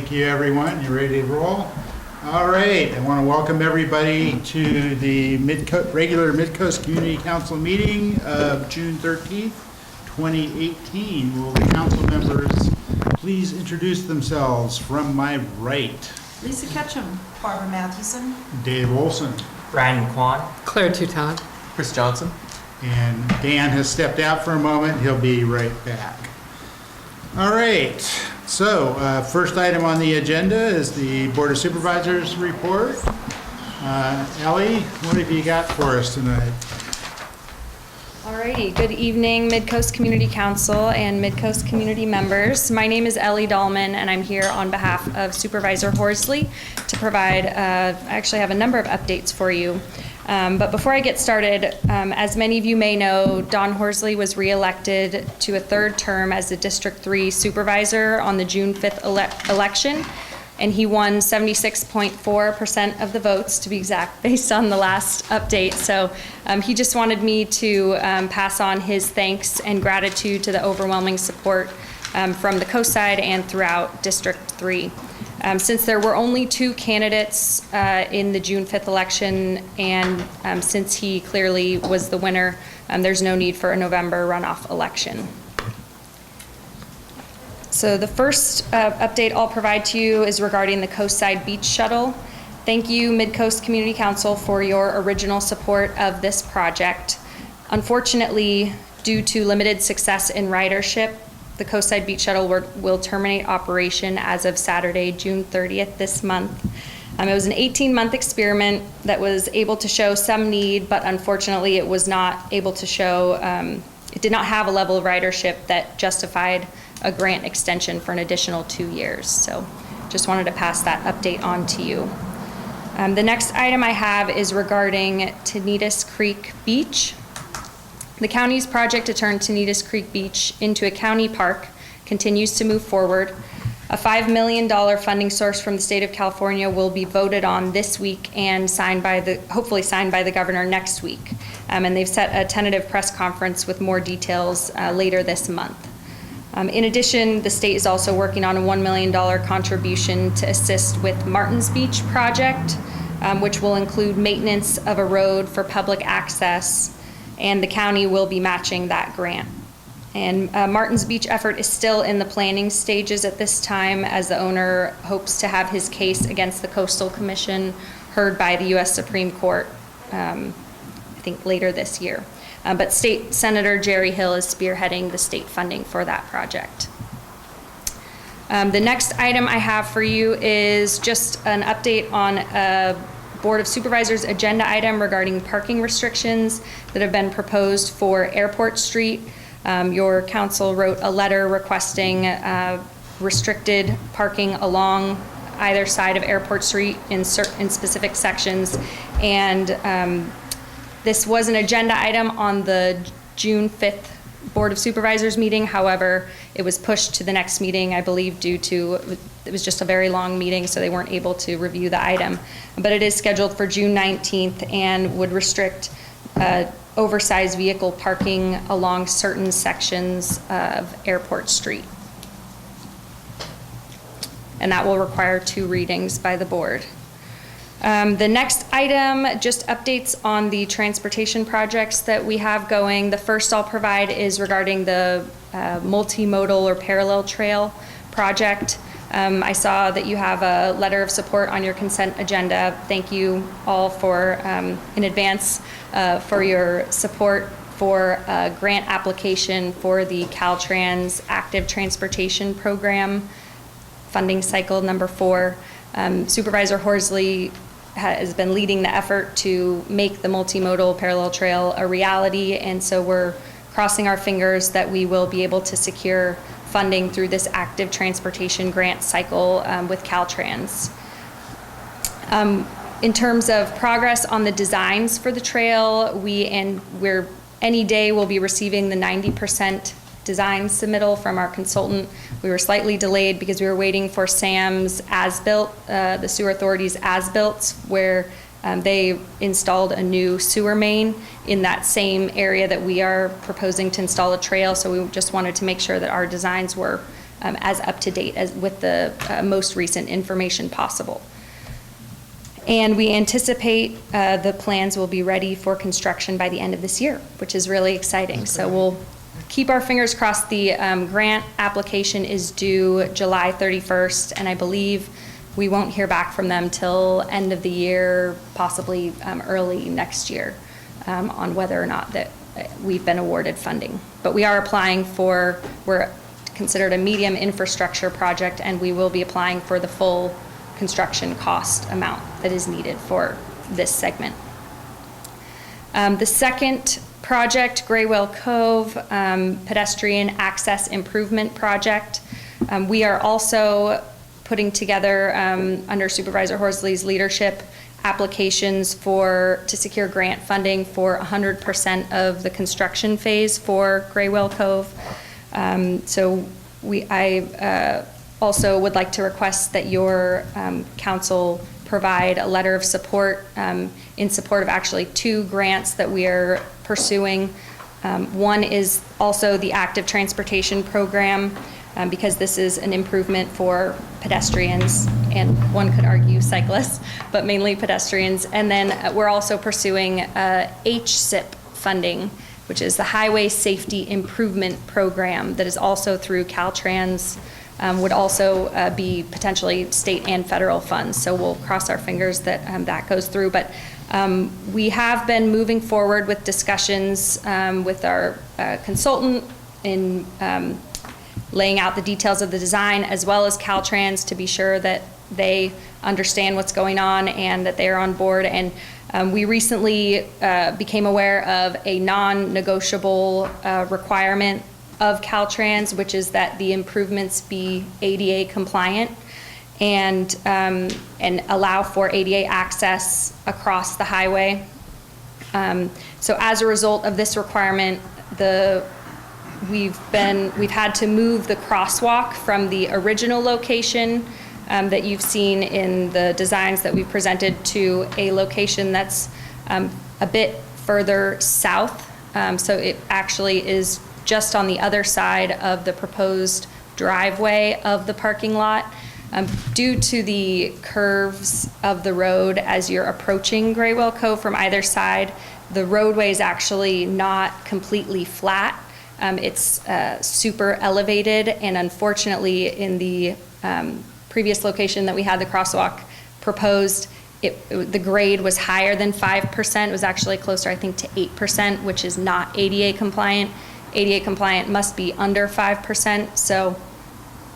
Thank you, everyone. You ready to roll? All right. I want to welcome everybody to the regular Midcoast Community Council meeting of June 13th, 2018. Will the council members please introduce themselves? From my right, Lisa Ketchum. Barbara Mathewson. Dave Olson. Ryan Kwan. Claire Touton. Chris Johnson. And Dan has stepped out for a moment. He'll be right back. All right. So, first item on the agenda is the Board of Supervisors report. Ellie, what have you got for us tonight? Alrighty, good evening, Midcoast Community Council and Midcoast community members. My name is Ellie Dahlman, and I'm here on behalf of Supervisor Horsley to provide, I actually have a number of updates for you. But before I get started, as many of you may know, Don Horsley was reelected to a third term as the District 3 Supervisor on the June 5th election, and he won 76.4% of the votes, to be exact, based on the last update. So he just wanted me to pass on his thanks and gratitude to the overwhelming support from the coast side and throughout District 3. Since there were only two candidates in the June 5th election, and since he clearly was the winner, there's no need for a November runoff election. So the first update I'll provide to you is regarding the Coastside Beach Shuttle. Thank you, Midcoast Community Council, for your original support of this project. Unfortunately, due to limited success in ridership, the Coastside Beach Shuttle will terminate operation as of Saturday, June 30th this month. It was an 18-month experiment that was able to show some need, but unfortunately it was not able to show, it did not have a level of ridership that justified a grant extension for an additional 2 years. So just wanted to pass that update on to you. The next item I have is regarding Tenedas Creek Beach. The county's project to turn Tenedas Creek Beach into a county park continues to move forward. A $5 million funding source from the state of California will be voted on this week and hopefully signed by the governor next week. And they've set a tentative press conference with more details later this month. In addition, the state is also working on a $1 million contribution to assist with Martins Beach project, which will include maintenance of a road for public access, and the county will be matching that grant. And Martins Beach effort is still in the planning stages at this time, as the owner hopes to have his case against the Coastal Commission heard by the U.S. Supreme Court, I think later this year. But State Senator Jerry Hill is spearheading the state funding for that project. The next item I have for you is just an update on a Board of Supervisors agenda item regarding parking restrictions that have been proposed for Airport Street. Your council wrote a letter requesting restricted parking along either side of Airport Street in specific sections, and this was an agenda item on the June 5th Board of Supervisors meeting. However, it was pushed to the next meeting, I believe, due to, it was just a very long meeting, so they weren't able to review the item. But it is scheduled for June 19th and would restrict oversized vehicle parking along certain sections of Airport Street. And that will require 2 readings by the board. The next item, just updates on the transportation projects that we have going. The first I'll provide is regarding the multimodal or parallel trail project. I saw that you have a letter of support on your consent agenda. Thank you all for, in advance, for your support for a grant application for the Caltrans Active Transportation Program, funding cycle number 4. Supervisor Horsley has been leading the effort to make the multimodal parallel trail a reality, and so we're crossing our fingers that we will be able to secure funding through this active transportation grant cycle with Caltrans. In terms of progress on the designs for the trail, we're any day we'll be receiving the 90% design submittal from our consultant. We were slightly delayed because we were waiting for SAM's as-built, the sewer authority's as-built, where they installed a new sewer main in that same area that we are proposing to install a trail. So we just wanted to make sure that our designs were as up to date as with the most recent information possible. And we anticipate the plans will be ready for construction by the end of this year, which is really exciting. So we'll keep our fingers crossed. The grant application is due July 31st, and I believe we won't hear back from them till end of the year, possibly early next year, on whether or not that we've been awarded funding. But we are applying for, we're considered a medium infrastructure project, and we will be applying for the full construction cost amount that is needed for this segment. The second project, Graywell Cove, pedestrian access improvement project. We are also putting together, under Supervisor Horsley's leadership, applications to secure grant funding for 100% of the construction phase for Graywell Cove. So I also would like to request that your council provide a letter of support in support of actually 2 grants that we are pursuing. One is also the active transportation program, because this is an improvement for pedestrians, and one could argue cyclists, but mainly pedestrians. And then we're also pursuing HSIP funding, which is the Highway Safety Improvement Program that is also through Caltrans, would also be potentially state and federal funds. So we'll cross our fingers that that goes through. But we have been moving forward with discussions with our consultant in laying out the details of the design, as well as Caltrans, to be sure that they understand what's going on and that they are on board. And we recently became aware of a non-negotiable requirement of Caltrans, which is that the improvements be ADA compliant and allow for ADA access across the highway. So as a result of this requirement, we've had to move the crosswalk from the original location that you've seen in the designs that we've presented to a location that's a bit further south. So it actually is just on the other side of the proposed driveway of the parking lot. Due to the curves of the road as you're approaching Graywell Cove from either side, the roadway is actually not completely flat. It's super elevated, and unfortunately in the previous location that we had the crosswalk proposed, the grade was higher than 5%. It was actually closer, I think, to 8%, which is not ADA compliant. ADA compliant must be under 5%. So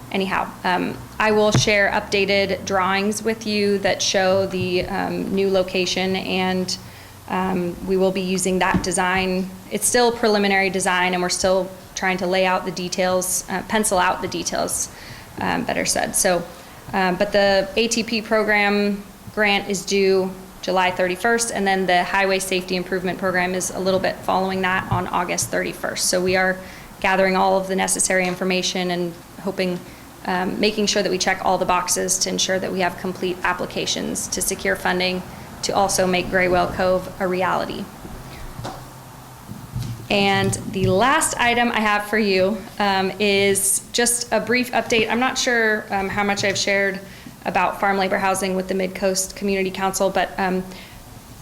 anyhow, I will share updated drawings with you that show the new location, and we will be using that design. It's still preliminary design, and we're still trying to lay out the details, pencil out the details, better said. So, but the ATP program grant is due July 31st, and then the Highway Safety Improvement Program is a little bit following that on August 31st. So we are gathering all of the necessary information and hoping, making sure that we check all the boxes to ensure that we have complete applications to secure funding to also make Graywell Cove a reality. And the last item I have for you is just a brief update. I'm not sure how much I've shared about farm labor housing with the Midcoast Community Council, but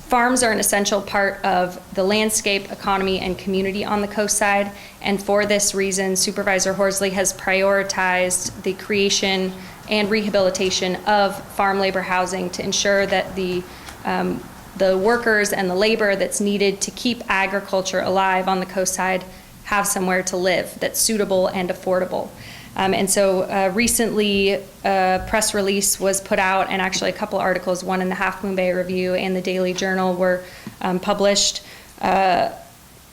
farms are an essential part of the landscape, economy, and community on the coast side. And for this reason, Supervisor Horsley has prioritized the creation and rehabilitation of farm labor housing to ensure that the workers and the labor that's needed to keep agriculture alive on the coast side have somewhere to live that's suitable and affordable. And so recently a press release was put out, and actually a couple articles, one in the Half Moon Bay Review and the Daily Journal, were published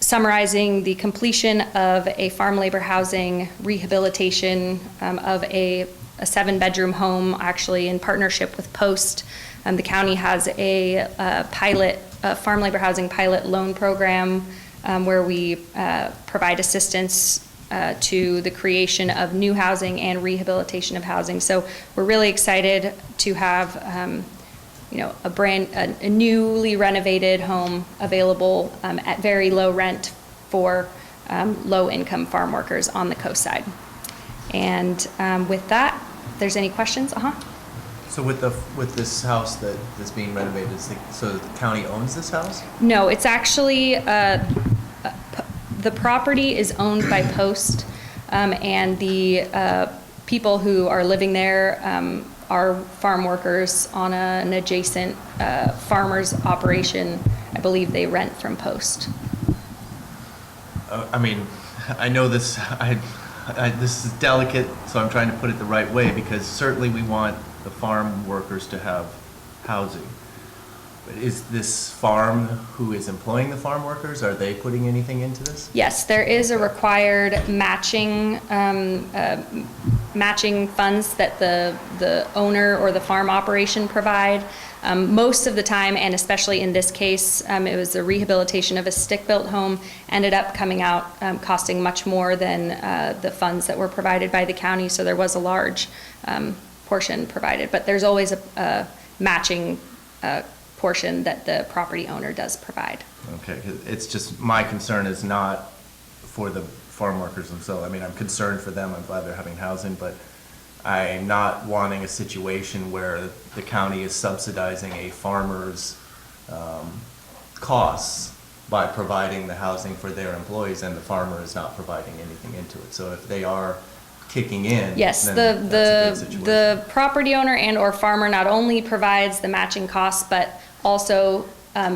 summarizing the completion of a farm labor housing rehabilitation of a 7-bedroom home, actually in partnership with Post. The county has a farm labor housing pilot loan program where we provide assistance to the creation of new housing and rehabilitation of housing. So we're really excited to have, a newly renovated home available at very low rent for low-income farm workers on the coast side. And with that, if there's any questions, So with this house that's being renovated, so the county owns this house? No, it's actually, the property is owned by Post, and the people who are living there are farm workers on an adjacent farmer's operation. I believe they rent from Post. I mean, I know this, this is delicate, so I'm trying to put it the right way, because certainly we want the farm workers to have housing. But is this farm who is employing the farm workers, are they putting anything into this? Yes, there is a required matching funds that the owner or the farm operation provide. Most of the time, and especially in this case, it was the rehabilitation of a stick-built home, ended up coming out costing much more than the funds that were provided by the county, so there was a large portion provided. But there's always a matching portion that the property owner does provide. Okay, 'cause it's just, my concern is not for the farm workers themselves. I mean, I'm concerned for them, I'm glad they're having housing, but I'm not wanting a situation where the county is subsidizing a farmer's costs by providing the housing for their employees, and the farmer is not providing anything into it. So if they are kicking in, Yes, then that's a good situation. the property owner and or farmer not only provides the matching costs, but also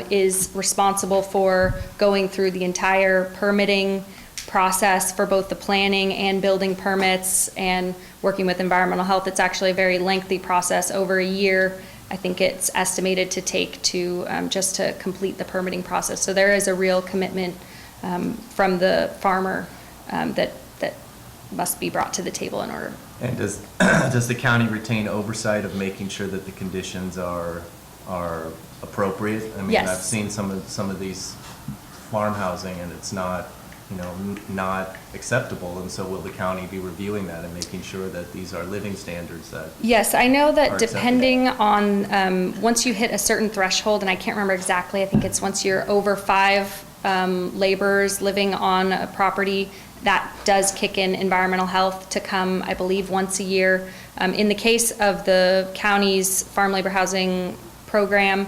is responsible for going through the entire permitting process for both the planning and building permits and working with environmental health. It's actually a very lengthy process, over a year. I think it's estimated to take to just to complete the permitting process. So there is a real commitment from the farmer that must be brought to the table in order. And does the county retain oversight of making sure that the conditions are appropriate? I mean, Yes. I've seen some of these farm housing, and it's not, not acceptable, and so will the county be reviewing that and making sure that these are living standards that? Yes, I know Are that accepted. depending on, once you hit a certain threshold, and I can't remember exactly, I think it's once you're over 5 laborers living on a property, that does kick in environmental health to come, I believe, once a year. In the case of the county's farm labor housing program,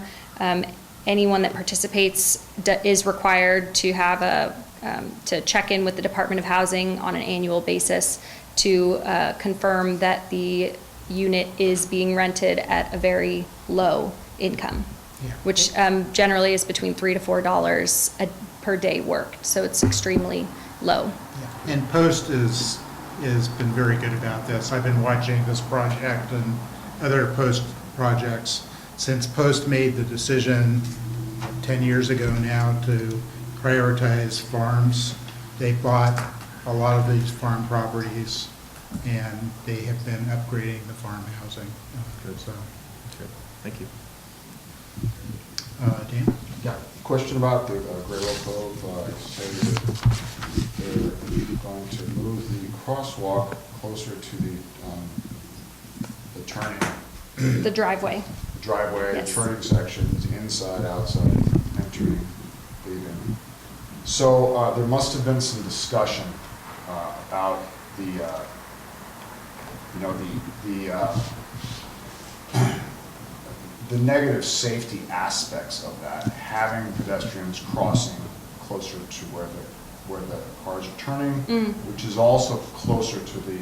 anyone that participates is required to have to check in with the Department of Housing on an annual basis to confirm that the unit is being rented at a very low income, which generally is between $3 to $4 per day worked. So it's extremely low. Yeah. And Post has been very good about this. I've been watching this project and other Post projects since Post made the decision 10 years ago now to prioritize farms. They bought a lot of these farm properties, and they have been upgrading the farm housing. So, Thank you. Dan? Yeah, question about the Great Well Cove. I say that they're going to move the crosswalk closer to the turning. The driveway. Driveway, Yes. turning sections, inside, outside, entering, leaving. So there must have been some discussion about the negative safety aspects of that, having pedestrians crossing closer to where the cars are turning, which is also closer to the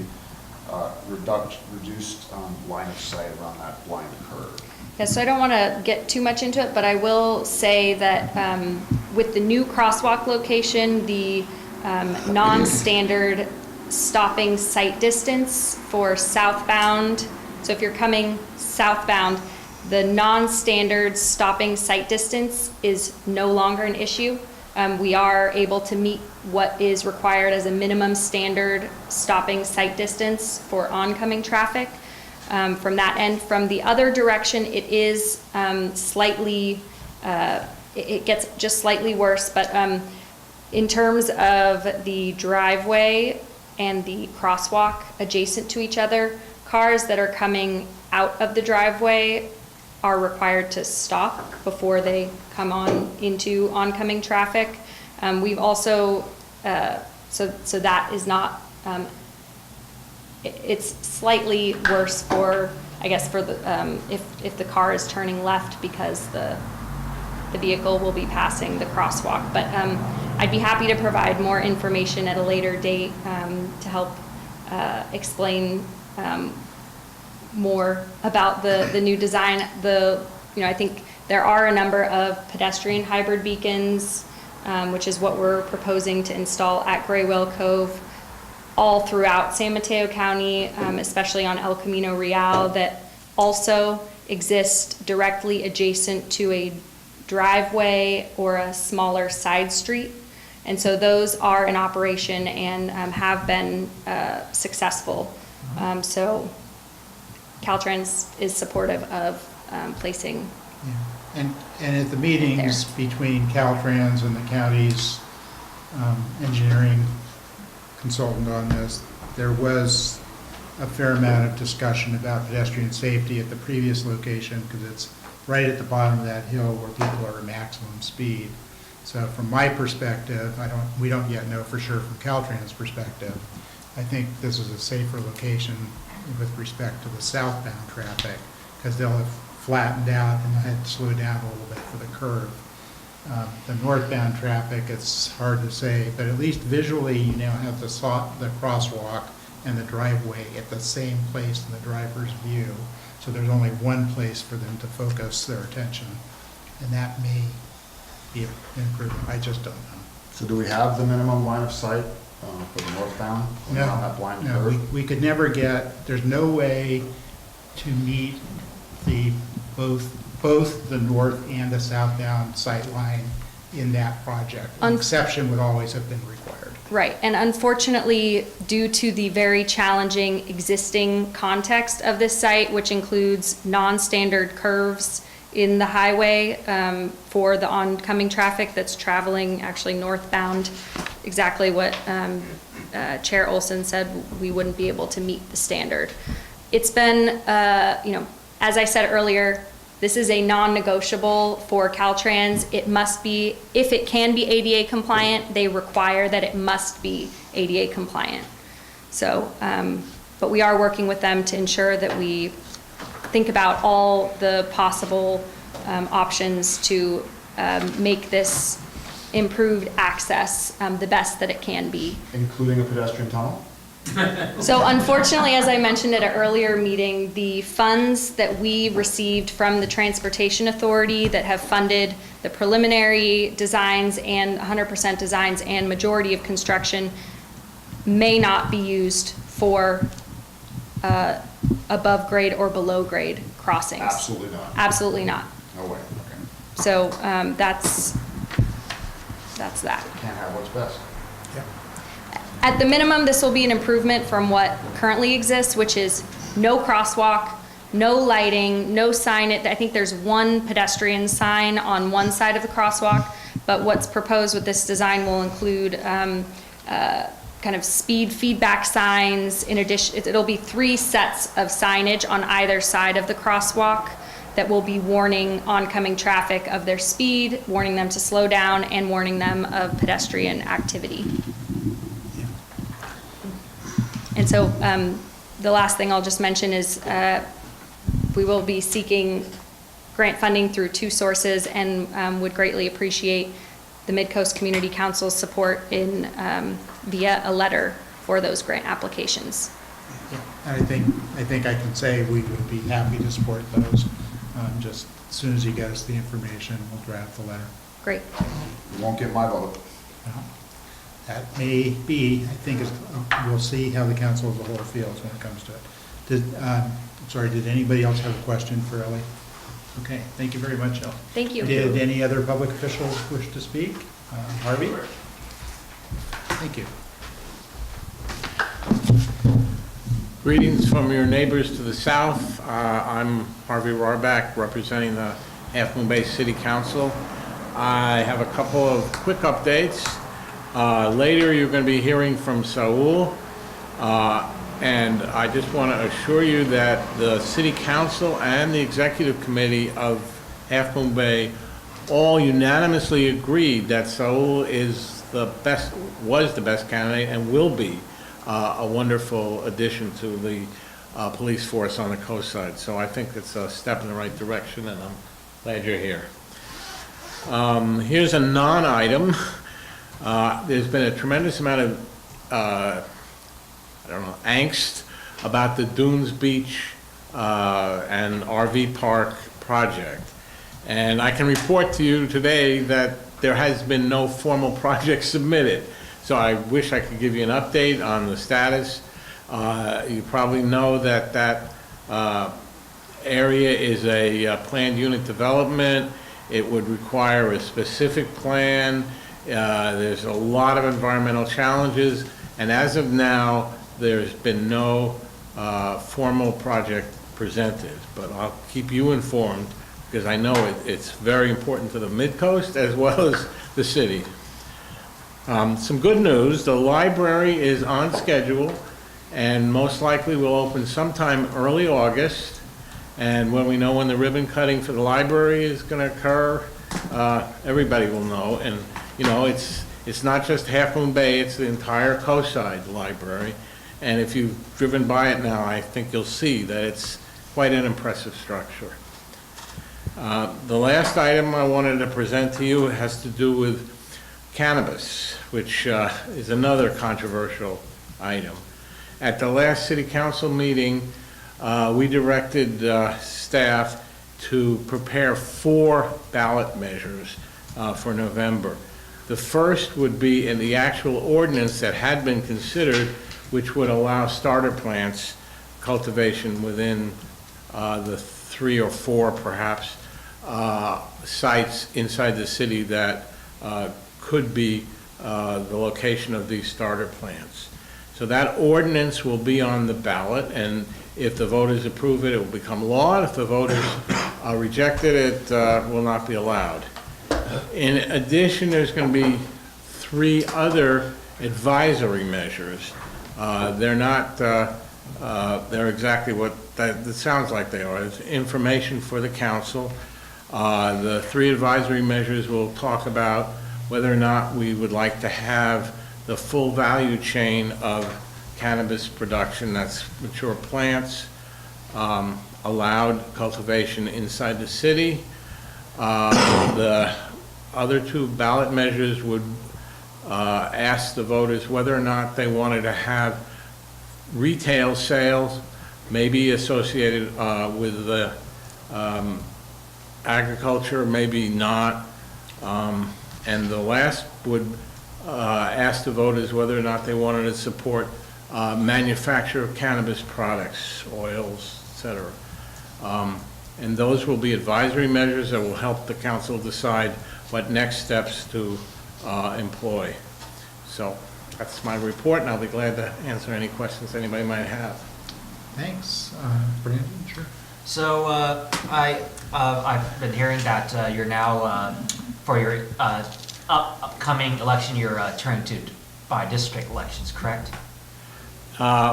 reduced line of sight around that blind curve. Yeah, so I don't want to get too much into it, but I will say that with the new crosswalk location, the non-standard stopping sight distance for southbound, so if you're coming southbound, the non-standard stopping sight distance is no longer an issue. We are able to meet what is required as a minimum standard stopping sight distance for oncoming traffic. From that end, from the other direction, it is slightly, it gets just slightly worse, but in terms of the driveway and the crosswalk adjacent to each other, cars that are coming out of the driveway are required to stop before they come on into oncoming traffic. We've also, so that is not it's slightly worse for, I guess, for the, if the car is turning left because the vehicle will be passing the crosswalk. But I'd be happy to provide more information at a later date to help explain more about the new design. I think there are a number of pedestrian hybrid beacons, which is what we're proposing to install at Gray Well Cove, all throughout San Mateo County, especially on El Camino Real, that also exist directly adjacent to a driveway or a smaller side street. And so those are in operation and have been successful. So Caltrans is supportive of placing. Yeah. And at the meetings between Caltrans and the county's engineering consultant on this, there was a fair amount of discussion about pedestrian safety at the previous location because it's right at the bottom of that hill where people are at maximum speed. So from my perspective, we don't yet know for sure from Caltrans' perspective, I think this is a safer location with respect to the southbound traffic because they'll have flattened out and had to slow down a little bit for the curve. The northbound traffic, it's hard to say, but at least visually you now have the crosswalk and the driveway at the same place in the driver's view. So there's only one place for them to focus their attention, and that may be an improvement. I just don't know. So do we have the minimum line of sight for the northbound? On that blind No, curve? we could never get, there's no way to meet both the north and the southbound sight line in that project. An exception would always have been required. Right, and unfortunately, due to the very challenging existing context of this site, which includes non-standard curves in the highway for the oncoming traffic that's traveling actually northbound, exactly what Chair Olson said, we wouldn't be able to meet the standard. It's been, as I said earlier, this is a non-negotiable for Caltrans. It must be, if it can be ADA compliant, they require that it must be ADA compliant. So, but we are working with them to ensure that we think about all the possible options to make this improved access the best that it can be. Including a pedestrian tunnel? So unfortunately, as I mentioned at an earlier meeting, the funds that we received from the Transportation Authority that have funded the preliminary designs and 100% designs and majority of construction may not be used for above grade or below grade crossings. Absolutely not. Absolutely not. No way. Okay. So that's that. Can't have what's best. At the minimum, this will be an improvement from what currently exists, which is no crosswalk, no lighting, no sign. I think there's one pedestrian sign on one side of the crosswalk, but what's proposed with this design will include kind of speed feedback signs. In addition, it'll be 3 sets of signage on either side of the crosswalk that will be warning oncoming traffic of their speed, warning them to slow down, and warning them of pedestrian activity. And so the last thing I'll just mention is we will be seeking grant funding through 2 sources and would greatly appreciate the Midcoast Community Council's support in via a letter for those grant applications. Yeah, I think I can say we would be happy to support those. Just as soon as you get us the information, we'll draft the letter. Great. You won't get my vote. That may be, I think, we'll see how the council as a whole feels when it comes to it. Did anybody else have a question for Ellie? Okay, thank you very much, Ellie. Thank you. Did any other public officials wish to speak? Harvey? Thank you. Greetings from your neighbors to the south. I'm Harvey Rohrback, representing the Half Moon Bay City Council. I have a couple of quick updates. Later, you're going to be hearing from Saul, and I just want to assure you that the City Council and the Executive Committee of Half Moon Bay all unanimously agreed that Saul is was the best candidate and will be a wonderful addition to the police force on the coast side. So I think it's a step in the right direction, and I'm glad you're here. Here's a non-item. There's been a tremendous amount of, angst about the Dunes Beach and RV Park project. And I can report to you today that there has been no formal project submitted. So I wish I could give you an update on the status. You probably know that that area is a planned unit development. It would require a specific plan. There's a lot of environmental challenges, and as of now, there's been no formal project presented. But I'll keep you informed, because I know it's very important to the Midcoast as well as the city. Some good news, the library is on schedule and most likely will open sometime early August. And when we know when the ribbon cutting for the library is going to occur, everybody will know. And, you know, it's not just Half Moon Bay, it's the entire coastside library. And if you've driven by it now, I think you'll see that it's quite an impressive structure. The last item I wanted to present to you has to do with cannabis, which is another controversial item. At the last city council meeting, we directed staff to prepare 4 ballot measures for November. The first would be in the actual ordinance that had been considered, which would allow starter plants cultivation within the 3 or 4 perhaps sites inside the city that could be the location of these starter plants. So that ordinance will be on the ballot, and if the voters approve it, it will become law. If the voters reject it, it will not be allowed. In addition, there's going to be 3 other advisory measures. They're not, they're exactly what that sounds like they are. It's information for the council. The 3 advisory measures will talk about whether or not we would like to have the full value chain of cannabis production, that's mature plants, allowed cultivation inside the city. The other 2 ballot measures would ask the voters whether or not they wanted to have retail sales, maybe associated with the agriculture, maybe not. And the last would ask the voters whether or not they wanted to support manufacture of cannabis products, oils, etc. And those will be advisory measures that will help the council decide what next steps to employ. So that's my report, and I'll be glad to answer any questions anybody might have. Thanks. Brandon, sure. So I've been hearing that you're now, for your upcoming election, you're turning to by district elections, correct?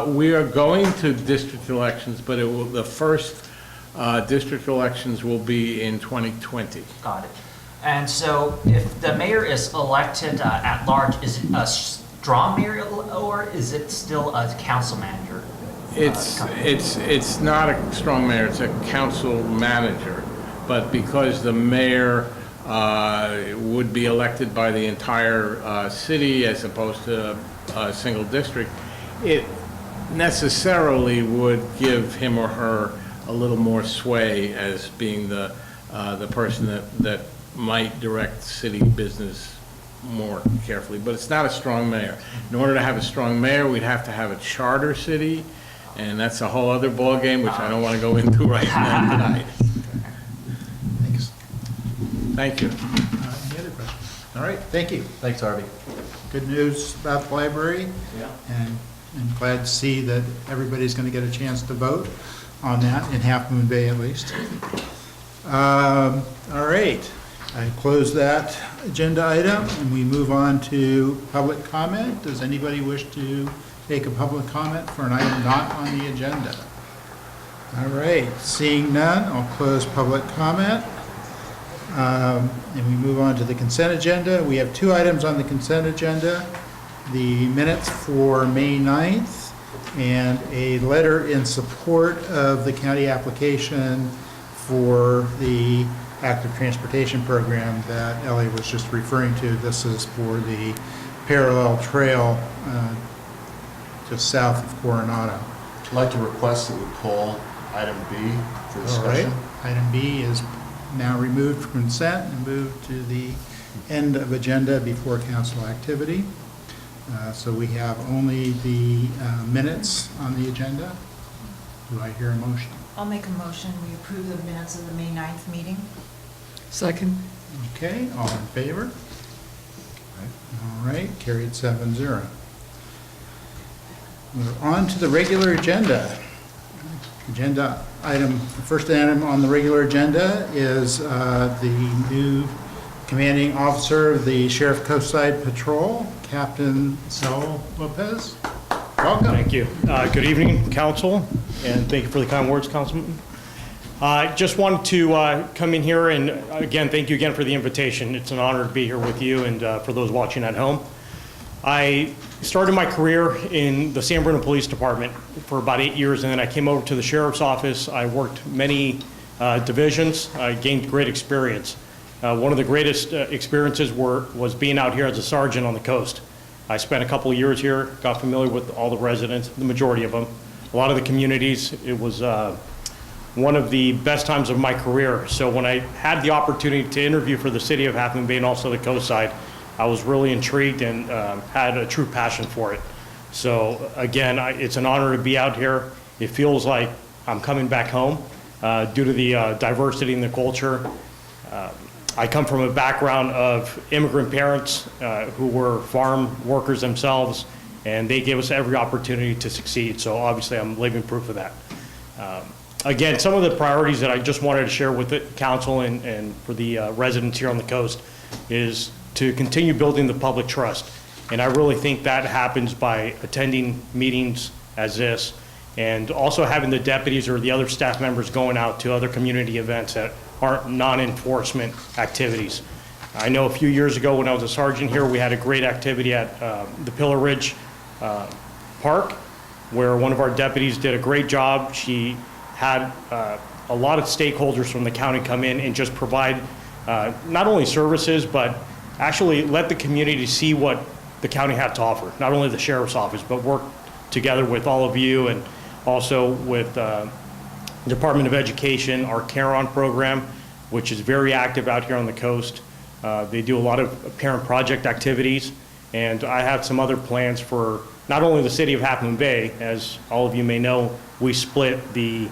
We are going to district elections, but the first district elections will be in 2020. Got it. And so if the mayor is elected at large, is it a strong mayor or is it still a council manager? It's not a strong mayor, it's a council manager. But because the mayor would be elected by the entire city as opposed to a single district, it necessarily would give him or her a little more sway as being the person that might direct city business more carefully. But it's not a strong mayor. In order to have a strong mayor, we'd have to have a charter city, and that's a whole other ballgame, which I don't want to go into right now tonight. Thanks. Thank you. Any other questions? All right, thank you. Thanks, Harvey. Good news about the library. Yeah. And glad to see that everybody's going to get a chance to vote on that, in Half Moon Bay at least. All right, I close that agenda item, and we move on to public comment. Does anybody wish to take a public comment for an item not on the agenda? All right, seeing none, I'll close public comment. And we move on to the consent agenda. We have 2 items on the consent agenda. the minutes for May 9th and a letter in support of the county application for the active transportation program that Ellie was just referring to. This is for the parallel trail just south of Coronado. I'd like to request that we pull item B for All right, discussion. item B is now removed from consent and moved to the end of agenda before council activity. So we have only the minutes on the agenda. Do I hear a motion? I'll make a motion, we approve the minutes of the May 9th meeting. Second. Okay, all in favor? All right, carried 7-0. We're on to the regular agenda. Agenda item, the first item on the regular agenda is the new commanding officer of the Sheriff Coastside Patrol, Captain Saul Lopez. Welcome. Thank you. Good evening, council, and thank you for the kind words, Councilman. I just wanted to come in here and, again, thank you again for the invitation. It's an honor to be here with you and for those watching at home. I started my career in the San Bruno Police Department for about 8 years, and then I came over to the Sheriff's Office. I worked many divisions. I gained great experience. One of the greatest experiences was being out here as a sergeant on the coast. I spent a couple of years here, got familiar with all the residents, the majority of them, a lot of the communities. It was one of the best times of my career. So when I had the opportunity to interview for the city of Half Moon Bay and also the coast side, I was really intrigued and had a true passion for it. So again, it's an honor to be out here. It feels like I'm coming back home due to the diversity in the culture. I come from a background of immigrant parents who were farm workers themselves, and they gave us every opportunity to succeed. So obviously I'm living proof of that. Again, some of the priorities that I just wanted to share with the council and for the residents here on the coast is to continue building the public trust. And I really think that happens by attending meetings as this and also having the deputies or the other staff members going out to other community events that aren't non-enforcement activities. I know a few years ago when I was a sergeant here, we had a great activity at the Pillar Ridge Park where one of our deputies did a great job. She had a lot of stakeholders from the county come in and just provide not only services, but actually let the community see what the county had to offer, not only the sheriff's office, but work together with all of you and also with Department of Education, our Care On program, which is very active out here on the coast. They do a lot of parent project activities, and I have some other plans for not only the city of Half Moon Bay. As all of you may know, we split the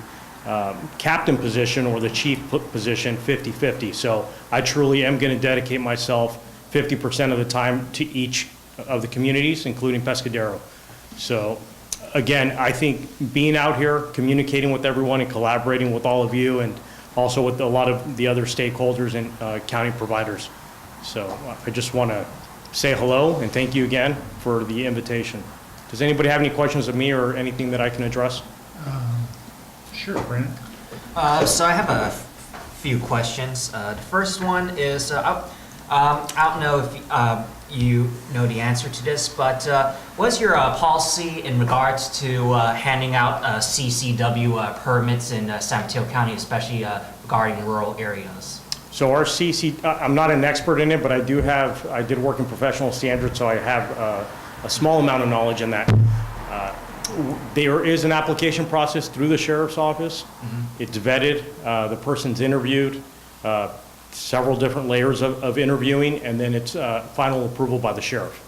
captain position or the chief position 50-50. So I truly am going to dedicate myself 50% of the time to each of the communities, including Pescadero. So again, I think being out here, communicating with everyone and collaborating with all of you and also with a lot of the other stakeholders and county providers. So I just want to say hello and thank you again for the invitation. Does anybody have any questions of me or anything that I can address? Sure, Brandon. So I have a few questions. The first one is, I don't know if you know the answer to this, but what's your policy in regards to handing out CCW permits in San Mateo County, especially regarding rural areas? So our I'm not an expert in it, but I did work in professional standards, so I have a small amount of knowledge in that. There is an application process through the sheriff's office. Mm-hmm. It's vetted, the person's interviewed, several different layers of interviewing, and then it's final approval by the sheriff.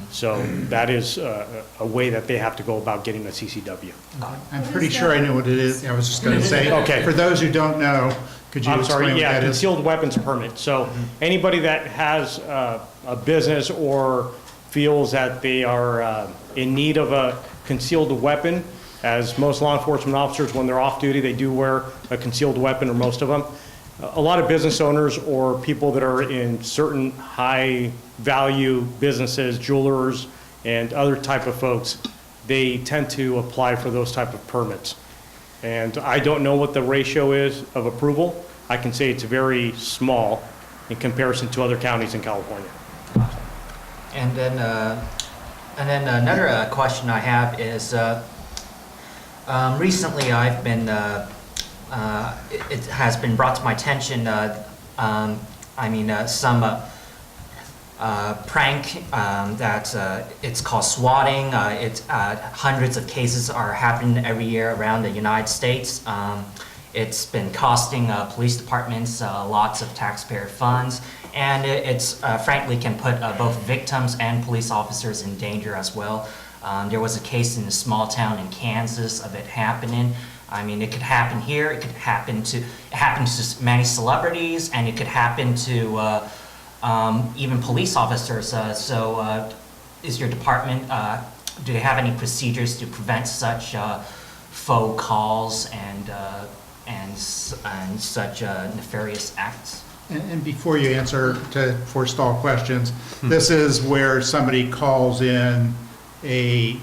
So that is a way that they have to go about getting a CCW. I'm pretty sure I know what it is. I was just going to say, Okay. For those who don't know, could you I'm explain sorry, what yeah, that is? concealed weapons permit. So anybody that has a business or feels that they are in need of a concealed weapon, as most law enforcement officers, when they're off duty, they do wear a concealed weapon, or most of them. A lot of business owners or people that are in certain high value businesses, jewelers and other type of folks, they tend to apply for those type of permits. And I don't know what the ratio is of approval. I can say it's very small in comparison to other counties in California. And then And then another question I have is, recently I've been, it has been brought to my attention, some prank that it's called swatting. Hundreds of cases are happening every year around the United States. It's been costing police departments lots of taxpayer funds, and it's frankly can put both victims and police officers in danger as well. There was a case in a small town in Kansas of it happening. I mean, it could happen here. It happens to many celebrities, and it could happen to even police officers. Is your department, do they have any procedures to prevent such faux calls and such nefarious acts? And before you answer, to forestall questions, this is where somebody calls in a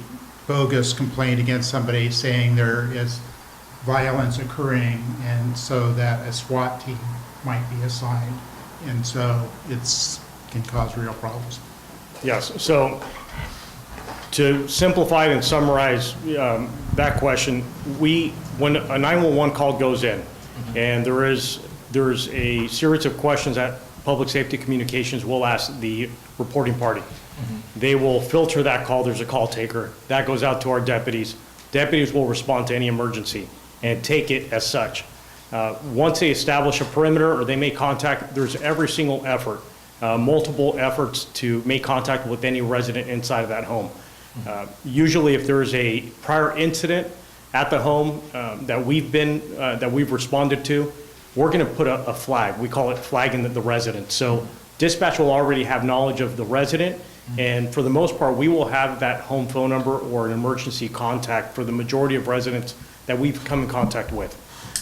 bogus complaint against somebody saying there is violence occurring, and so that a SWAT team might be assigned, and so can cause real problems. Yes, so to simplify and summarize that question, when a 911 call goes in, and there's a series of questions that Public Safety Communications will ask the reporting party. They will filter that call. There's a call taker. That goes out to our deputies. Deputies will respond to any emergency and take it as such. Once they establish a perimeter, or they make contact, there's every single effort, multiple efforts to make contact with any resident inside of that home. Usually if there's a prior incident at the home that we've responded to, we're gonna put a flag. We call it flagging the resident. So dispatch will already have knowledge of the resident, and for the most part, we will have that home phone number or an emergency contact for the majority of residents that we've come in contact with.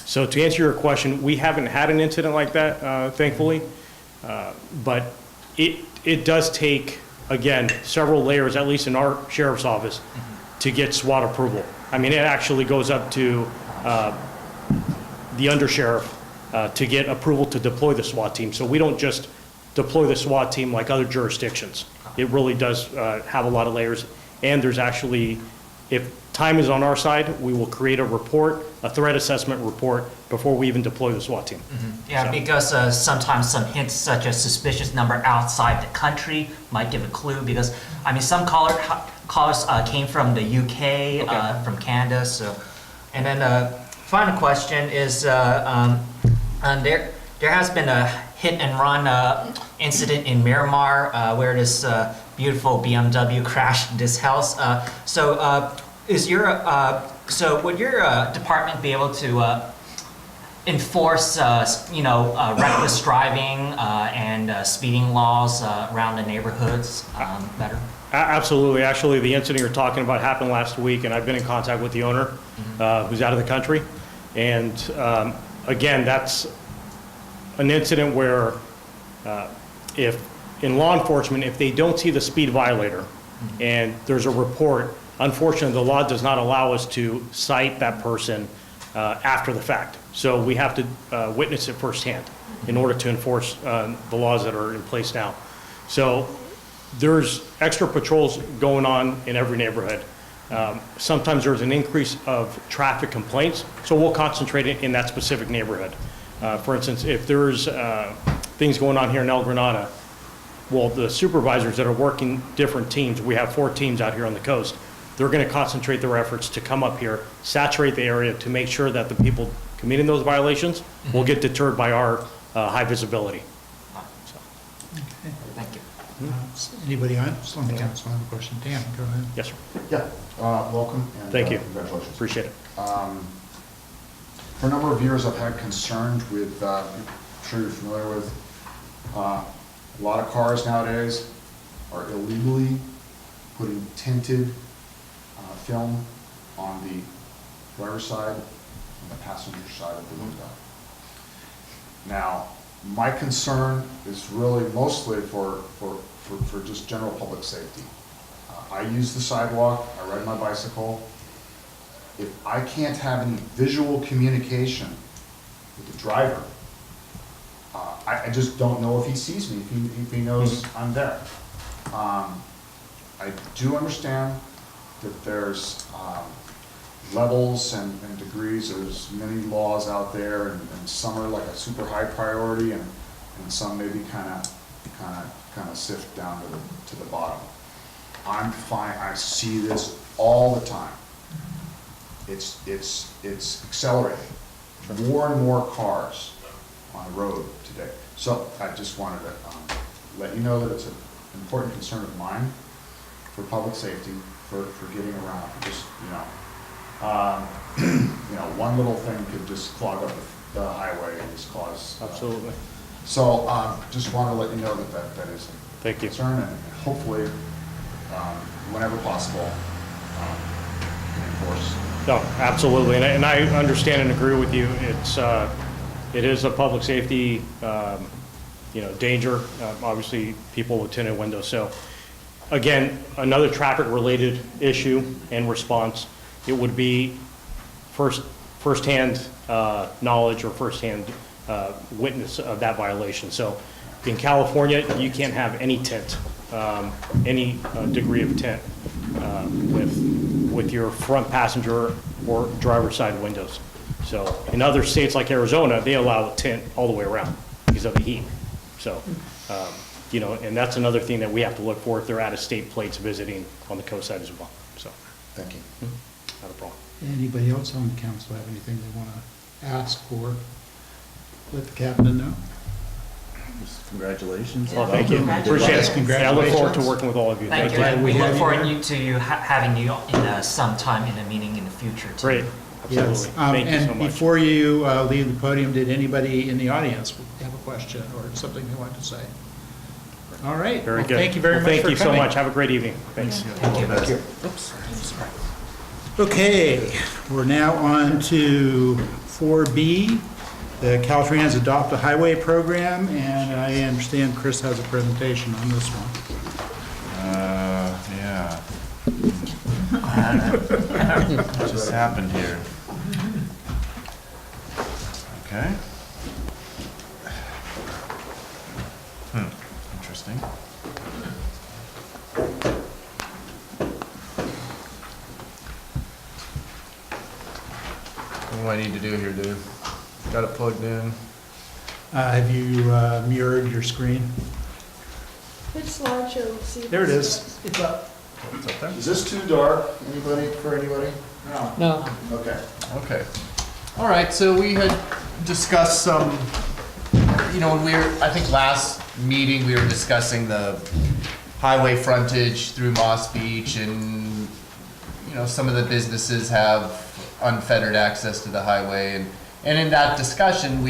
So to answer your question, we haven't had an incident like that, thankfully, but it does take, again, several layers, at least in our sheriff's office, to get SWAT approval. I mean, it actually goes up to the undersheriff to get approval to deploy the SWAT team. So we don't just deploy the SWAT team like other jurisdictions. It really does have a lot of layers. And there's actually, if time is on our side, we will create a report, a threat assessment report, before we even deploy the SWAT team. Yeah, So- because sometimes some hints such as suspicious number outside the country might give a clue, because, I mean, some callers came from the UK, from Canada, so. And then final question is, there has been a hit and run incident in Miramar where this beautiful BMW crashed this house. So would your department be able to enforce, reckless driving and speeding laws around the neighborhoods better? Absolutely. Actually, the incident you're talking about happened last week, and I've been in contact with the owner, who's out of the country. And again, that's an incident where if in law enforcement, if they don't see the speed violator and there's a report, unfortunately, the law does not allow us to cite that person after the fact. So we have to witness it firsthand in order to enforce the laws that are in place now. So there's extra patrols going on in every neighborhood. Sometimes there's an increase of traffic complaints, so we'll concentrate it in that specific neighborhood. For instance, if there's things going on here in El Granada, well, the supervisors that are working different teams, we have 4 teams out here on the coast, they're going to concentrate their efforts to come up here, saturate the area to make sure that the people committing those violations will get deterred by our high visibility. Thank you. Anybody else on the council have a question? Dan, go ahead. Yes, sir. Yeah, welcome. And, Thank you. Congratulations. Appreciate it. For a number of years, I've had concerns with, I'm sure you're familiar with, a lot of cars nowadays are illegally putting tinted film on the driver's side and the passenger side of the window. Now, my concern is really mostly for just general public safety. I use the sidewalk, I ride my bicycle. If I can't have any visual communication with the driver, I just don't know if he sees me, if he knows I'm there. I do understand that there's levels and degrees. There's many laws out there, and some are like a super high priority, and some maybe kind of sift down to the bottom. I'm fine. I see this all the time. It's accelerating. More and more cars on the road today. So I just wanted to let you know that it's an important concern of mine for public safety, for getting around. Just one little thing could just clog up the highway and just cause. Absolutely. So just want to let you know that is a Thank you. concern, and hopefully, whenever possible, enforce. No, absolutely, and I understand and agree with you. It is a public safety, danger. Obviously, people with tinted windows. So, again, another traffic-related issue and response. It would be firsthand knowledge or firsthand witness of that violation. So, in California, you can't have any tint, any degree of tint with your front passenger or driver's side windows. So in other states like Arizona, they allow tint all the way around because of the heat. So, and that's another thing that we have to look for if they're out-of-state plates visiting on the coast side as well. So, Thank you. not a problem. Anybody else on the council have anything they want to ask or let the captain know? Congratulations. Well, thank you. Congratulations. Appreciate it. And I look forward to working with all of you. Thank you. Glad And we we have look you forward here. to having you in some time in a meeting in the future too. Great. Absolutely. Yes. Thank you so And much. before you leave the podium, did anybody in the audience have a question or something they wanted to say? All right. Very Well, good. thank you very Well, much for Thank you so coming. much. Have a great evening. Thanks. Thank you. Okay, we're now on to 4B, the Caltrans Adopt a Highway program, and I understand Chris has a presentation on this one. Yeah. What just happened here? Okay. Interesting. What do I need to do here, dude? Got it plugged in. Have you mirrored your screen? Which slideshow? See if There it it's- is. It's up. It's up there? Is this too dark? For anybody? No. Okay. Okay. All right, so we had discussed some, when we were, I think last meeting, we were discussing the highway frontage through Moss Beach, and, some of the businesses have unfettered access to the highway, and in that discussion,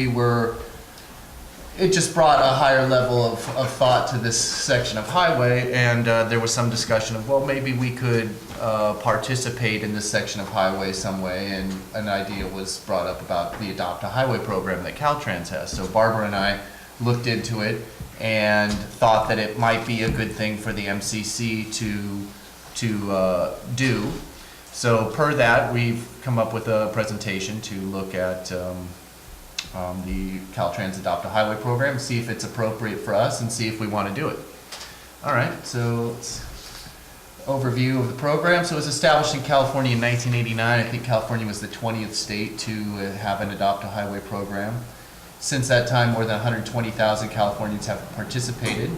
it just brought a higher level of thought to this section of highway, and there was some discussion of, well, maybe we could participate in this section of highway some way, and an idea was brought up about the Adopt a Highway program that Caltrans has. So Barbara and I looked into it and thought that it might be a good thing for the MCC to do. So per that, we've come up with a presentation to look at the Caltrans Adopt a Highway program, see if it's appropriate for us, and see if we want to do it. All right, so overview of the program. So it was established in California in 1989. I think California was the 20th state to have an Adopt a Highway program. Since that time, more than 120,000 Californians have participated.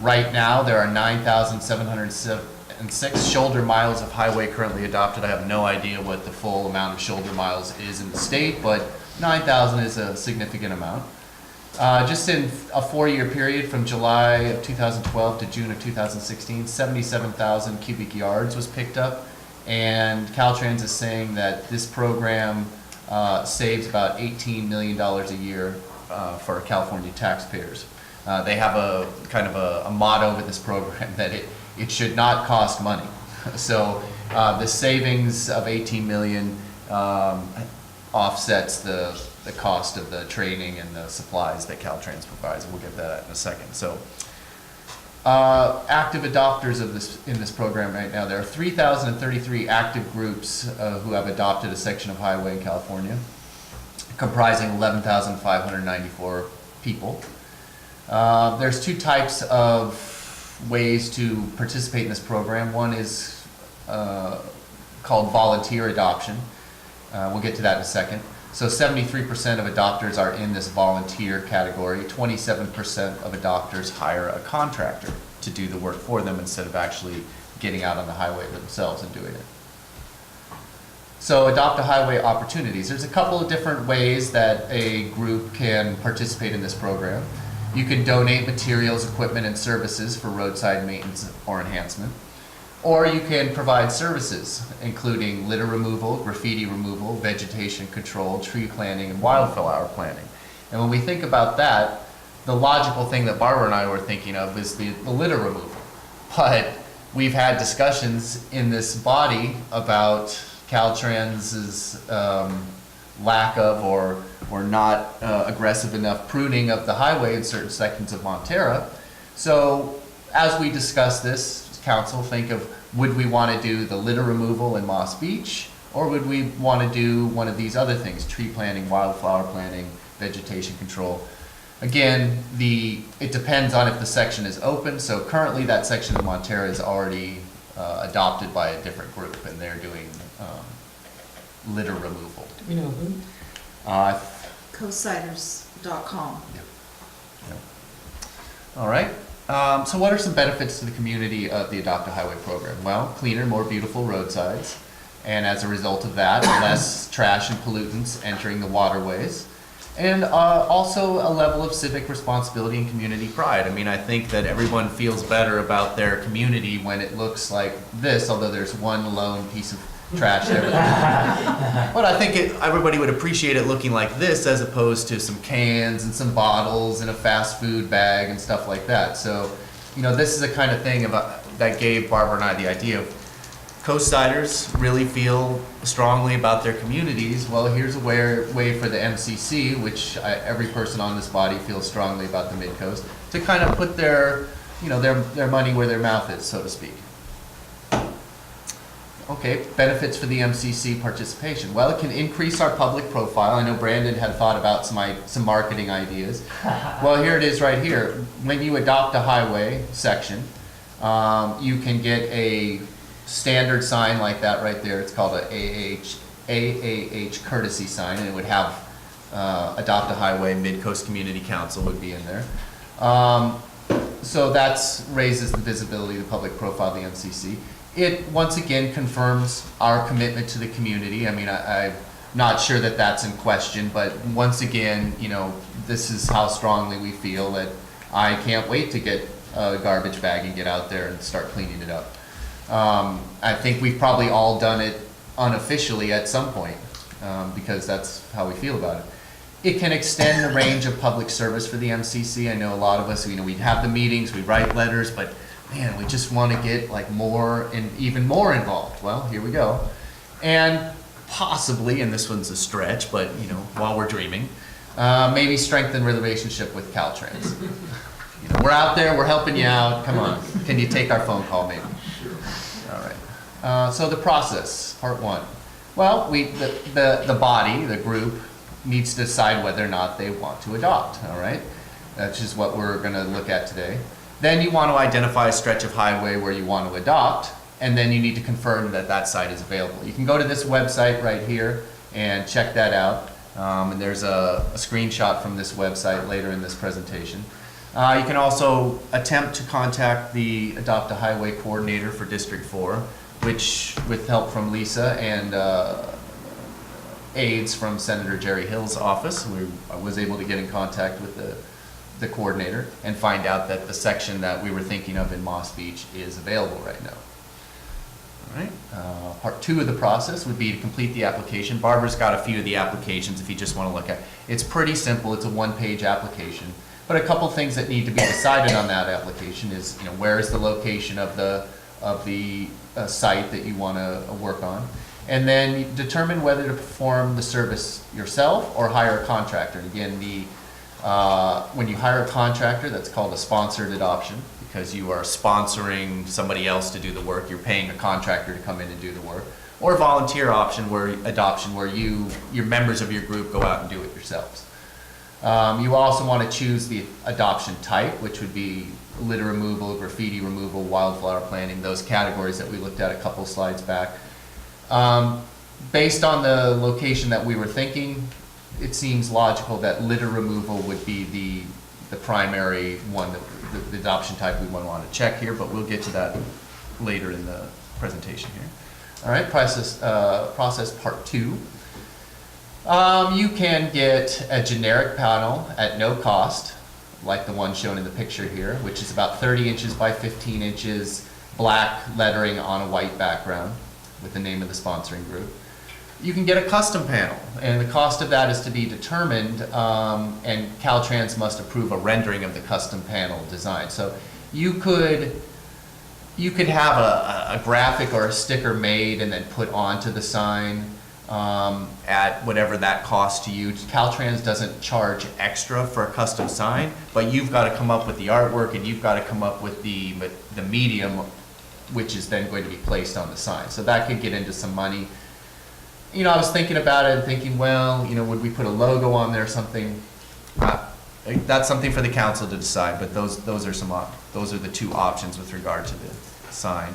Right now, there are 9,706 shoulder miles of highway currently adopted. I have no idea what the full amount of shoulder miles is in the state, but 9,000 is a significant amount. Just in a 4-year period from July of 2012 to June of 2016, 77,000 cubic yards was picked up, and Caltrans is saying that this program saves about $18 million a year for California taxpayers. They have a kind of a motto with this program that it should not cost money. So the savings of $18 million offsets the cost of the training and the supplies that Caltrans provides, and we'll get to that in a second. So, active adopters of in this program right now, there are 3,033 active groups who have adopted a section of highway in California, comprising 11,594 people. There's two types of ways to participate in this program. One is called volunteer adoption. We'll get to that in a second. So 73% of adopters are in this volunteer category. 27% of adopters hire a contractor to do the work for them instead of actually getting out on the highway themselves and doing it. So adopt a highway opportunities. There's a couple of different ways that a group can participate in this program. You can donate materials, equipment, and services for roadside maintenance or enhancement. Or you can provide services, including litter removal, graffiti removal, vegetation control, tree planting, and wildflower planting. And when we think about that, the logical thing that Barbara and I were thinking of is the litter removal. But we've had discussions in this body about Caltrans's lack of or not aggressive enough pruning of the highway in certain sections of Montera. So as we discuss this, council, think of, would we want to do the litter removal in Moss Beach, or would we want to do one of these other things, tree planting, wildflower planting, vegetation control? Again, it depends on if the section is open. So currently that section of Montera is already adopted by a different group, and they're doing litter removal. Do we know who? Coastsiders.com. Yep. All right. So what are some benefits to the community of the Adopt a Highway program? Well, cleaner, more beautiful roadsides, and as a result of that, less trash and pollutants entering the waterways, and also a level of civic responsibility and community pride. I mean, I think that everyone feels better about their community when it looks like this, although there's one lone piece of trash there. But I think everybody would appreciate it looking like this as opposed to some cans and some bottles and a fast food bag and stuff like that. So, this is the kind of thing that gave Barbara and I the idea of Coastsiders really feel strongly about their communities. Well, here's a way for the MCC, which every person on this body feels strongly about the Midcoast, to kind of put their money where their mouth is, so to speak. Okay, benefits for the MCC participation. Well, it can increase our public profile. I know Brandon had thought about some marketing ideas. Well, here it is right here. When you adopt a highway section, you can get a standard sign like that right there. It's called a AAH courtesy sign, and it would have Adopt a Highway Midcoast Community Council would be in there. So that raises the visibility, the public profile of the MCC. It once again confirms our commitment to the community. I mean, I'm not sure that that's in question, but once again, this is how strongly we feel that I can't wait to get a garbage bag and get out there and start cleaning it up. I think we've probably all done it unofficially at some point because that's how we feel about it. It can extend the range of public service for the MCC. I know a lot of us, we have the meetings, we write letters, but man, we just want to get more and even more involved. Well, here we go. And possibly, and this one's a stretch, but while we're dreaming, maybe strengthen relationship with Caltrans. We're out there, we're helping you out. Come on, can you take our phone call maybe? All right. So the process, part one. Well, the body, the group, needs to decide whether or not they want to adopt. All right, that's just what we're going to look at today. Then you want to identify a stretch of highway where you want to adopt, and then you need to confirm that that site is available. You can go to this website right here and check that out. And there's a screenshot from this website later in this presentation. You can also attempt to contact the Adopt a Highway coordinator for District 4, which, with help from Lisa and aides from Senator Jerry Hill's office, I was able to get in contact with the coordinator and find out that the section that we were thinking of in Moss Beach is available right now. All right. Part two of the process would be to complete the application. Barbara's got a few of the applications if you just want to look at it. It's pretty simple. It's a one-page application. But a couple things that need to be decided on that application is, where is the location of the site that you want to work on, and then determine whether to perform the service yourself or hire a contractor. And again, when you hire a contractor, that's called a sponsored adoption, because you are sponsoring somebody else to do the work. You're paying a contractor to come in and do the work. Or volunteer adoption, where your members of your group go out and do it yourselves. You also want to choose the adoption type, which would be litter removal, graffiti removal, wildflower planting, those categories that we looked at a couple slides back. Based on the location that we were thinking, it seems logical that litter removal would be the primary one, the adoption type we want to check here, but we'll get to that later in the presentation here. All right, process part 2. You can get a generic panel at no cost, like the one shown in the picture here, which is about 30 inches by 15 inches, black lettering on a white background with the name of the sponsoring group. You can get a custom panel, and the cost of that is to be determined, and Caltrans must approve a rendering of the custom panel design. So you could have a graphic or a sticker made and then put onto the sign at whatever that costs to you. Caltrans doesn't charge extra for a custom sign, but you've got to come up with the artwork and you've got to come up with the medium, which is then going to be placed on the sign. So that could get into some money. You know, I was thinking about it and thinking, well, you know, would we put a logo on there or something? That's something for the council to decide, but those are the two options with regard to the sign.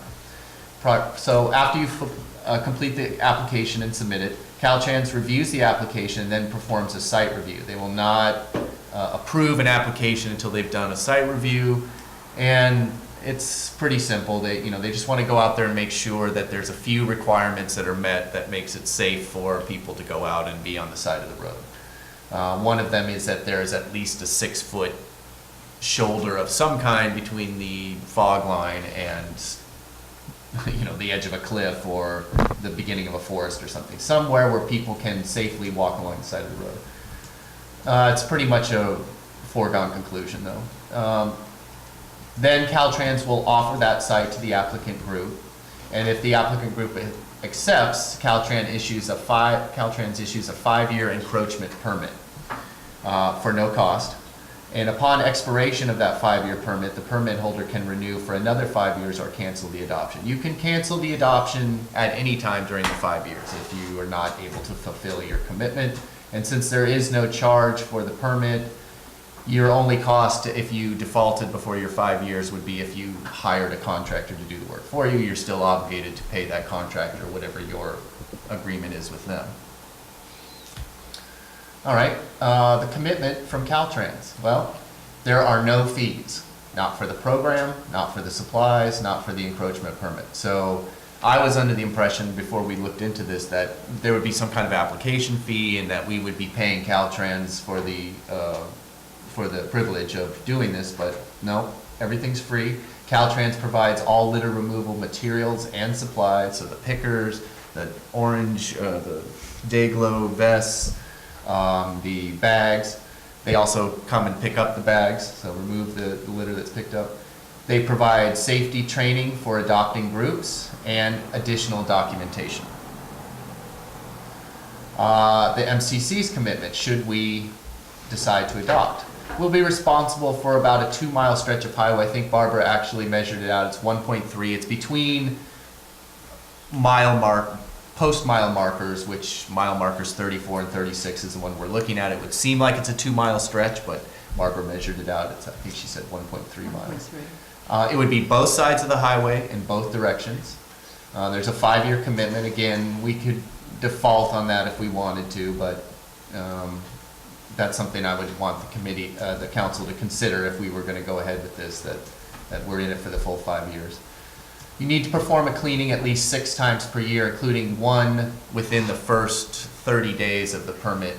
So after you complete the application and submit it, Caltrans reviews the application and then performs a site review. They will not approve an application until they've done a site review, and it's pretty simple. They just want to go out there and make sure that there's a few requirements that are met that makes it safe for people to go out and be on the side of the road. One of them is that there is at least a 6-foot shoulder of some kind between the fog line and the edge of a cliff or the beginning of a forest or something. Somewhere where people can safely walk along the side of the road. It's pretty much a foregone conclusion though. Then Caltrans will offer that site to the applicant group, and if the applicant group accepts, Caltrans issues a 5-year encroachment permit for no cost. And upon expiration of that 5-year permit, the permit holder can renew for another 5 years or cancel the adoption. You can cancel the adoption at any time during the 5 years if you are not able to fulfill your commitment. And since there is no charge for the permit, your only cost if you defaulted before your 5 years would be if you hired a contractor to do the work for you. You're still obligated to pay that contractor whatever your agreement is with them. All right, the commitment from Caltrans. Well, there are no fees, not for the program, not for the supplies, not for the encroachment permit. So I was under the impression before we looked into this that there would be some kind of application fee and that we would be paying Caltrans for the privilege of doing this, but no, everything's free. Caltrans provides all litter removal materials and supplies, so the pickers, the orange, the Dayglow vests, the bags. They also come and pick up the bags, so remove the litter that's picked up. They provide safety training for adopting groups and additional documentation. The MCC's commitment, should we decide to adopt. We'll be responsible for about a 2-mile stretch of highway. I think Barbara actually measured it out. It's 1.3. It's between post-mile markers, which mile markers 34 and 36 is the one we're looking at. It would seem like it's a 2-mile stretch, but Barbara measured it out. I think she said 1.3 miles. It would be both sides of the highway in both directions. There's a 5-year commitment. Again, we could default on that if we wanted to, but that's something I would want the council to consider if we were going to go ahead with this, that we're in it for the full 5 years. You need to perform a cleaning at least 6 times per year, including one within the first 30 days of the permit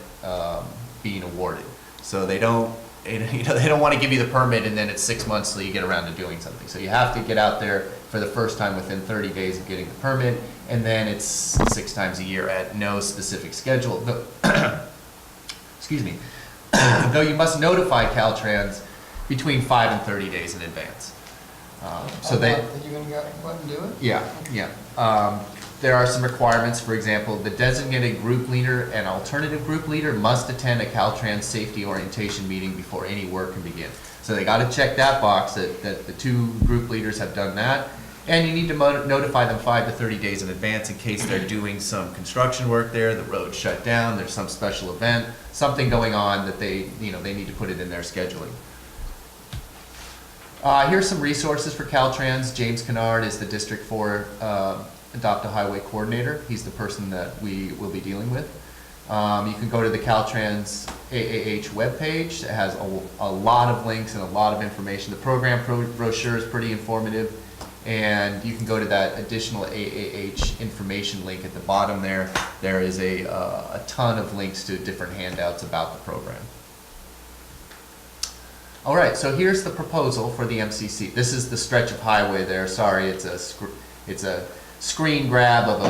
being awarded. So they don't want to give you the permit and then it's 6 months till you get around to doing something. So you have to get out there for the first time within 30 days of getting the permit, and then it's 6 times a year at no specific schedule. Excuse me. Though you must notify Caltrans between 5 and 30 days in advance. So they. You're gonna go out and do it? Yeah. There are some requirements. For example, the designated group leader and alternative group leader must attend a Caltrans safety orientation meeting before any work can begin. So they got to check that box that the 2 group leaders have done that, And you need to notify them 5 to 30 days in advance in case they're doing some construction work there, the road's shut down, there's some special event, something going on that they need to put it in their scheduling. Here's some resources for Caltrans. James Kennard is the District 4 Adopt a Highway Coordinator. He's the person that we will be dealing with. You can go to the Caltrans AAH webpage. It has a lot of links and a lot of information. The program brochure is pretty informative. And you can go to that additional AAH information link at the bottom there. There is a ton of links to different handouts about the program. All right, so here's the proposal for the MCC. This is the stretch of highway there. Sorry, it's a screen grab of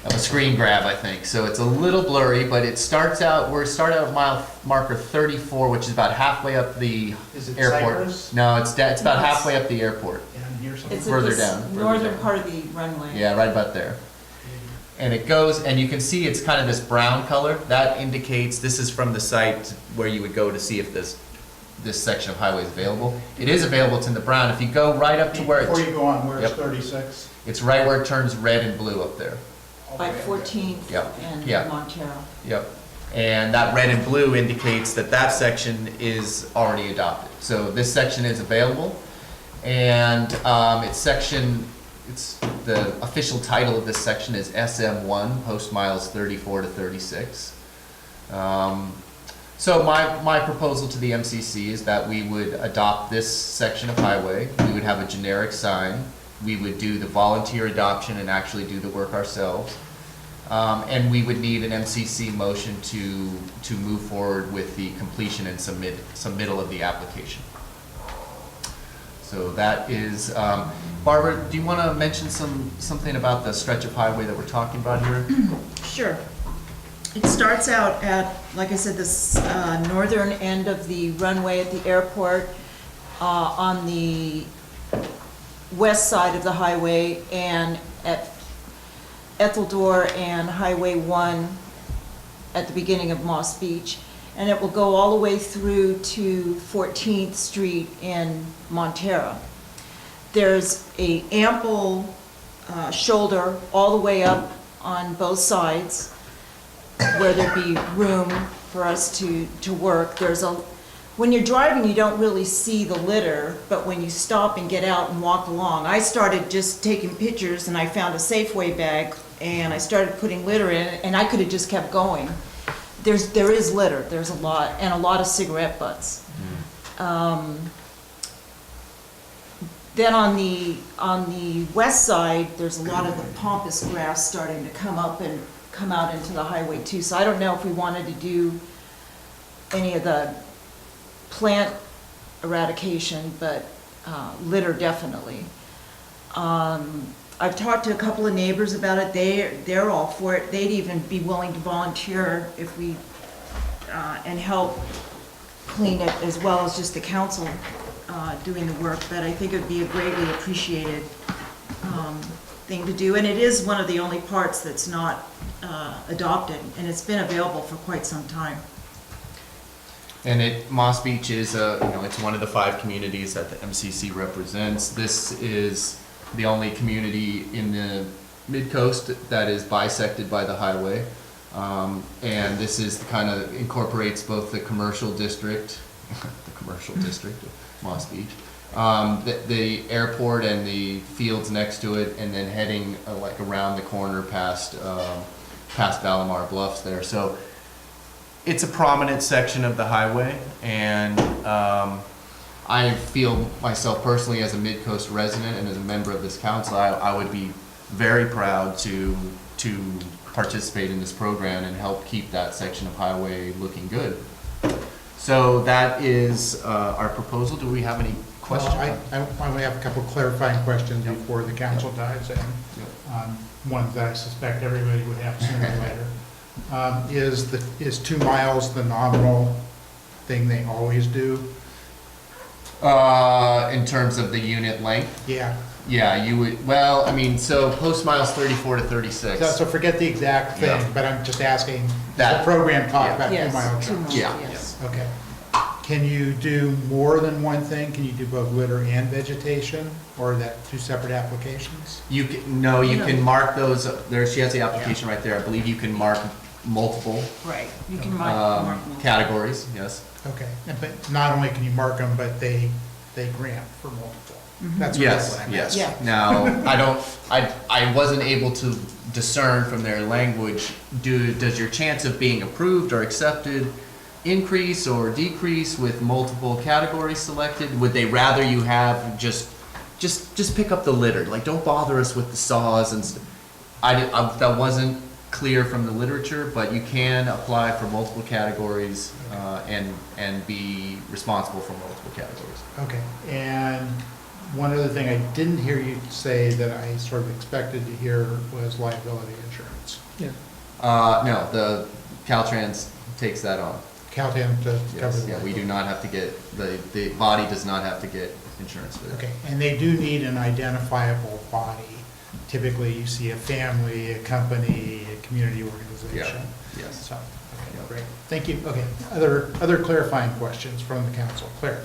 a screen grab, I think. So it's a little blurry, but it starts out. We're starting at mile marker 34, which is about halfway up the Is it airport. Cypress? No, it's about halfway up the airport. Down here somewhere? It's at Further this down, further northern down. part of the runway. Yeah, right about there. And it goes, and you can see it's kind of this brown color. That indicates this is from the site where you would go to see if this section of highway is available. It is available. It's in the brown. If you go right up to where Before you go on, where's Yep. 36? it's right where it turns red and blue up there. By 14th Yep. and Yeah. Montero. Yep. And that red and blue indicates that that section is already adopted. So this section is available. And it's the official title of this section is SM1, post miles 34 to 36. So my proposal to the MCC is that we would adopt this section of highway. We would have a generic sign. We would do the volunteer adoption and actually do the work ourselves. And we would need an MCC motion to move forward with the completion and submittal of the application. So that is, Barbara, do you want to mention something about the stretch of highway that we're talking about here? Sure. It starts out at, like I said, this northern end of the runway at the airport, on the west side of the highway, and at Etheldor and Highway 1 at the beginning of Moss Beach. And it will go all the way through to 14th Street in Montero. There's a ample shoulder all the way up on both sides where there'd be room for us to work. When you're driving, you don't really see the litter, but when you stop and get out and walk along, I started just taking pictures and I found a Safeway bag and I started putting litter in it, and I could have just kept going. There is litter, there's a lot, and a lot of cigarette butts. Then on the west side, there's a lot of the pampas grass starting to come up and come out into the highway too. So I don't know if we wanted to do any of the plant eradication, but litter definitely. I've talked to a couple of neighbors about it. They're all for it. They'd even be willing to volunteer if we, and help clean it as well as just the council doing the work. But I think it would be a greatly appreciated thing to do. And it is one of the only parts that's not adopted, and it's been available for quite some time. And Moss Beach is it's one of the 5 communities that the MCC represents. This is the only community in the Midcoast that is bisected by the highway. And this is kind of incorporates both the commercial district, of Moss Beach, the airport and the fields next to it, and then heading like around the corner past Valimar Bluffs there. So it's a prominent section of the highway, and I feel myself personally as a Midcoast resident and as a member of this council, I would be very proud to participate in this program and help keep that section of highway looking good. So that is our proposal. Do we have any questions? Well, I have a couple clarifying questions before the council dives in. Ones that I suspect everybody would have sooner or later. Is 2 miles the nominal thing they always do? In terms of the unit length? Yeah. Yeah, you would, well, I mean, so post miles 34 to 36. So forget the exact thing, Yeah. but I'm just asking, That- the program talk about 2 Yes, mile 2 chunks? miles, Yeah. yes. Okay. Can you do more than one thing? Can you do both litter and vegetation, or are that two separate applications? You can, no, you can mark those, there, she has the application right there. I believe you can mark multiple Right, you can mark categories, yes. Okay, but not only can you mark them, but they grant for multiple. That's what Yes, I meant. yes. Yeah. Now, I wasn't able to discern from their language, does your chance of being approved or accepted increase or decrease with multiple categories selected? Would they rather you have just pick up the litter? Like, don't bother us with the saws and that wasn't clear from the literature, but you can apply for multiple categories and be responsible for multiple categories. Okay, and one other thing I didn't hear you say that I sort of expected to hear was liability insurance. Yeah. No, the Caltrans takes that on. Caltem to cover Yes, the. yeah, we do not have to get, the body does not have to get insurance for that. Okay, and they do need an identifiable body. Typically, you see a family, a company, a community organization. Yes. So, okay, Yep. great. Thank you. Okay, other clarifying questions from the council. Claire?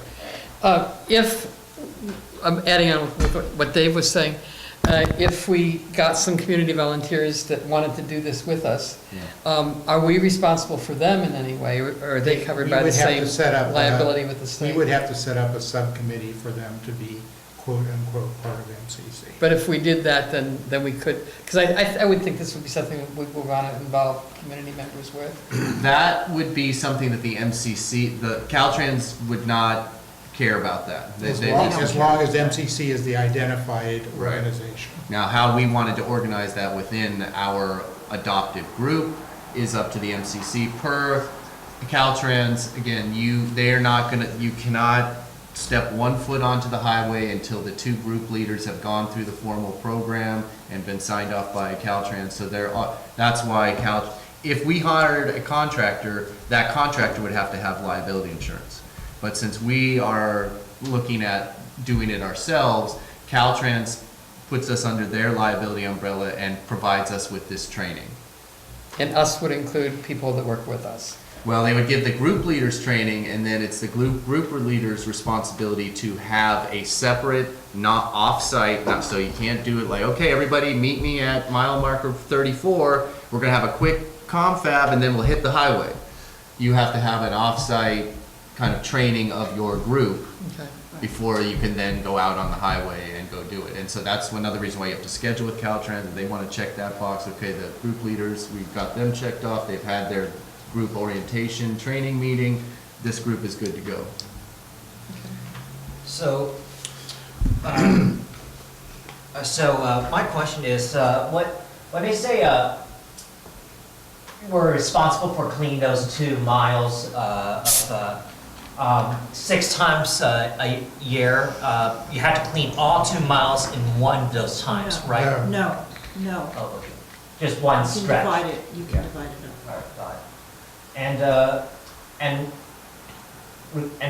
If, I'm adding on with what Dave was saying, if we got some community volunteers that wanted to do this with us, are we responsible for them in any way, or are they covered by the same liability with the state? We would have to set up a subcommittee for them to be quote-unquote part of MCC. But if we did that, then we could, because I would think this would be something that we would want to involve community members with. That would be something that the MCC, the Caltrans would not care about that. As long as MCC is the identified Right. organization. Now, how we wanted to organize that within our adoptive group is up to the MCC. Per Caltrans, again, you cannot step 1 foot onto the highway until the 2 group leaders have gone through the formal program and been signed off by Caltrans. So that's why if we hired a contractor, that contractor would have to have liability insurance. But since we are looking at doing it ourselves, Caltrans puts us under their liability umbrella and provides us with this training. And us would include people that work with us. Well, they would give the group leaders training, and then it's the group leaders' responsibility to have a separate, not off-site, so you can't do it like, okay, everybody meet me at mile marker 34, we're gonna have a quick confab and then we'll hit the highway. You have to have an off-site kind of training of your group Okay. before you can then go out on the highway and go do it. And so that's another reason why you have to schedule with Caltrans, and they want to check that box. Okay, the group leaders, we've got them checked off, they've had their group orientation training meeting, this group is good to go. So, my question is, when they say we're responsible for cleaning those 2 miles of 6 times a year, you have to clean all 2 miles in one of those times, No. right? No. No, Oh, okay. Just one you can stretch. divide it, you can divide it up. All right, got it. And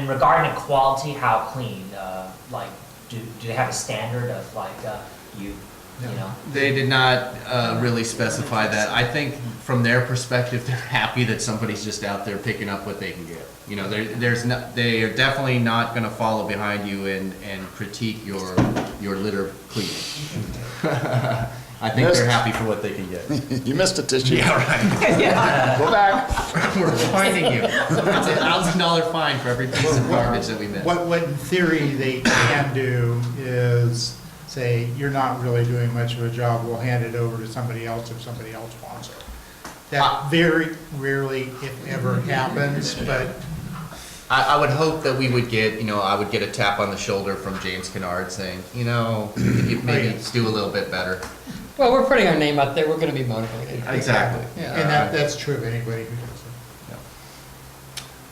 regarding the quality, how clean, like, do they have a standard of like, you know? They did not really specify that. I think from their perspective, they're happy that somebody's just out there picking up what they can get. You know, they are definitely not gonna follow behind you and critique your litter cleaning. I think they're happy for what they can get. You missed a tissue. Yeah, right. Go back. We're fining you. It's $1,000 fine for every piece of garbage that we miss. What in theory they can do is say, you're not really doing much of a job, we'll hand it over to somebody else if somebody else wants it. That very rarely, if ever, happens, but I would hope that we would get, I would get a tap on the shoulder from James Kennard saying, could you maybe do a little bit better. Well, we're putting our name out there, we're gonna be motivated. Exactly. Yeah. and that's true of anybody who does it.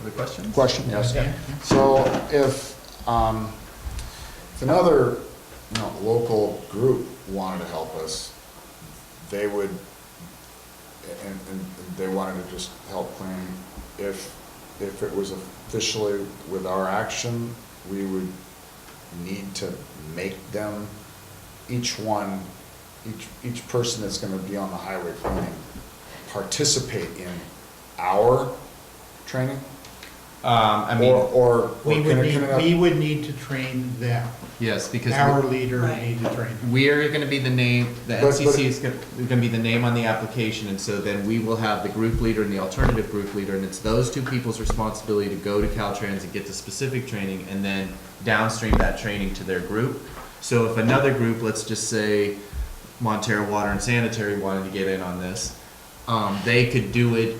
Other questions? Question, yes. Yeah. So if another, local group wanted to help us, they would, and they wanted to just help clean, if it was officially with our action, we would need to make them, each person that's gonna be on the highway cleaning, participate in our training? I mean, We would can need, it- we would need to train them. yes, because Our leader would Right. need to train them. we are gonna be the name, the But- MCC is gonna be the name on the application, and so then we will have the group leader and the alternative group leader, and it's those two people's responsibility to go to Caltrans and get the specific training, and then downstream that training to their group. So if another group, let's just say Montero Water and Sanitary wanted to get in on this, they could do it,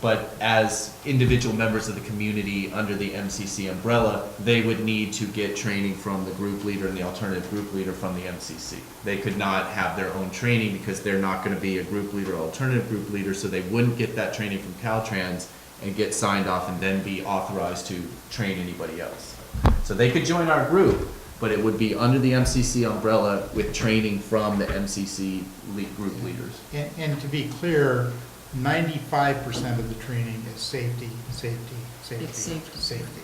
but as individual members of the community under the MCC umbrella, they would need to get training from the group leader and the alternative group leader from the MCC. They could not have their own training because they're not gonna be a group leader or alternative group leader, so they wouldn't get that training from Caltrans and get signed off and then be authorized to train anybody else. So they could join our group, but it would be under the MCC umbrella with training from the MCC group leaders. And to be clear, 95% of the training is safety, safety, safety, It's safety. safety.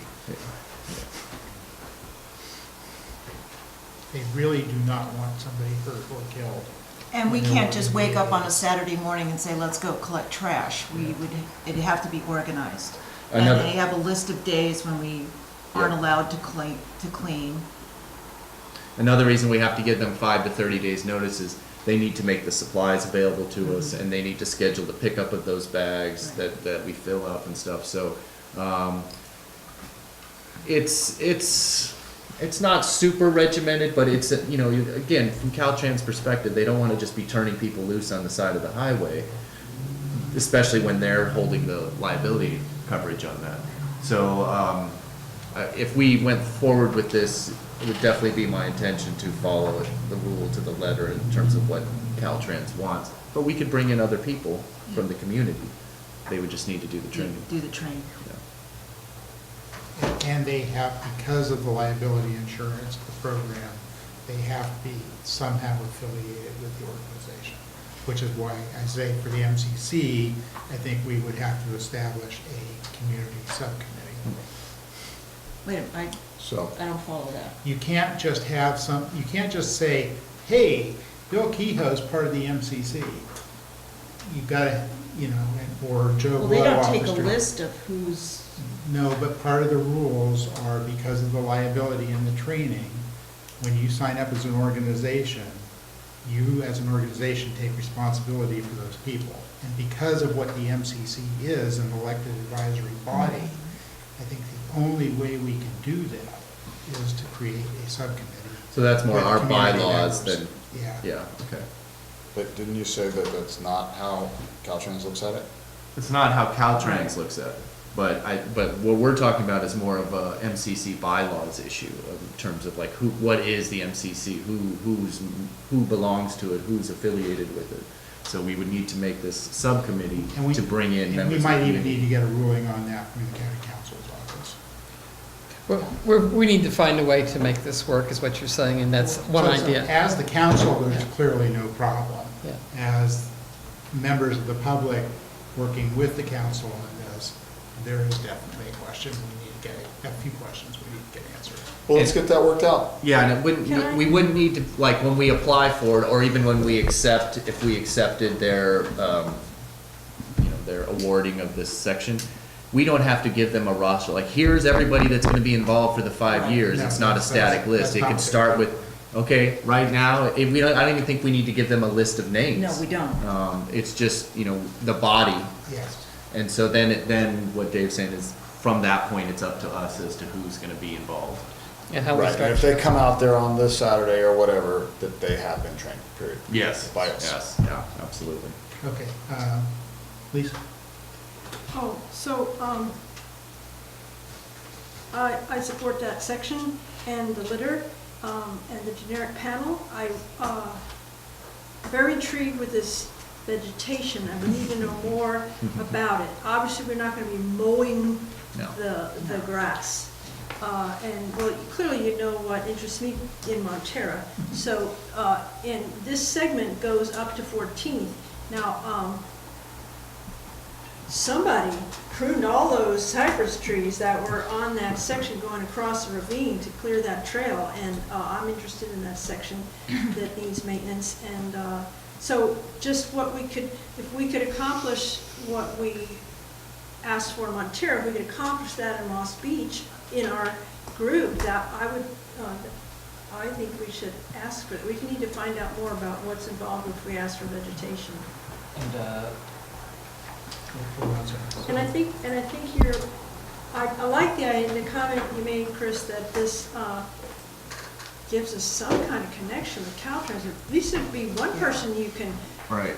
They really do not want somebody hurt or killed. And we can't just wake up on a Saturday morning and say, let's go collect trash. It'd have to be organized. And Another- they have a list of days when we aren't allowed to clean. Another reason we have to give them 5 to 30 days notice is they need to make the supplies available to us, and they need to schedule the pickup of those bags that we fill up and stuff, so, it's not super regimented, but it's, you know, again, from Caltrans' perspective, they don't wanna just be turning people loose on the side of the highway, especially when they're holding the liability coverage on that. So, if we went forward with this, it would definitely be my intention to follow the rule to the letter in terms of what Caltrans wants. But we could bring in other people from the community. They would just need to do the training. Do the training. Yeah. And they have, because of the liability insurance, the program, they have to be somehow affiliated with the organization. Which is why I say for the MCC, I think we would have to establish a community subcommittee. Wait, a minute, So, I don't follow that. You can't just have you can't just say, hey, Bill Kehoe's part of the MCC. You've gotta, you know, or Joe Well, they don't Blow take a officer. list of who's, No, but part of the rules are because of the liability and the training, when you sign up as an organization, you as an organization take responsibility for those people. And because of what the MCC is, an elected advisory body, I think the only way we can do that is to create a subcommittee. So that's more with our community bylaws members. than, Yeah. yeah, okay. but didn't you say that that's not how Caltrans looks at it? It's not how Caltrans looks at it, but what we're talking about is more of a MCC bylaws issue in terms of like what is the MCC, who belongs to it, who's affiliated with it. So we would need to make this subcommittee And we- to bring in And members we of the might even community. need to get a ruling on that from the county counsel's office. We need to find a way to make this work, is what you're saying, and that's one So idea. as the council, there's clearly no problem. Yeah. As members of the public working with the council on this, there is definitely a question we need to get, a few questions we need to get answered. Well, let's get that worked out. Yeah, and it wouldn't, we wouldn't need to, like, when we apply for it, or even when we accept, if we accepted their, you know, their awarding of this section, we don't have to give them a roster, like, here's everybody that's gonna be involved for the 5 years. No, It's not a that's- static list. that's It not can fair. start with, okay, right now, I don't even think we need to give them a list of names. no, we don't. It's just, you know, the body. Yes. And so then what Dave's saying is, from that point, it's up to us as to who's gonna be involved. And how we Right, and if start. they come out there on this Saturday or whatever, that they have been trained, period. Yes. By us. Yes, yeah, absolutely. Okay, Lisa? Oh, so, I support that section and the litter, and the generic panel. Very intrigued with this vegetation. I would need to know more about it. Obviously, we're not gonna be mowing No. the grass. And, well, clearly you know what interests me in Montero. So, and this segment goes up to 14th. Now, somebody pruned all those cypress trees that were on that section going across the ravine to clear that trail, and I'm interested in that section that needs maintenance. And so just what we could, if we could accomplish what we asked for in Montero, if we could accomplish that in Moss Beach in our group, that I think we should ask for it. We need to find out more about what's involved if we ask for vegetation. And I think I like the comment you made, Chris, that this gives us some kind of connection with Caltrans. At least it'd be one person you can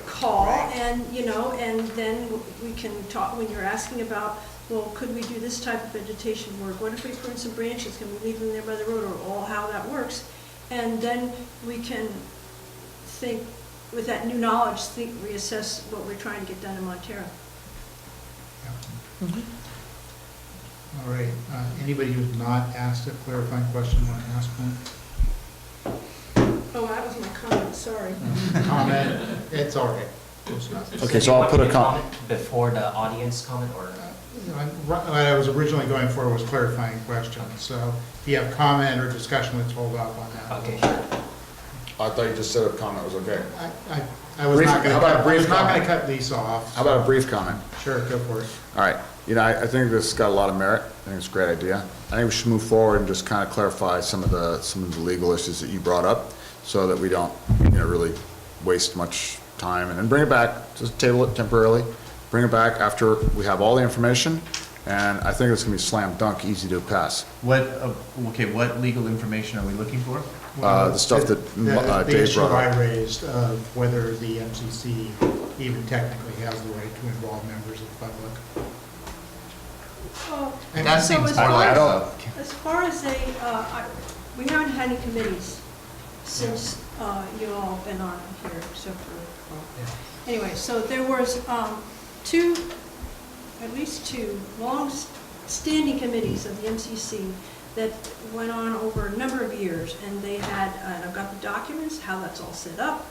call, and and then we can talk when you're asking about, well, could we do this type of vegetation work? What if we prune some branches? Can we leave them there by the road, or all how that works? And then we can think, with that new knowledge, reassess what we're trying to get done in Montero. All right, anybody who's not asked a clarifying question want to ask one? Oh, that was my comment, sorry. Comment, it's all right. Close enough. Okay, so I'll put a comment. Before the audience comment, or? What I was originally going for was clarifying questions, so if you have comment or discussion, let's hold off on that. Okay, sure. I thought you just said a comment was okay. I was not How about a brief going comment? to cut Lisa off. How about a brief comment? Sure, go for it. All right, I think this has got a lot of merit. I think it's a great idea. I think we should move forward and just kind of clarify some of the legal issues that you brought up, so that we don't, really waste much time, and then bring it back, just table it temporarily, bring it back after we have all the information, and I think it's gonna be slam dunk, easy to pass. What legal information are we looking for? The stuff that The Dave issue brought I up. raised of whether the MCC even technically has the right to involve members of the public. That So seems as more far like as- As far as we haven't had any committees since you all have been on here, except for, anyway, so there was at least two long-standing committees of the MCC that went on over a number of years, and they had, and I've got the documents, how that's all set up,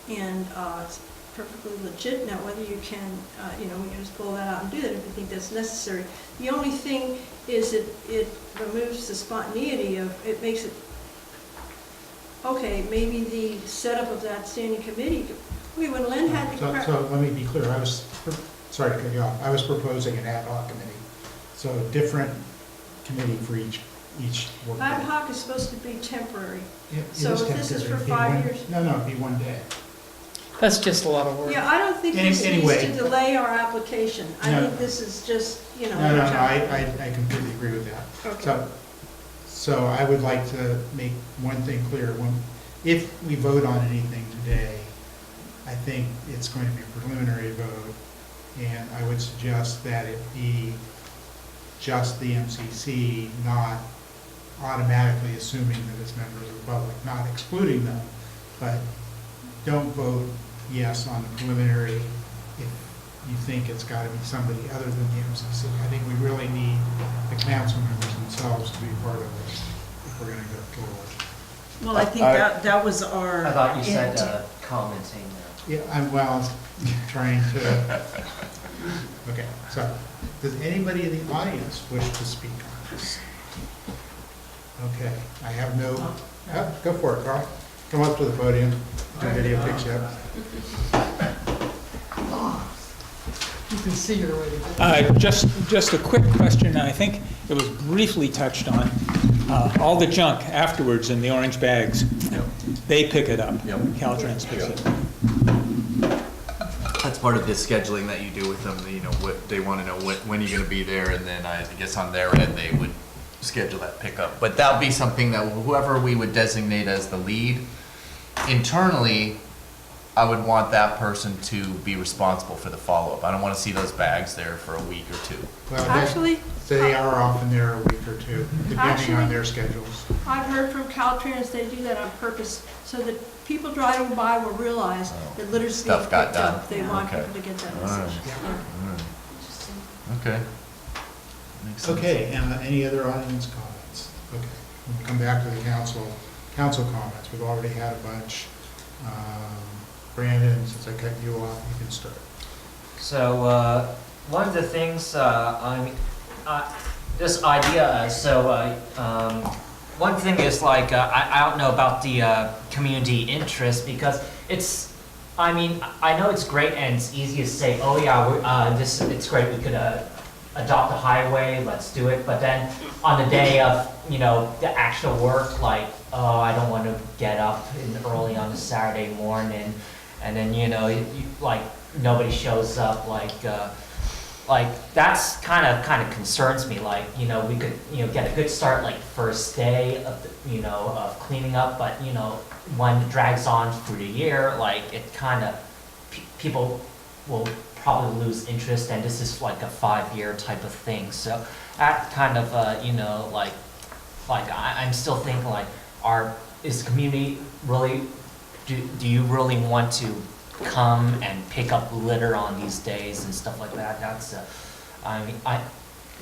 and it's perfectly legit. Now, whether you can, we can just pull that out and do that if you think that's necessary. The only thing is it removes the spontaneity of, it makes it, okay, maybe the setup of that standing committee, when Lynn had the. So let me be clear, sorry to cut you off, I was proposing an ad hoc committee, so a different committee for each work Ad day. hoc is supposed to be temporary. It So is if this is temporary. for 5 years. No, it'd be one day. That's just a lot of work. Yeah, I don't think this needs Anyway. to delay our application. I No. think this is just, No, I completely agree with that. Okay. So I would like to make one thing clear. If we vote on anything today, I think it's going to be a preliminary vote, and I would suggest that it be just the MCC, not automatically assuming that it's members of the public, not excluding them, but don't vote yes on the preliminary if you think it's got to be somebody other than the MCC. I think we really need the council members themselves to be part of this if we're going to go forward. Well, I think that was our. I thought you said intent. commenting. Yeah, I'm trying to, okay, so, does anybody in the audience wish to speak on this? Okay, I have no, go for it, Carl. Come up to the podium, the video picks you up. You can see your way to go. Just a quick question, I think it was briefly touched on. All the junk afterwards in the orange bags, they pick it up. Caltrans picks it up. That's part of the scheduling that you do with them, what they want to know, when you're gonna be there, and then I guess on their end, they would schedule that pickup. But that would be something that whoever we would designate as the lead, internally, I would want that person to be responsible for the follow-up. I don't want to see those bags there for a week or two. Well, Actually, they are often there a week or two, depending on Actually- their schedules. I've heard from Caltrans, they do that on purpose, so that people driving by will realize that litter's being Stuff got picked up. done. They want Okay. people to get that All right. message. Yeah. Okay. Makes sense. Okay, any other audience comments? Okay, we'll come back to the council comments. We've already had a bunch. Brandon, since I cut you off, you can start. So one of the things this idea. One thing is like I don't know about the community interest, because it's. I mean, I know it's great and it's easy to say, oh yeah, it's great. We could adopt a highway, let's do it. But then on the day of, the actual work, like, oh, I don't want to get up early on a Saturday morning, and then, like, nobody shows up, like that's kind of concerns me. Like, we could, get a good start, like, first day of, of cleaning up, but, when it drags on through the year, like, it kind of, people will probably lose interest, and this is like a 5-year type of thing. So that kind of, I'm still thinking, like, is the community really, do you really want to come and pick up litter on these days and stuff like that? That's,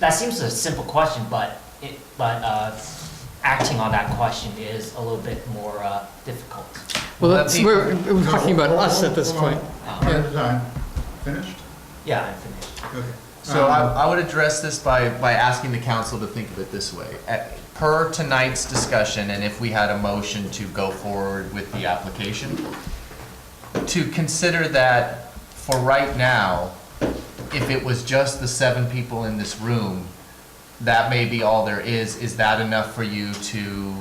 that seems a simple question, but acting on that question is a little bit more difficult. Well, we're talking about us at this point. One at a time. Finished? Yeah, I'm finished. Okay. So I would address this by asking the council to think of it this way. Per tonight's discussion, and if we had a motion to go forward with the application, to consider that for right now, if it was just the 7 people in this room, that may be all there is. Is that enough for you to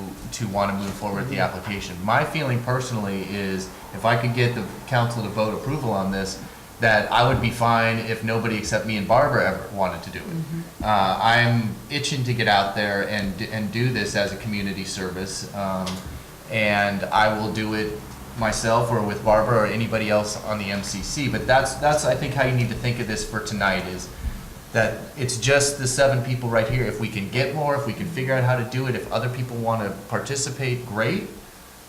want to move forward with the application? My feeling personally is, if I could get the council to vote approval on this, that I would be fine if nobody except me and Barbara ever wanted to do it. I'm itching to get out there and do this as a community service, and I will do it myself or with Barbara or anybody else on the MCC. But that's I think how you need to think of this for tonight, is that it's just the 7 people right here. If we can get more, if we can figure out how to do it, if other people want to participate, great.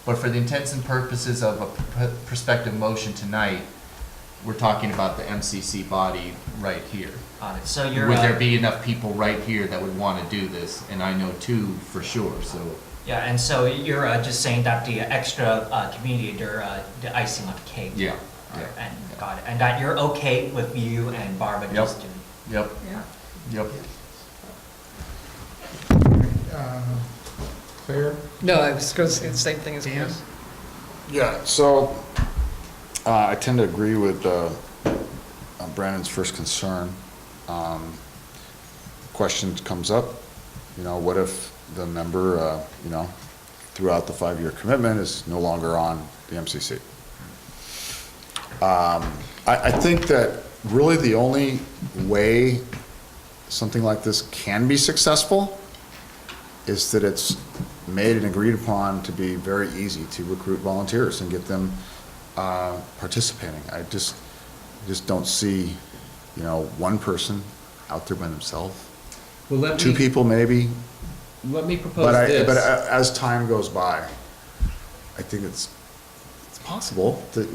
But for the intents and purposes of a prospective motion tonight, we're talking about the MCC body right here. Got it. So you're, Would there be enough people right here that would want to do this? And I know 2 for sure, so. yeah, and so you're just saying that the extra community, they're the icing on the cake. Yeah. Right, and got it. And that you're okay with you and Barbara just doing. Yep. Yeah. Yep. Claire? No, I was going to say the same thing as Dan? Chris. Yeah, so I tend to agree with Brandon's first concern. Question comes up, what if the member, throughout the 5-year commitment is no longer on the MCC? I think that really the only way something like this can be successful is that it's made and agreed upon to be very easy to recruit volunteers and get them participating. I just don't see, one person out there by themselves. Well, 2 people maybe. Let me propose But this. as time goes by, I think it's possible that,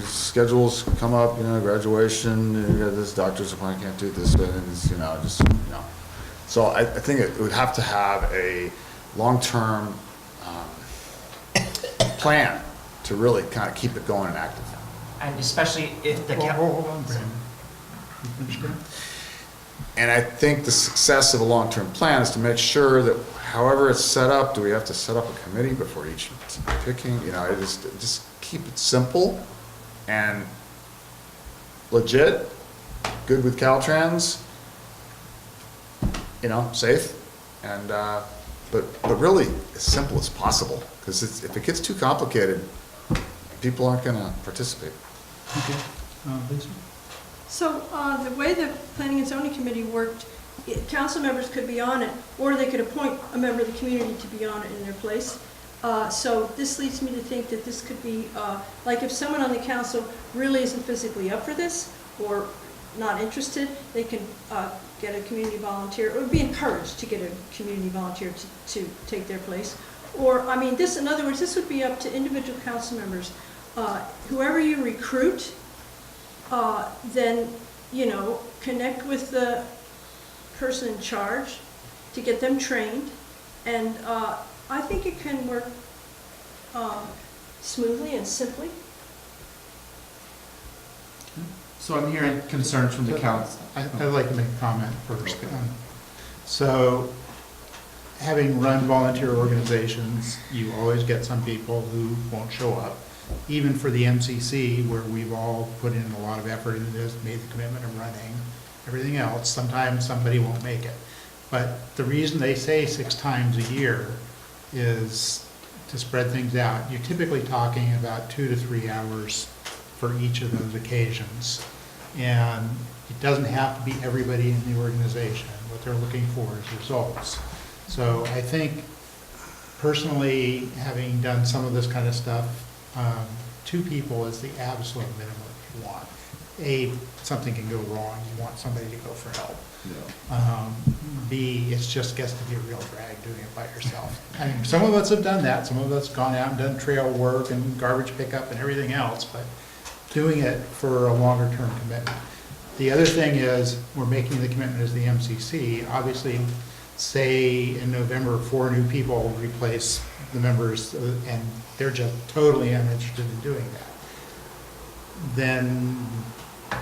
schedules come up, graduation, you got this doctor's appointment, can't do this, and it's, So I think it would have to have a long-term plan to really kind of keep it going and active. And especially if the Hold on, Brandon. You finished, Brandon? And I think the success of a long-term plan is to make sure that however it's set up, do we have to set up a committee before each picking? Just keep it simple and legit, good with Caltrans, safe, and but really as simple as possible, because if it gets too complicated, people aren't going to participate. Okay. Lisa? So the way the Planning and Zoning Committee worked, council members could be on it, or they could appoint a member of the community to be on it in their place. So this leads me to think that this could be, like if someone on the council really isn't physically up for this, or not interested, they can get a community volunteer, or be encouraged to get a community volunteer to take their place. Or, in other words, this would be up to individual council members. Whoever you recruit, then, connect with the person in charge to get them trained. And I think it can work smoothly and simply. So I'm hearing concerns from the council. I'd like to make a comment first. So, having run volunteer organizations, you always get some people who won't show up. Even for the MCC, where we've all put in a lot of effort into this, made the commitment of running everything else. Sometimes somebody won't make it. But the reason they say 6 times a year is to spread things out. You're typically talking about 2 to 3 hours for each of those occasions. And it doesn't have to be everybody in the organization. What they're looking for is results. So I think personally, having done some of this kind of stuff, 2 people is the absolute minimum you want. A, something can go wrong, you want somebody to go for help. B, it just gets to be a real drag doing it by yourself. I mean, some of us have done that, some of us have gone out and done trail work and garbage pickup and everything else, but doing it for a longer term commitment. The other thing is, we're making the commitment as the MCC. Obviously, say in November, 4 new people replace the members, and they're just totally uninterested in doing that. Then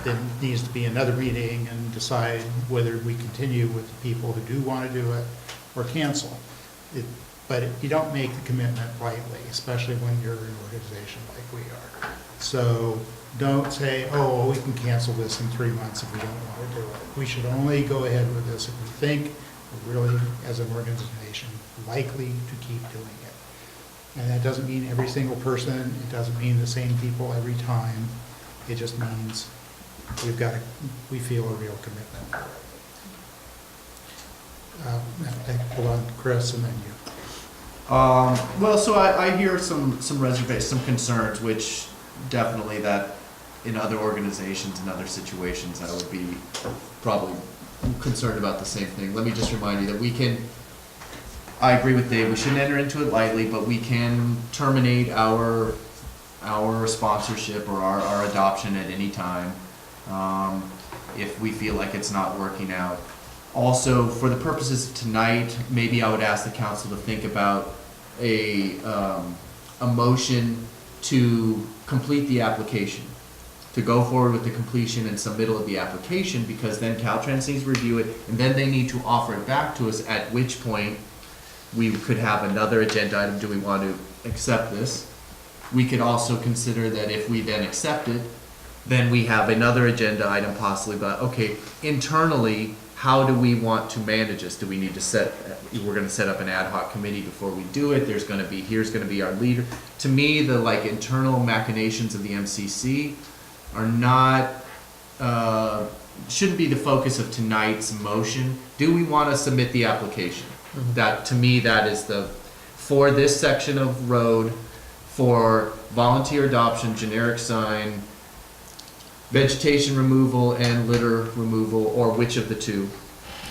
there needs to be another meeting and decide whether we continue with the people who do want to do it or cancel. But you don't make the commitment lightly, especially when you're an organization like we are. So don't say, oh, well, we can cancel this in 3 months if we don't want to do it. We should only go ahead with this if we think we're really, as an organization, likely to keep doing it. And that doesn't mean every single person, it doesn't mean the same people every time. It just means we feel a real commitment for it. Hold on, Chris, and then you. Well, so I hear some reservations, some concerns, which definitely that in other organizations and other situations, I would be probably concerned about the same thing. Let me just remind you that I agree with Dave, we shouldn't enter into it lightly, but we can terminate our sponsorship or our adoption at any time if we feel like it's not working out. Also, for the purposes of tonight, maybe I would ask the council to think about a motion to complete the application, to go forward with the completion and submittal of the application, because then Caltrans needs to review it, and then they need to offer it back to us, at which point we could have another agenda item. Do we want to accept this? We could also consider that if we then accept it, then we have another agenda item possibly, but okay, internally, how do we want to manage this? Do we need to we're gonna set up an ad hoc committee before we do it, here's gonna be our leader. To me, the internal machinations of the MCC are not, shouldn't be the focus of tonight's motion. Do we wanna submit the application? That, to me, that is for this section of road, for volunteer adoption, generic sign, vegetation removal and litter removal, or which of the two,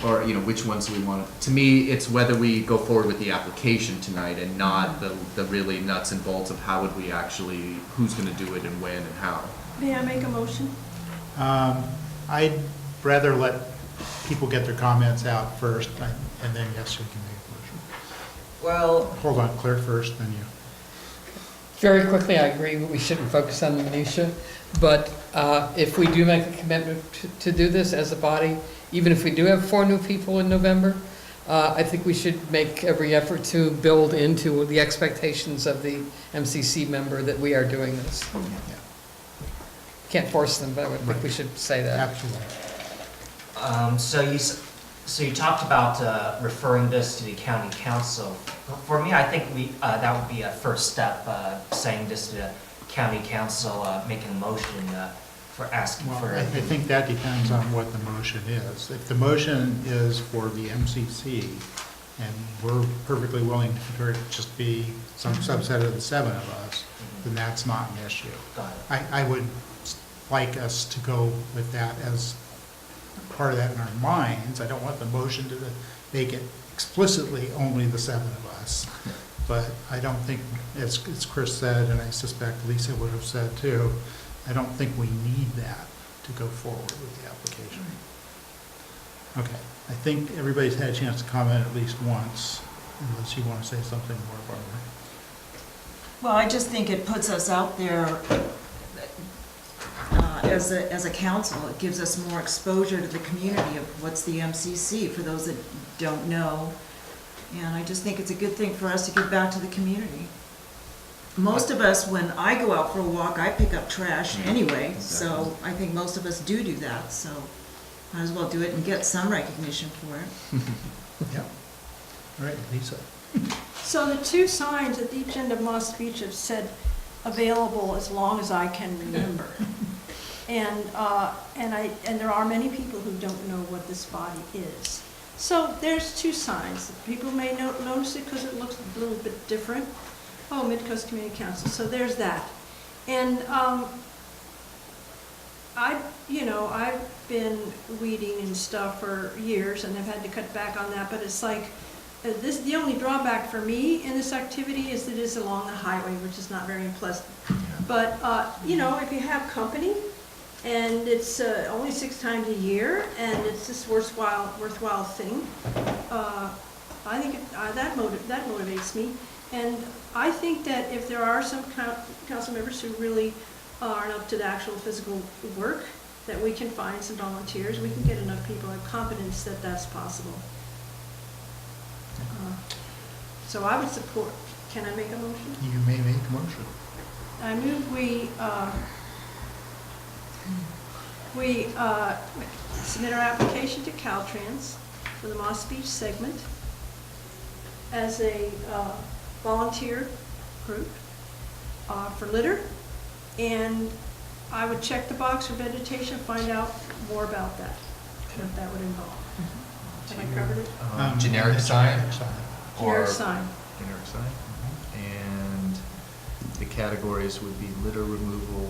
or which ones do we want to. To me, it's whether we go forward with the application tonight and not the really nuts and bolts of how would we actually, who's going to do it and when and how. May I make a motion? I'd rather let people get their comments out first, and then yes, we can make a motion. Well, Hold on, Claire first, then you. Very quickly, I agree, we shouldn't focus on the minutia, but if we do make a commitment to do this as a body, even if we do have 4 new people in November, I think we should make every effort to build into the expectations of the MCC member that we are doing this. Yeah. Can't force them, but I would think we should say that. Absolutely. so you talked about referring this to the county council. For me, I think that would be a first step, saying this to the county council, making a motion for asking Well, for. I think that depends on what the motion is. If the motion is for the MCC, and we're perfectly willing for it to just be some subset of the 7 of us, then that's not an issue. Got it. I would like us to go with that as part of that in our minds. I don't want the motion to make it explicitly only the 7 of us. But I don't think, as Chris said, and I suspect Lisa would have said too, I don't think we need that to go forward with the application. Okay, I think everybody's had a chance to comment at least once, unless you want to say something more, Barbara. Well, I just think it puts us out there as a council. It gives us more exposure to the community of what's the MCC, for those that don't know. And I just think it's a good thing for us to give back to the community. Most of us, when I go out for a walk, I pick up trash anyway, so I think most of us do that, so. Might as well do it and get some recognition for it. Yeah. All right, Lisa. So the two signs at each end of Moss Beach have said available as long as I can remember. And there are many people who don't know what this body is. So there's two signs. People may notice it because it looks a little bit different. Oh, Midcoast Community Council, so there's that. And I've been weeding and stuff for years and have had to cut back on that, but it's like, the only drawback for me in this activity is that it is along the highway, which is not very pleasant. But, if you have company, and it's only 6 times a year, and it's this worthwhile thing, I think that motivates me. And I think that if there are some council members who really aren't up to the actual physical work, that we can find some volunteers, we can get enough people of competence that that's possible. So I would support. Can I make a motion? You may make a motion. I move we submit our application to Caltrans for the Moss Beach segment as a volunteer group for litter, and I would check the box for vegetation, find out more about that, what that would involve. Have I covered it? Generic sign? Generic Or sign. generic sign. And the categories would be litter removal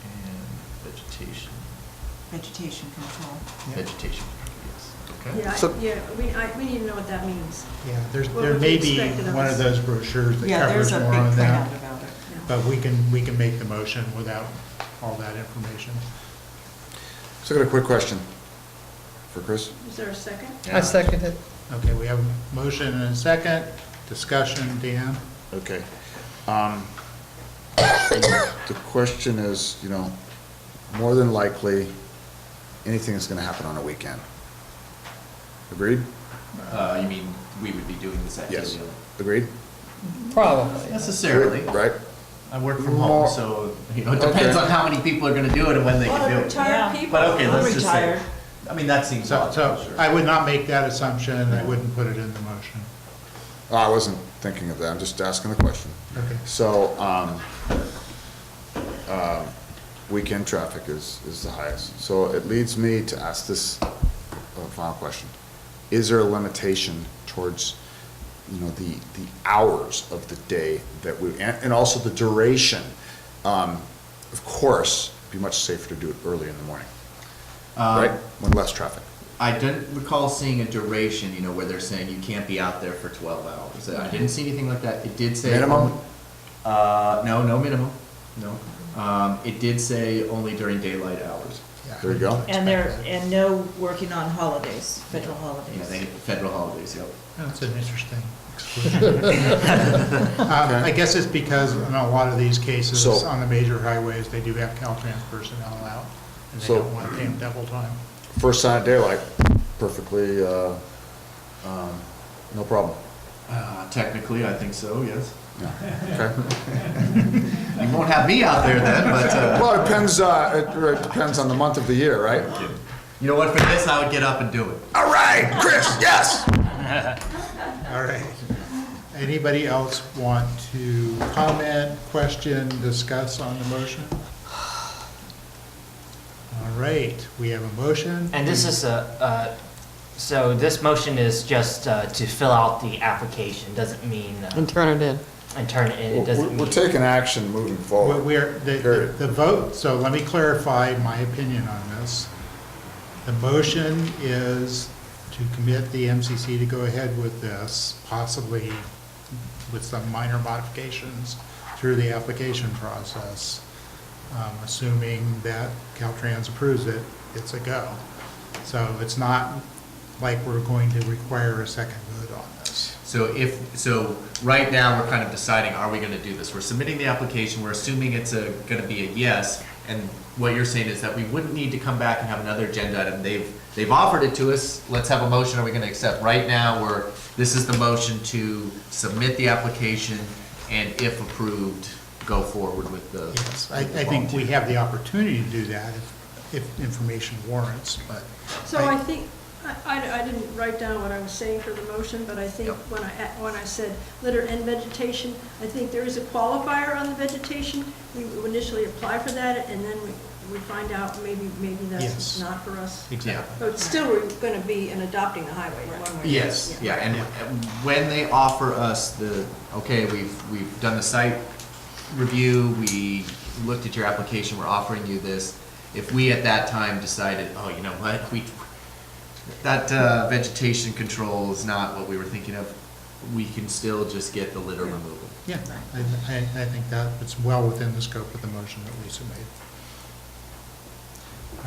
and vegetation. Vegetation control. Yeah. Vegetation, yes. Okay. Yeah, we need to know what that means. Yeah, What there would may be be expected of one of us? those brochures that Yeah, covers there's a more big on that. printout about it. But we can make the motion without all that information. So I got a quick question for Chris. Is there a second? I second it. Okay, we have a motion and a second. Discussion, Dan? Okay. The question is, more than likely, anything is gonna happen on a weekend. Agreed? You mean we would be doing this activity? Yes. Agreed? Probably. Necessarily. Right? I work from home, so, it depends on how many people are gonna do it and when they can do it. Retired people. But okay, let's just say, Retired. I mean, that seems So logical, sure. I would not make that assumption, and I wouldn't put it in the motion. Oh, I wasn't thinking of that, I'm just asking the question. Okay. So, weekend traffic is the highest. So it leads me to ask this final question. Is there a limitation towards, the hours of the day that and also the duration? Of course, it'd be much safer to do it early in the morning, right? When less traffic. I didn't recall seeing a duration, where they're saying you can't be out there for 12 hours. I didn't see anything like that. It did say. Minimum? No minimum, no. It did say only during daylight hours. Yeah, I There you go. wouldn't And expect that. no working on holidays, federal Yeah, holidays. federal holidays, yep. That's an interesting exclusion. I guess it's because in a lot of these cases, So- on the major highways, they do have Caltrans personnel out, and they So- don't want to pay them double time. First sign of daylight, perfectly, no problem. Technically, I think so, yes. Yeah. Okay. You won't have me out there then, but, Well, it depends on the month of the year, right? you know what, for this, I would get up and do it. All right, Chris, yes! All right. Anybody else want to comment, question, discuss on the motion? All right, we have a motion. And this is so this motion is just to fill out the application, doesn't mean, And turn it in. and turn it in, it doesn't mean. We're taking action moving forward. Period. The vote, so let me clarify my opinion on this. The motion is to commit the MCC to go ahead with this, possibly with some minor modifications through the application process. Assuming that Caltrans approves it, it's a go. So it's not like we're going to require a second vote on this. So right now, we're kind of deciding, are we gonna do this? We're submitting the application, we're assuming it's gonna be a yes, and what you're saying is that we wouldn't need to come back and have another agenda item. They've offered it to us, let's have a motion, are we gonna accept? Right now, this is the motion to submit the application, and if approved, go forward with the. Yes, I think we have the opportunity to do that if information warrants, but. So I think, I didn't write down what I was saying for the motion, but I think Yep. when I said litter and vegetation, I think there is a qualifier on the vegetation. We initially apply for that, and then we find out maybe Yes. that's not for us. Exactly. But still, we're gonna be in adopting the highway one way. or Yes, the yeah, other. and when they offer us the, okay, we've done the site review, we looked at your application, we're offering you this, if we at that time decided, oh, you know what, that vegetation control is not what we were thinking of, we can still just get the litter removal. Yeah, I think that it's well within the scope of the motion that Lisa made.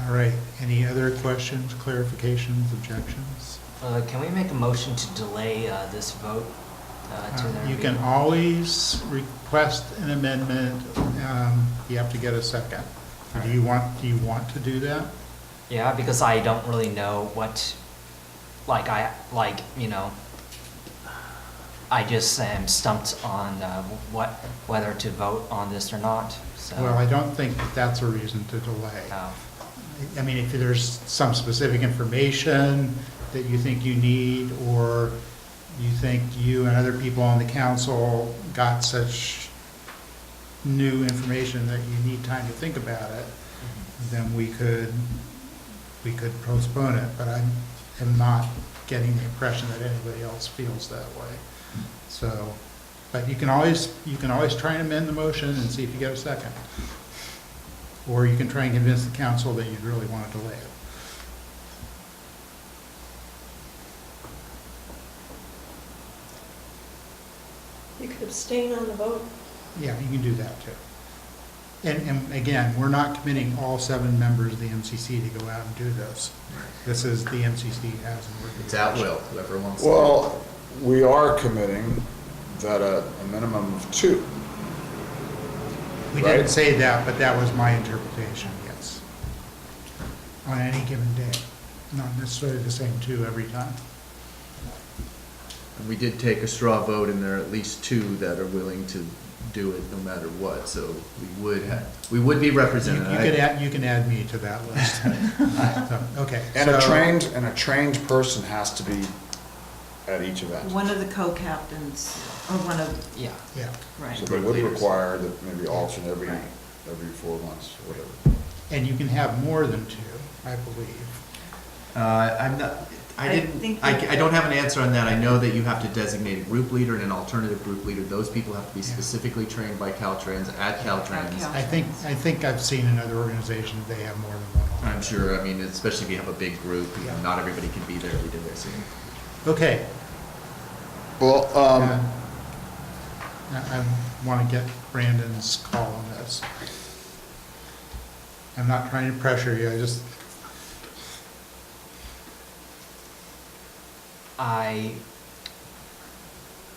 All right, any other questions, clarifications, objections? Can we make a motion to delay this vote to their You can meeting? always request an amendment, you have to get a second. Do you want to do that? Yeah, because I don't really know what, I just am stumped on whether to vote on this or not, so. Well, I don't think that that's a reason to delay. I mean, if there's some specific information that you think you need, or you think you and other people on the council got such new information that you need time to think about it, then we could postpone it, but I am not getting the impression that anybody else feels that way. So, but you can always try and amend the motion and see if you get a second. Or you can try and convince the council that you'd really want to delay it. You could abstain on the vote. Yeah, you can do that too. And again, we're not committing all 7 members of the MCC to go out and do this. This is the MCC as an organization. It's at will, whoever wants to. Well, we are committing that a minimum of 2. We Right. didn't say that, but that was my interpretation, yes. On any given day, not necessarily the same 2 every time. And we did take a straw vote, and there are at least 2 that are willing to do it no matter what, so we would be represented. You can add me to that list. So, okay. And a so- trained person has to be at each event. One of the co-captains, or one of, Yeah. Yeah. right. So they would require that maybe alternate every 4 months, or whatever. And you can have more than 2, I believe. I'm not, I think I don't have an answer on that. I know that you have to designate a group leader and an alternative group leader. Those people have to be specifically trained by Caltrans, at Caltrans. At I think I've seen in other organizations, they have more than one. I'm sure, I mean, especially if you have a big group, you know, not everybody can be there every day, so. Okay. Well, I want to get Brandon's call on this. I'm not trying to pressure you,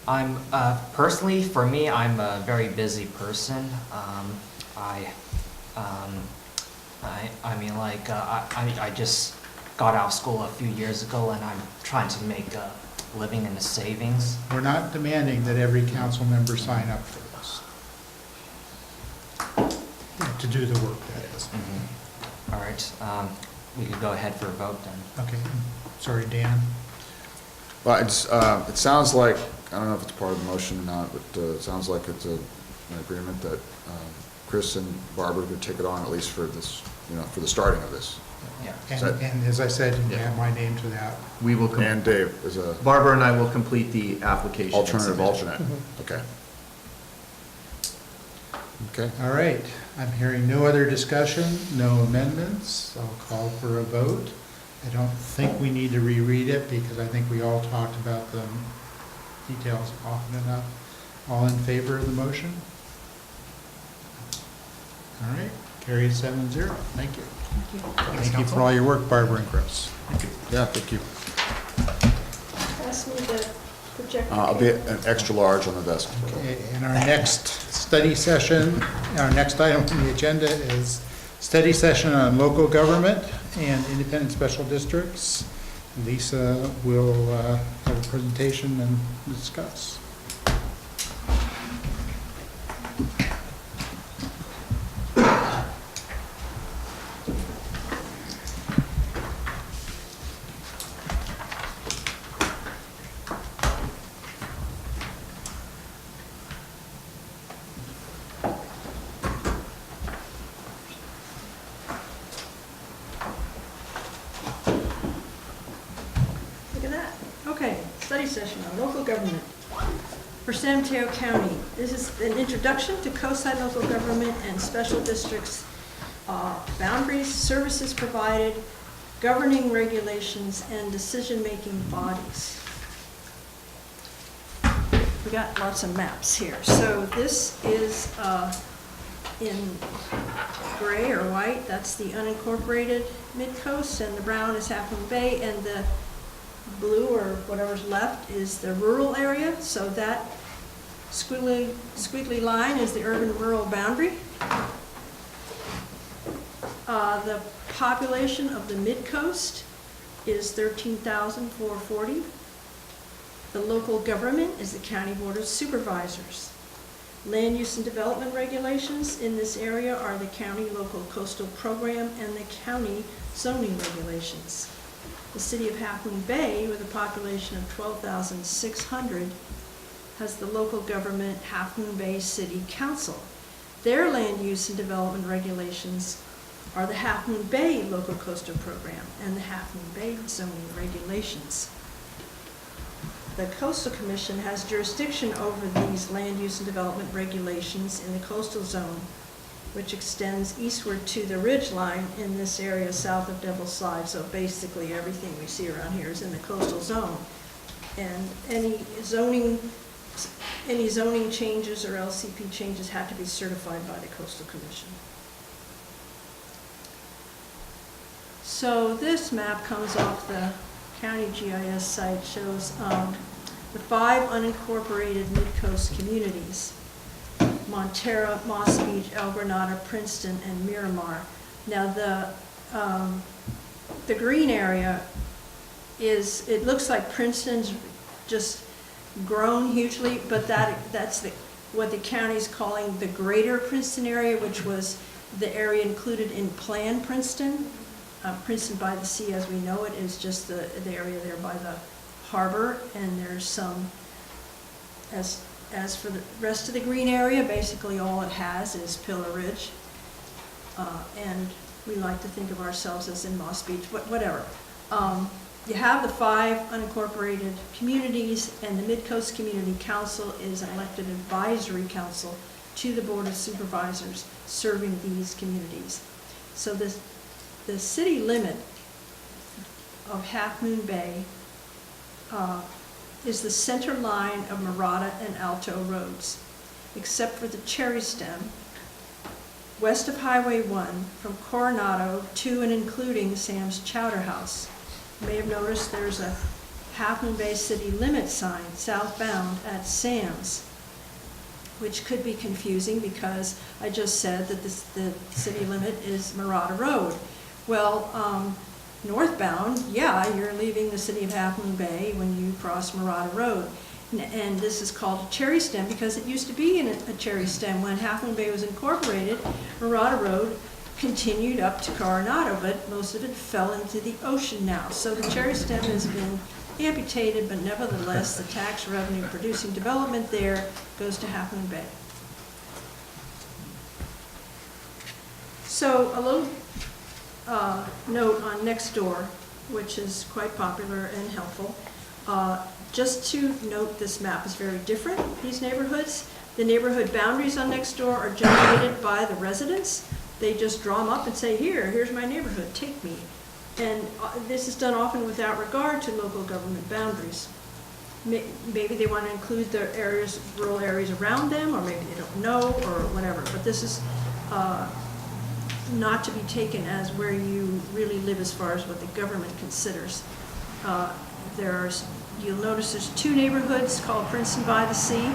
I'm personally, for me, I'm a very busy person. I just got out of school a few years ago, and I'm trying to make a living in the savings. we're not demanding that every council member sign up for this. To do the work, that is. All right, we could go ahead for a vote then. Okay, sorry, Dan. well, it sounds like, I don't know if it's part of the motion or not, but it sounds like it's an agreement that Chris and Barbara could take it on, at least for this, for the starting of this. Yeah. And as I said, you can add my name to that. We will, And Dave is a Barbara and I will complete the application. and alternative submit it. alternate. Okay. Okay. All right, I'm hearing no other discussion, no amendments. I'll call for a vote. I don't think we need to reread it because I think we all talked about the details often enough. All in favor of the motion? All right, carried 7-0. Thank you. Thank you for all your work, Barbara and Chris. Yeah, thank you. Pass me the projector. I'll be an extra large on the desk. Okay, and our next study session, our next item on the agenda is study session on local government and independent special districts. Lisa will have a presentation and discuss. session on local government for San Mateo County. This is an introduction to coastside local government and special districts, boundaries, services provided, governing regulations, and decision-making bodies. We got lots of maps here. So this is in gray or white, that's the unincorporated Midcoast, and the brown is Half Moon Bay, and the blue or whatever's left is the rural area. So that squiggly line is the urban-rural boundary. The population of the Midcoast is 13,440. The local government is the County Board of Supervisors. Land use and development regulations in this area are the county local coastal program and the county zoning regulations. The city of Half Moon Bay, with a population of 12,600, has the local government Half Moon Bay City Council. Their land use and development regulations are the Half Moon Bay local coastal program and the Half Moon Bay zoning regulations. The Coastal Commission has jurisdiction over these land use and development regulations in the coastal zone, which extends eastward to the ridge line in this area south of Devil's Slide. So basically everything we see around here is in the coastal zone. And any zoning changes or LCP changes have to be certified by the Coastal Commission. So this map comes off the county GIS site, shows the 5 unincorporated Midcoast communities: Montero, Moss Beach, El Granada, Princeton, and Miramar. Now the green area is, it looks like Princeton's just grown hugely, but that's what the county's calling the greater Princeton area, which was the area included in Plan Princeton. Princeton by the Sea, as we know it, is just the area there by the harbor, and there's some, as for the rest of the green area, basically all it has is Pillar Ridge, and we like to think of ourselves as in Moss Beach, but whatever. You have the 5 unincorporated communities, and the Midcoast Community Council is an elected advisory council to the Board of Supervisors serving these communities. So the city limit of Half Moon Bay is the center line of Murata and Alto roads, except for the Cherry Stem, west of Highway 1 from Coronado to and including Sam's Chowder House. You may have noticed there's a Half Moon Bay city limit sign southbound at Sam's, which could be confusing because I just said that the city limit is Murata Road. Well, northbound, yeah, you're leaving the city of Half Moon Bay when you cross Murata Road. And this is called a cherry stem because it used to be in a cherry stem. When Half Moon Bay was incorporated, Murata Road continued up to Coronado, but most of it fell into the ocean now. So the cherry stem has been amputated, but nevertheless, the tax revenue producing development there goes to Half Moon Bay. So a little note on Nextdoor, which is quite popular and helpful. Just to note, this map is very different, these neighborhoods. The neighborhood boundaries on Nextdoor are generated by the residents. They just draw them up and say, here's my neighborhood, take me. And this is done often without regard to local government boundaries. Maybe they want to include the areas, rural areas around them, or maybe they don't know, or whatever. But this is not to be taken as where you really live as far as what the government considers. You'll notice there's 2 neighborhoods called Princeton by the Sea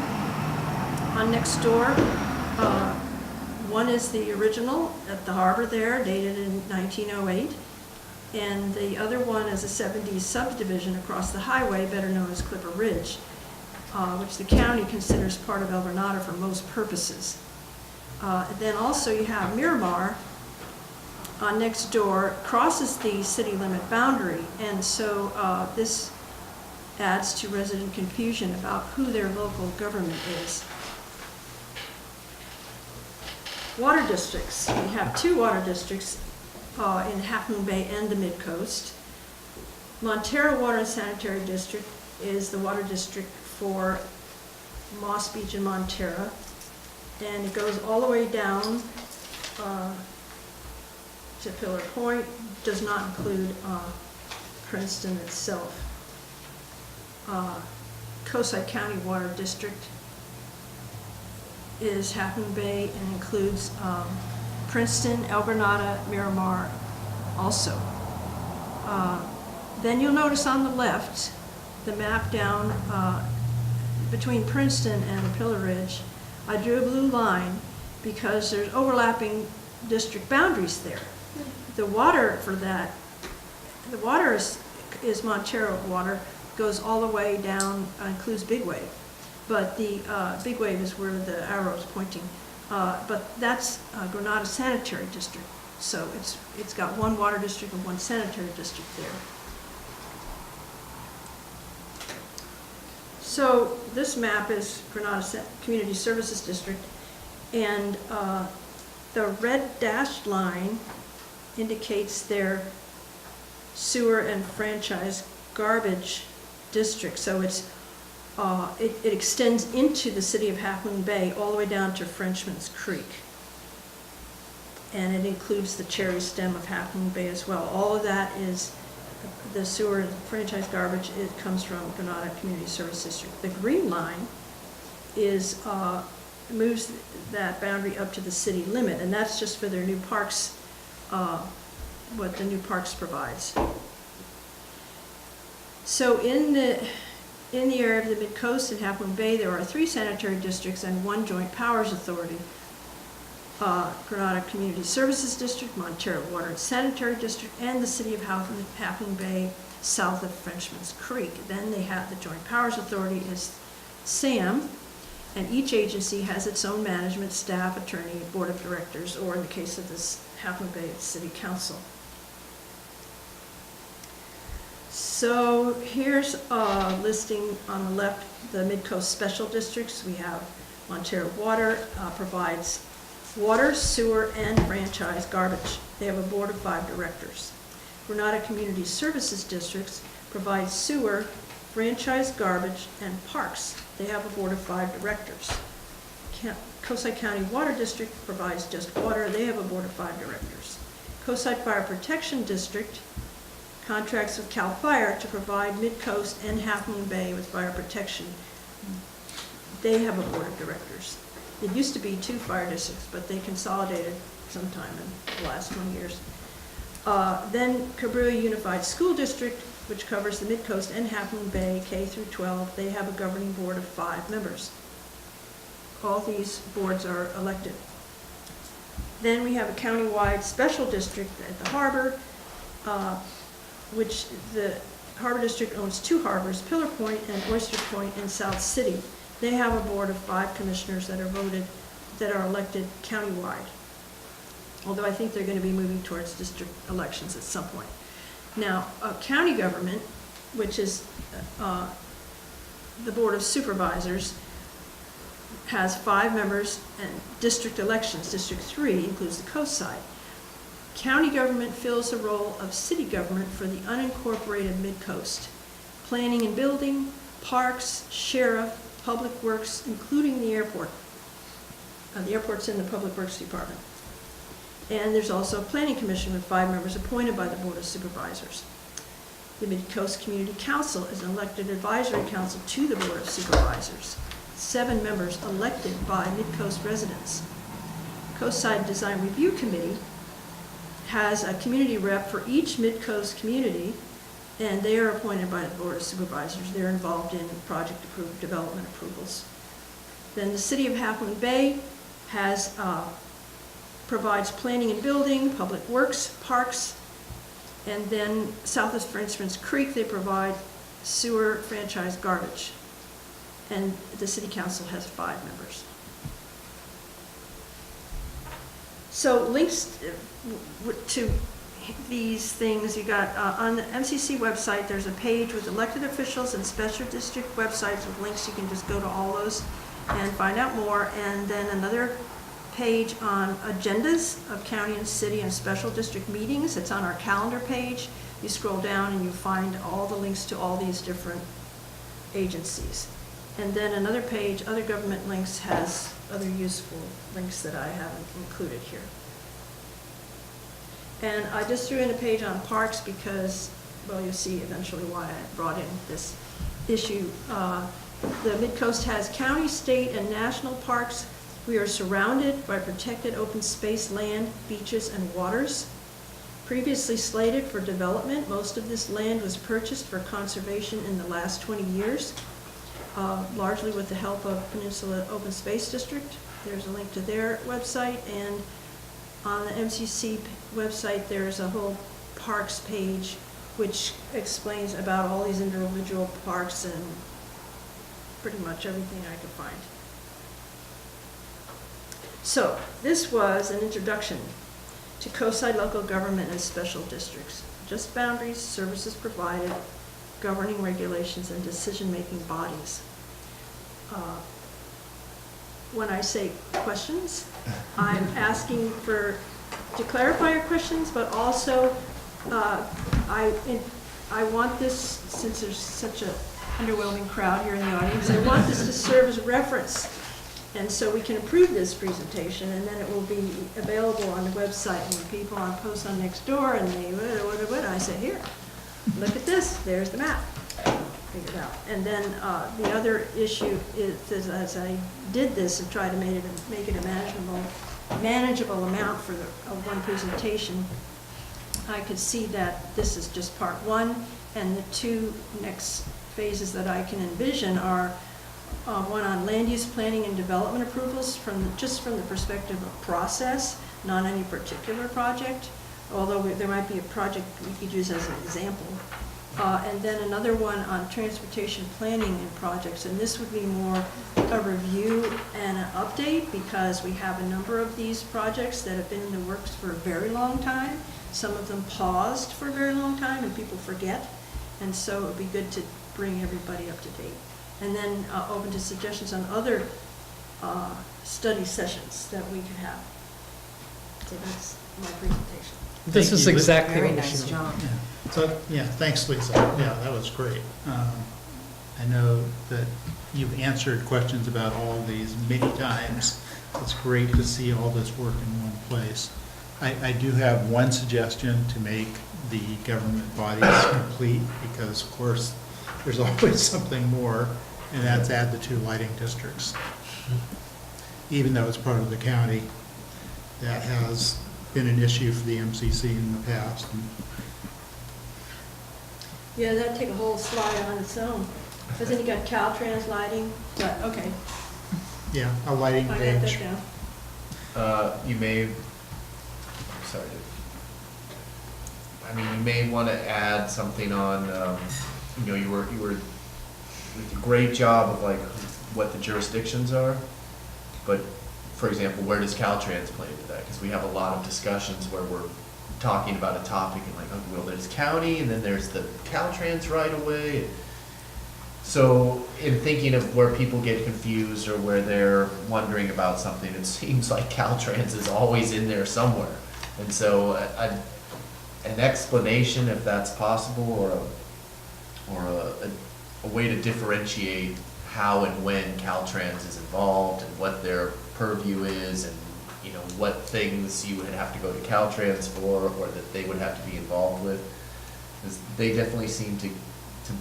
on Nextdoor. One is the original at the harbor there, dated in 1908. And the other one is a 70s subdivision across the highway, better known as Clipper Ridge, which the county considers part of El Granada for most purposes. Then also you have Miramar on Nextdoor, crosses the city limit boundary, and so this adds to resident confusion about who their local government is. Water districts. We have 2 water districts in Half Moon Bay and the Midcoast. Montero Water and Sanitary District is the water district for Moss Beach and Montera. And it goes all the way down to Pillar Point, does not include Princeton itself. Coastside County Water District is Half Moon Bay and includes Princeton, El Granada, Miramar also. Then you'll notice on the left, the map down between Princeton and Pillar Ridge, I drew a blue line because there's overlapping district boundaries there. The water for that, the water is Montero water, goes all the way down, includes Big Wave. But the Big Wave is where the arrow is pointing. But that's Granada Sanitary District. So it's got one water district and one sanitary district there. So this map is Granada Community Services District, and the red dashed line indicates their sewer and franchise garbage district. So it extends into the city of Half Moon Bay all the way down to Frenchman's Creek. And it includes the cherry stem of Half Moon Bay as well. All of that is the sewer and franchise garbage. It comes from Granada Community Service District. The green line is moves that boundary up to the city limit, and that's just for their new parks, what the new parks provides. So in the area of the Midcoast and Half Moon Bay, there are 3 sanitary districts and 1 joint powers authority. Granada Community Services District, Montero Water and Sanitary District, and the city of Half Moon Bay south of Frenchman's Creek. Then they have the Joint Powers Authority is SAM, and each agency has its own management, staff, attorney, board of directors, or in the case of this Half Moon Bay, it's city council. So here's a listing on the left, the Midcoast Special Districts. We have Montero Water provides water, sewer, and franchise garbage. They have a board of 5 directors. Granada Community Services Districts provide sewer, franchise garbage, and parks. They have a board of 5 directors. Coastside County Water District provides just water. They have a board of 5 directors. Coastside Fire Protection District contracts with CAL FIRE to provide Midcoast and Half Moon Bay with fire protection. They have a board of directors. It used to be 2 fire districts, but they consolidated sometime in the last 20 years. Then Cabrera Unified School District, which covers the Midcoast and Half Moon Bay, K through 12, they have a governing board of 5 members. All these boards are elected. Then we have a countywide special district at the harbor, which the harbor district owns 2 harbors, Pillar Point and Oyster Point in South City. They have a board of 5 commissioners that are elected countywide. Although I think they're going to be moving towards district elections at some point. Now, county government, which is the Board of Supervisors, has 5 members, and district elections, District 3 includes the coast side. County government fills the role of city government for the unincorporated Midcoast. Planning and building, parks, sheriff, public works, including the airport. The airport's in the Public Works Department. And there's also a planning commission with 5 members appointed by the Board of Supervisors. The Midcoast Community Council is an elected advisory council to the Board of Supervisors. 7 members elected by Midcoast residents. Coastside Design Review Committee has a community rep for each Midcoast community, and they are appointed by the Board of Supervisors. They're involved in project development approvals. Then the City of Half Moon Bay has provides planning and building, public works, parks, and then south of Frenchman's Creek, they provide sewer, franchise, garbage. And the city council has 5 members. So links to these things, you got on the MCC website, there's a page with elected officials and special district websites with links. You can just go to all those and find out more. And then another page on agendas of county and city and special district meetings. It's on our calendar page. You scroll down and you find all the links to all these different agencies. And then another page, other government links, has other useful links that I haven't included here. And I just threw in a page on parks because, well, you'll see eventually why I brought in this issue. The Midcoast has county, state, and national parks. We are surrounded by protected open space, land, beaches, and waters. Previously slated for development, most of this land was purchased for conservation in the last 20 years, largely with the help of Peninsula Open Space District. There's a link to their website, and on the MCC website, there's a whole parks page which explains about all these individual parks and pretty much everything I could find. So, this was an introduction to coastside local government and special districts. Just boundaries, services provided, governing regulations, and decision-making bodies. When I say questions, I'm asking to clarify your questions, but also I want this, since there's such an underwhelming crowd here in the audience, I want this to serve as a reference. And so we can approve this presentation, and then it will be available on the website. And when people post on Nextdoor and they, what, I say, here, look at this, there's the map. Figure it out. And then the other issue is, as I did this and tried to make it a manageable amount for one presentation, I could see that this is just part one, and the two next phases that I can envision are one on land use planning and development approvals just from the perspective of process, not any particular project, although there might be a project we could use as an example. And then another one on transportation planning and projects, and this would be more a review and an update, because we have a number of these projects that have been in the works for a very long time. Some of them paused for a very long time and people forget, and so it would be good to bring everybody up to date. And then open to suggestions on other study sessions that we could have. So that's my presentation. This is exactly Very what we nice should. job. Yeah. So, yeah, thanks, Lisa. Yeah, that was great. I know that you've answered questions about all these many times. It's great to see all this work in one place. I do have one suggestion to make the government bodies complete, because of course, there's always something more, and that's add the 2 lighting districts. Even though it's part of the county, that has been an issue for the MCC in the past. Yeah, that'd take a whole slide on its own. Because then you got Caltrans lighting, but, okay, Yeah, a lighting I got that page. down. You may, sorry, I mean, you may want to add something on, you were did a great job of like what the jurisdictions are, but for example, where does Caltrans play into that? Because we have a lot of discussions where we're talking about a topic and like, oh, well, there's county and then there's the Caltrans right away. So in thinking of where people get confused or where they're wondering about something, it seems like Caltrans is always in there somewhere. And so an explanation, if that's possible, or a way to differentiate how and when Caltrans is involved and what their purview is, and what things you would have to go to Caltrans for, or that they would have to be involved with. Because they definitely seem to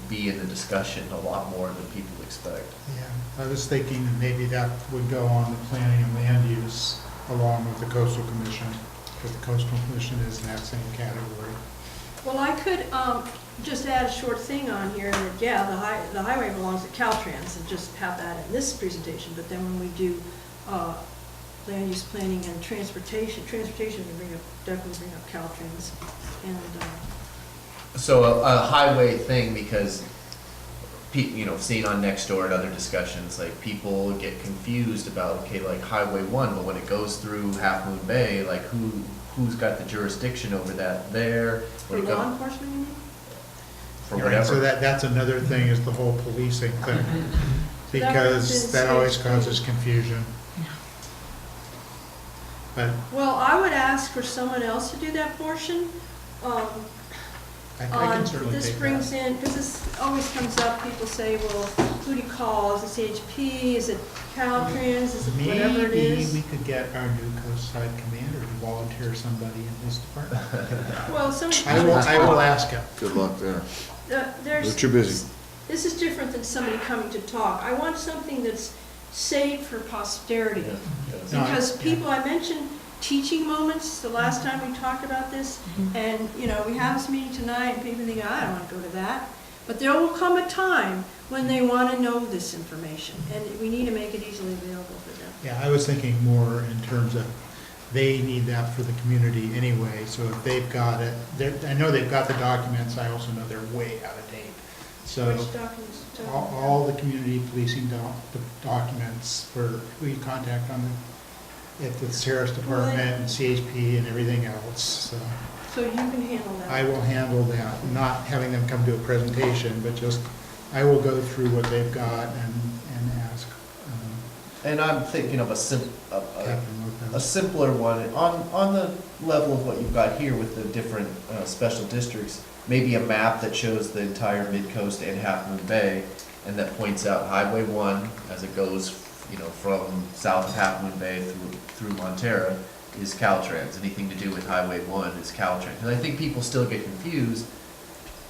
be in the discussion a lot more than people expect. Yeah, I was thinking that maybe that would go on the planning and land use along with the coastal commission, because the coastal commission is in that same category. Well, I could just add a short thing on here that, yeah, the highway belongs to Caltrans, and just have that in this presentation, but then when we do land use planning and transportation we definitely bring up Caltrans. And So a highway thing, because seeing on Nextdoor and other discussions, like people get confused about, okay, like Highway 1, but when it goes through Half Moon Bay, like who's got the jurisdiction over that there? for law enforcement, you mean? For Right, whatever. so that's another thing, is the whole policing thing, because that always causes confusion. But Well, I would ask for someone else to do that portion. I can certainly This take brings that. in, because this always comes up, people say, well, who do you call? Is it CHP, is it Caltrans, is it whatever it Maybe is? we could get our new coastside commander to volunteer somebody in his department. Well, some. I will ask him. Good luck there. There's. They're too busy. This is different than somebody coming to talk. I want something that's saved for posterity. No, Because yeah. people, I mentioned teaching moments, the last time we talked about this, and, you know, we have this meeting tonight, and people think, I don't want to go to that. But there will come a time when they want to know this information, and we need to make it easily available for them. Yeah, I was thinking more in terms of, they need that for the community anyway, so if they've got it, I know they've got the documents, I also know they're way out of date. So, Which documents? all the community policing documents for who you contact on at the sheriff's department and CHP and everything else, so. So you can handle that. I will handle that, not having them come to a presentation, but just, I will go through what they've got and ask And I'm thinking of a Captain Lopez. simpler one, on the level of what you've got here with the different special districts, maybe a map that shows the entire Midcoast and Half Moon Bay, and that points out Highway 1 as it goes, you know, from south of Half Moon Bay through Montera is Caltrans. Anything to do with Highway 1 is Caltrans. And I think people still get confused.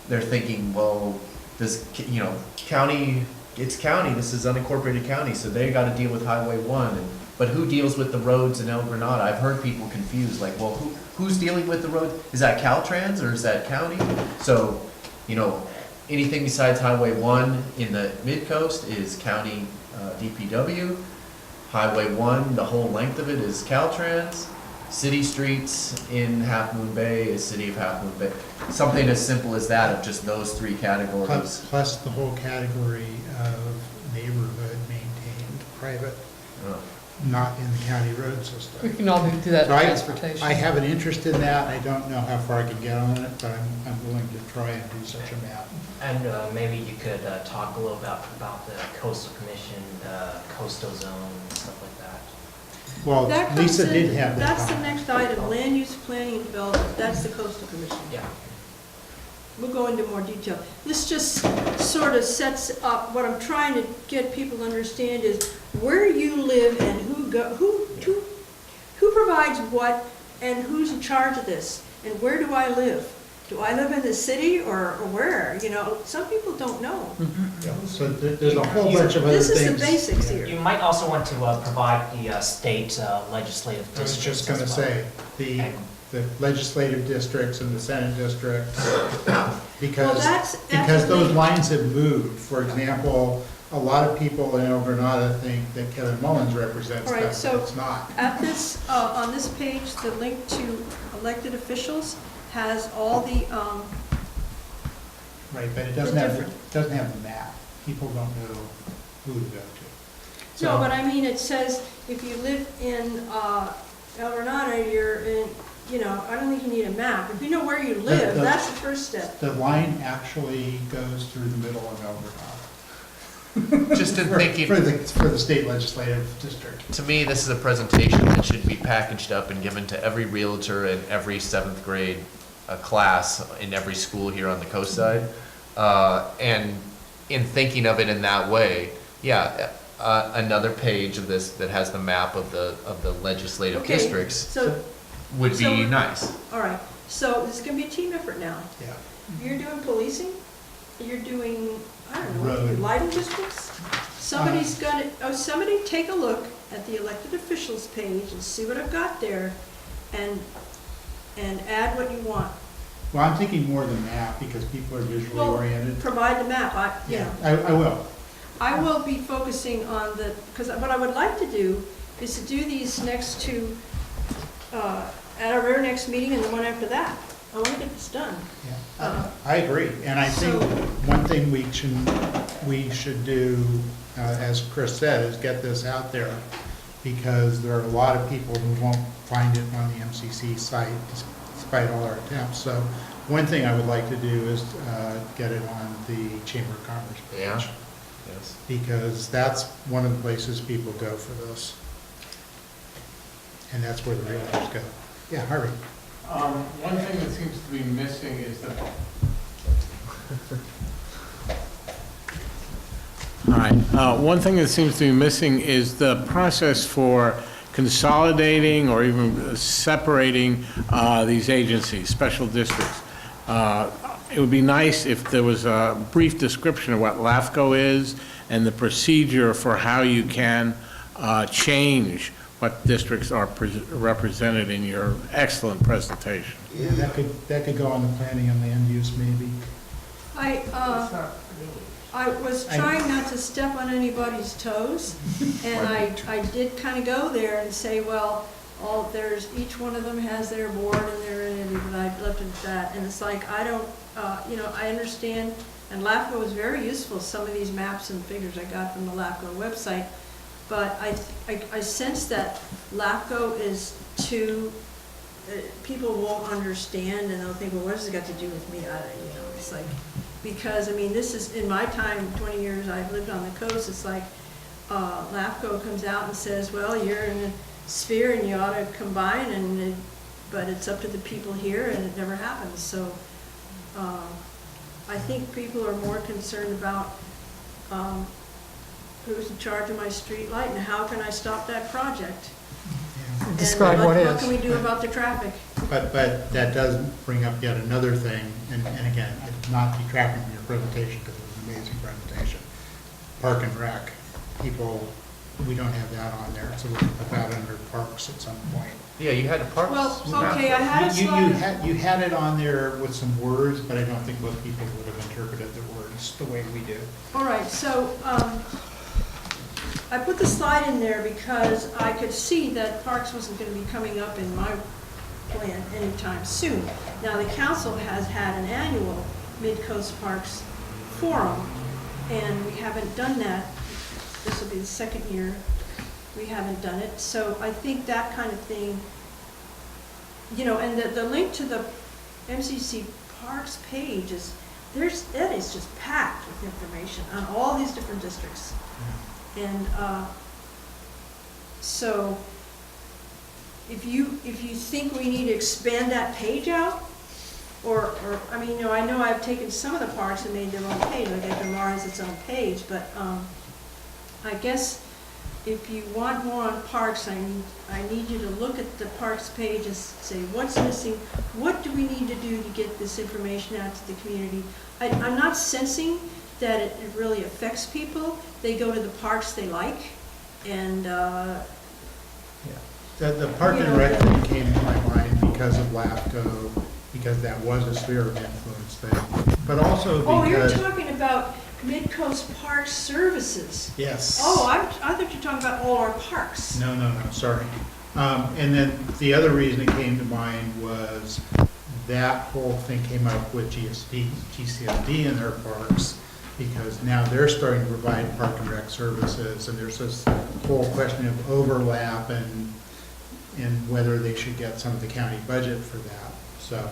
They're thinking, well, this, you know, county, it's county, this is unincorporated county, so they got to deal with Highway 1. But who deals with the roads in El Granada? I've heard people confused, like, well, who's dealing with the roads? Is that Caltrans or is that county? So, you know, anything besides Highway 1 in the Midcoast is county DPW. Highway 1, the whole length of it is Caltrans. City streets in Half Moon Bay is City of Half Moon Bay. Something as simple as that, of just those three categories. Plus the whole category of neighborhood maintained, private, not in the county road We system. can all do that So in transportation. I have an interest in that, I don't know how far I can get on it, but I'm willing to try and do such a map. And maybe you could talk a little about the coastal commission, coastal zone, stuff like that. Well, That comes Lisa in- did have that. That's the comment. next item, land use planning and development, that's the coastal commission. Yeah. We'll go into more detail. This just sort of sets up, what I'm trying to get people to understand is where you live and who provides what and who's in charge of this, and where do I live? Do I live in the city or where? You know, some people don't know. Yeah, so there's a whole bunch of other This things. is the basics Yeah. here. You might also want to provide the state legislative I was districts just gonna as well. say, the legislative districts and the senate districts, Well, because that's those the- lines have moved. For example, a lot of people in El Granada think that Kevin Mullins represents All right, them, so- but it's not. At this, on this page, the link to elected officials has all the, Right, but it doesn't have the map. People don't know who to go to. no, So- but I mean, it says if you live in El Granada, you're in, you know, I don't think you need a map. If you know where you live, the- that's the first step. The line actually goes through the middle of El Granada. Just in For thinking, the state legislative district. to me, this is a presentation that should be packaged up and given to every realtor in every seventh grade class in every school here on the coast side. And in thinking of it in that way, yeah, another page of this that has the map of the legislative Okay, districts So, would be so- nice. all right, so this is gonna be a team effort now. Yeah. You're doing policing, you're doing, I don't know, Road. lighting districts? Somebody's gonna, somebody take a look at the elected officials page and see what I've got there and add what you want. Well, I'm thinking more than that because people are visually Well, oriented. Provide the map, you know. I will. I will be focusing on the, because what I would like to do is to do these next two, at our very next meeting and the one after that. I want to get this done. Yeah, I agree, and I think So- one thing we should do, as Chris said, is get this out there, because there are a lot of people who won't find it on the MCC site, despite all our attempts. So one thing I would like to do is get it on the Chamber of Commerce page. Yeah. Yes. Because that's one of the places people go for this. And that's where the realtors go. Yeah, Harvey? One thing that seems to be missing is the All right. One thing that seems to be missing is the process for consolidating or even separating these agencies, special districts. It would be nice if there was a brief description of what LAFCO is and the procedure for how you can change what districts are represented in your excellent presentation. Yeah, that could go on the planning and land use maybe. I was trying not to step on anybody's toes, and I did kind of go there and say, well, each one of them has their board and their entity, but I left it at that. And it's like, I don't, I understand, and LAFCO was very useful, some of these maps and figures I got from the LAFCO website, but I sense that LAFCO is too, people won't understand, and they'll think, well, what has it got to do with me? It's like, because, I mean, this is, in my time, 20 years I've lived on the coast, it's like, LAFCO comes out and says, well, you're in a sphere and you ought to combine, but it's up to the people here, and it never happens. So I think people are more concerned about who's in charge of my street light and how can I stop that project. Describe and what is. What can we do about the traffic? But that does bring up yet another thing, and again, it's not detracting from your presentation because it was an amazing presentation. Park and Rec, people, we don't have that on there, so we can put that under parks at some point. Yeah, you had a parks. Well, okay, I had a slide. You had it on there with some words, but I don't think most people would have interpreted the words the way we do. All right, so I put the slide in there because I could see that parks wasn't going to be coming up in my plan anytime soon. Now, the council has had an annual Midcoast Parks Forum, and we haven't done that. This will be the second year we haven't done it. So I think that kind of thing, and the link to the MCC Parks page is, that is just packed with information on all these different districts. And so if you think we need to expand that page out, or I mean, I know I've taken some of the parks and made their own page, like FMR has its own page, but I guess if you want more on parks, I need you to look at the parks page and say, what's missing? What do we need to do to get this information out to the community? I'm not sensing that it really affects people. They go to the parks they like, and The Park and Rec thing came to my mind because of LAFCO, because that was a sphere of influence thing, but also because... Oh, you're talking about Midcoast Park Services. Yes. Oh, I thought you were talking about all our parks. No, sorry. And then the other reason it came to mind was that whole thing came up with GCSD in their parks, because now they're starting to provide Park and Rec services, and there's this whole question of overlap and whether they should get some of the county budget for that. So,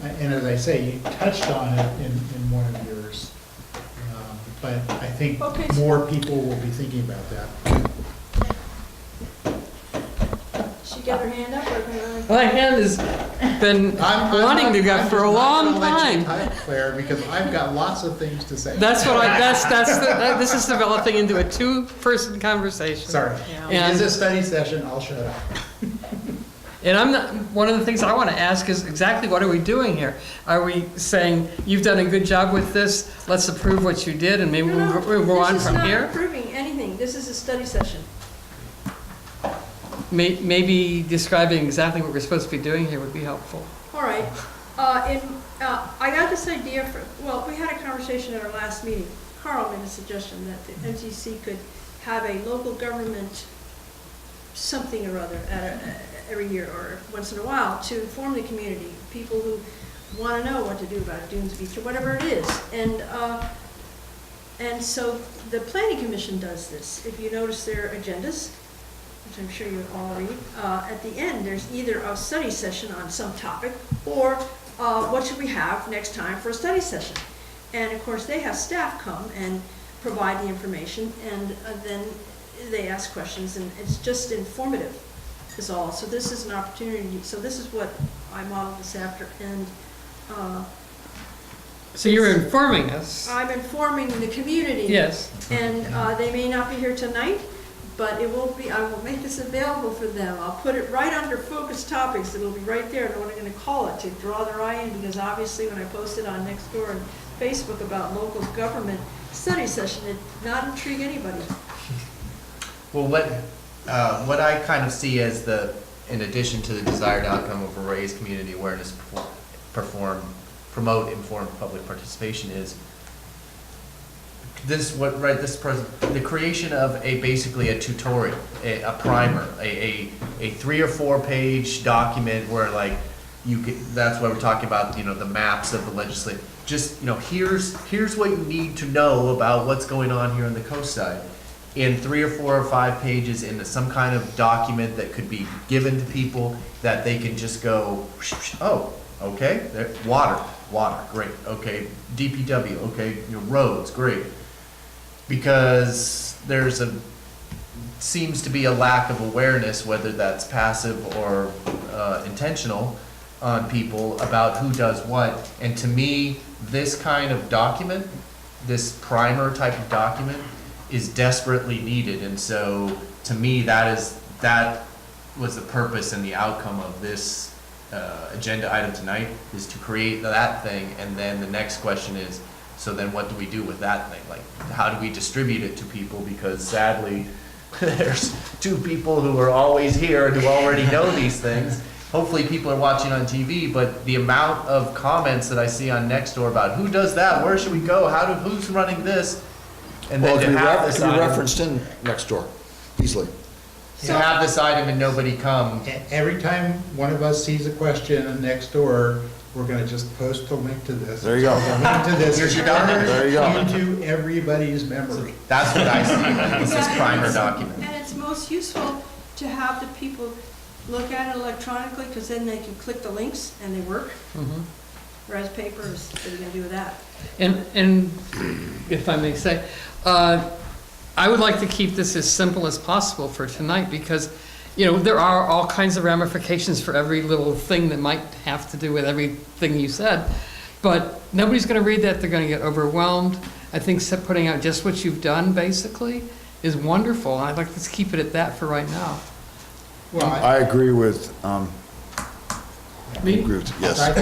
and as I say, you touched on it in one of yours, but I think more people will be thinking about that. She got her hand up, or My hand has been wanting to go for a long time. Claire, because I've got lots of things to say. That's what this is developing into a two-person conversation. Sorry. And- It's a study session, I'll shut up. And I'm not, one of the things I want to ask is exactly what are we doing here? Are we saying, you've done a good job with this, let's approve what you did, and maybe we'll go on from This is here? not approving anything. This is a study session. Maybe describing exactly what we're supposed to be doing here would be helpful. All right. I got this idea we had a conversation at our last meeting. Carl made a suggestion that the MCC could have a local government something or other every year or once in a while to inform the community, people who want to know what to do about Dunes Beach or whatever it is. And so the Planning Commission does this. If you notice their agendas, which I'm sure you all read, at the end there's either a study session on some topic or what should we have next time for a study session. And of course they have staff come and provide the information, and then they ask questions, and it's just informative is all. So this is an opportunity. So this is what I modeled this after, and So you're informing us? I'm informing the community. Yes. And they may not be here tonight, but it will be, I will make this available for them. I'll put it right under focus topics. It'll be right there, and what I'm going to call it, to draw their eye in, because obviously when I post it on Nextdoor and Facebook about local government study session, it did not intrigue anybody. Well, what I kind of see as in addition to the desired outcome of a raised community awareness, promote informed public participation is the creation of basically a tutorial, a primer, a 3 or 4 page document where like that's why we're talking about, the maps of the legislature. Just, here's what you need to know about what's going on here on the coast side. In 3 or 4 or 5 pages into some kind of document that could be given to people that they can just go, oh, okay, water, great, okay, DPW, okay, roads, great. Because seems to be a lack of awareness, whether that's passive or intentional, on people about who does what. And to me, this kind of document, this primer type of document, is desperately needed. And so to me, that was the purpose and the outcome of this agenda item tonight, is to create that thing. And then the next question is, so then what do we do with that thing? Like, how do we distribute it to people? Because sadly, there's 2 people who are always here and who already know these things. Hopefully people are watching on TV, but the amount of comments that I see on Nextdoor about who does that, where should we go, who's running this? And then Well, it to can have be this item, referenced in next door, easily. to have this item and nobody come. Every time one of us sees a question next door, we're gonna just post a link to this. There you go. A link to this. Here's your document. There you go. Into everybody's memory. That's what I see, this is primer document. And it's most useful to have the people look at it electronically, because then they can click the links and they work. Whereas papers, what are you gonna do with that? And if I may say, I would like to keep this as simple as possible for tonight, because, there are all kinds of ramifications for every little thing that might have to do with everything you said. But nobody's going to read that. They're going to get overwhelmed. I think putting out just what you've done, basically, is wonderful. I'd like to keep it at that for right now. Well, I agree with, Me? yes. I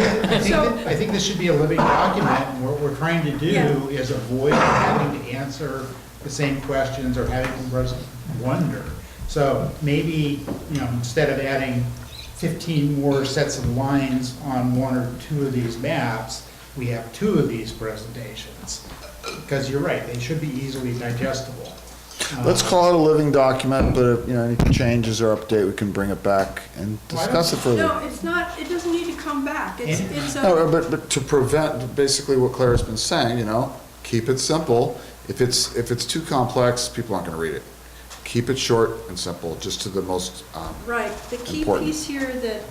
think this should be a living document, and what we're trying to do is avoid having to answer the same questions or having to wonder. So maybe, instead of adding 15 more sets of lines on 1 or 2 of these maps, we have 2 of these presentations. Because you're right, they should be easily digestible. Let's call it a living document, but if, any changes or update, we can bring it back and discuss it further. No, it's not, it doesn't need to come back. It's a, No, but to prevent, basically what Claire's been saying, keep it simple. If it's too complex, people aren't gonna read it. Keep it short and simple, just to the most, right, the key important. piece here that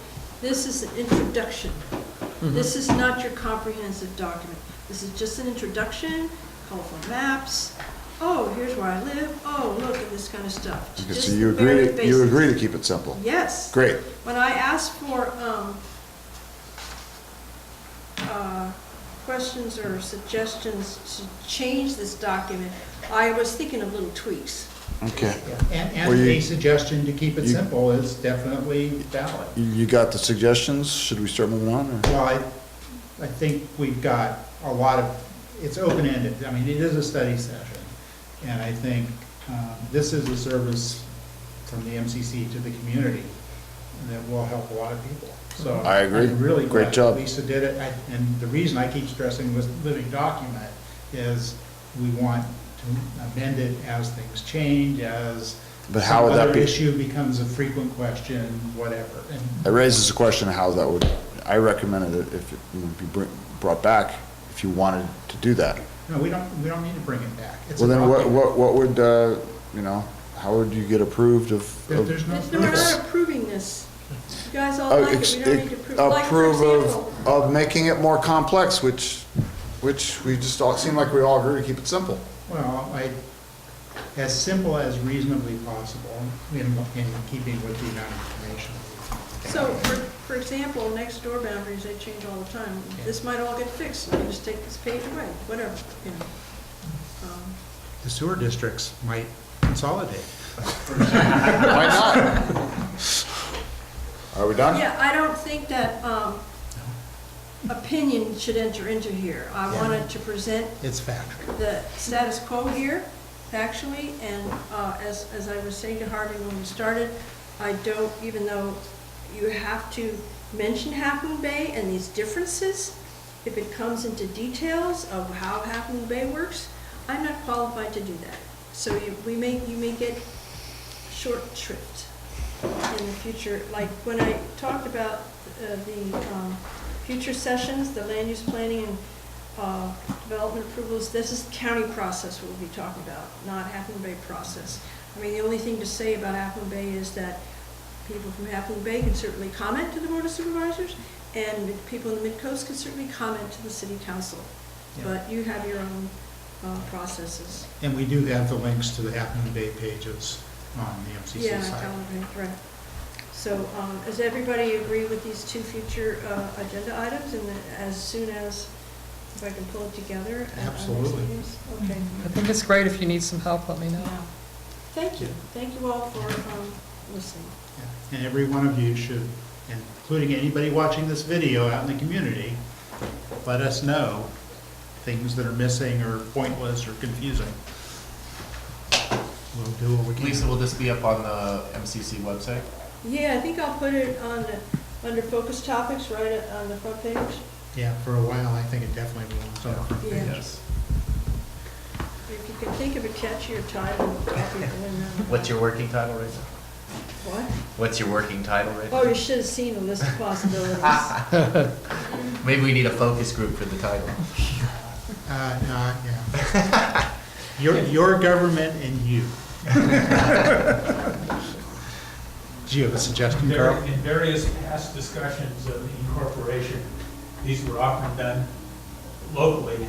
this is an introduction. This is not your comprehensive document. This is just an introduction, colorful maps. Oh, here's where I live. Oh, look at this kind of stuff. Okay, Just so you very agree, you basic. agree to keep it simple? Yes. Great. When I asked for questions or suggestions to change this document, I was thinking of little tweaks. Okay. And Well, you- a suggestion to keep it simple is definitely valid. You got the suggestions? Should we start moving on? Or? Well, I think we've got a lot of, it's open-ended. I mean, it is a study session. And I think this is a service from the MCC to the community that will help a lot of people. So I agree. I'm really Great glad job. Lisa did it. And the reason I keep stressing this living document is we want to amend it as things change, as But how some would that other be? issue becomes a frequent question, whatever. And It raises a question of how that would, I recommended it if it would be brought back, if you wanted to do that. no, we don't need to bring it back. It's Well, then adopted. what would, how would you get approved of? There's no. We're not approving this. You guys all like it, we don't need to approve. Like, for Approve example, of making it more complex, which we just all, seem like we all agree to keep it simple. Well, as simple as reasonably possible in keeping with the amount of information. so for example, next door boundaries, they change all the time. This might all get fixed, and you just take this page away, whatever, you know. The sewer districts might consolidate. Why not? Are we done? Yeah, I don't think that opinion should enter into here. I Yeah. wanted to present It's fact. the status quo here, factually, and as I was saying to Harvey when we started, I don't, even though you have to mention Half Moon Bay and these differences, if it comes into details of how Half Moon Bay works, I'm not qualified to do that. So you may get short shrift in the future. Like when I talked about the future sessions, the land use planning and development approvals, this is county process we'll be talking about, not Half Moon Bay process. I mean, the only thing to say about Half Moon Bay is that people from Half Moon Bay can certainly comment to the Board of Supervisors, and people in the Midcoast can certainly comment to the City Council. Yeah. But you have your own processes. And we do have the links to the Half Moon Bay pages on the MCC Yeah, site. right. So, does everybody agree with these two future agenda items, and as soon as, if I can pull it together? at our next Absolutely. meetings? Okay. I think it's great. If you need some help, let me know. Yeah. Thank you. Thank you all for listening. Yeah. And every one of you should, including anybody watching this video out in the community, let us know things that are missing or pointless or confusing. We'll do what we can. Lisa, will this be up on the MCC website? Yeah, I think I'll put it on under focus topics right on the front page. Yeah, for a while, I think it definitely belongs on the front Yeah. page. Yes. If you can think of a catchier title, I'll be doing that. What's your working title, Rachel? What? What's your working title, Oh, Rachel? you should have seen the list of possibilities. Maybe we need a focus group for the title. Yeah. Your government and you. Do you have a suggestion, Carl? In various past discussions of the incorporation, these were often done locally,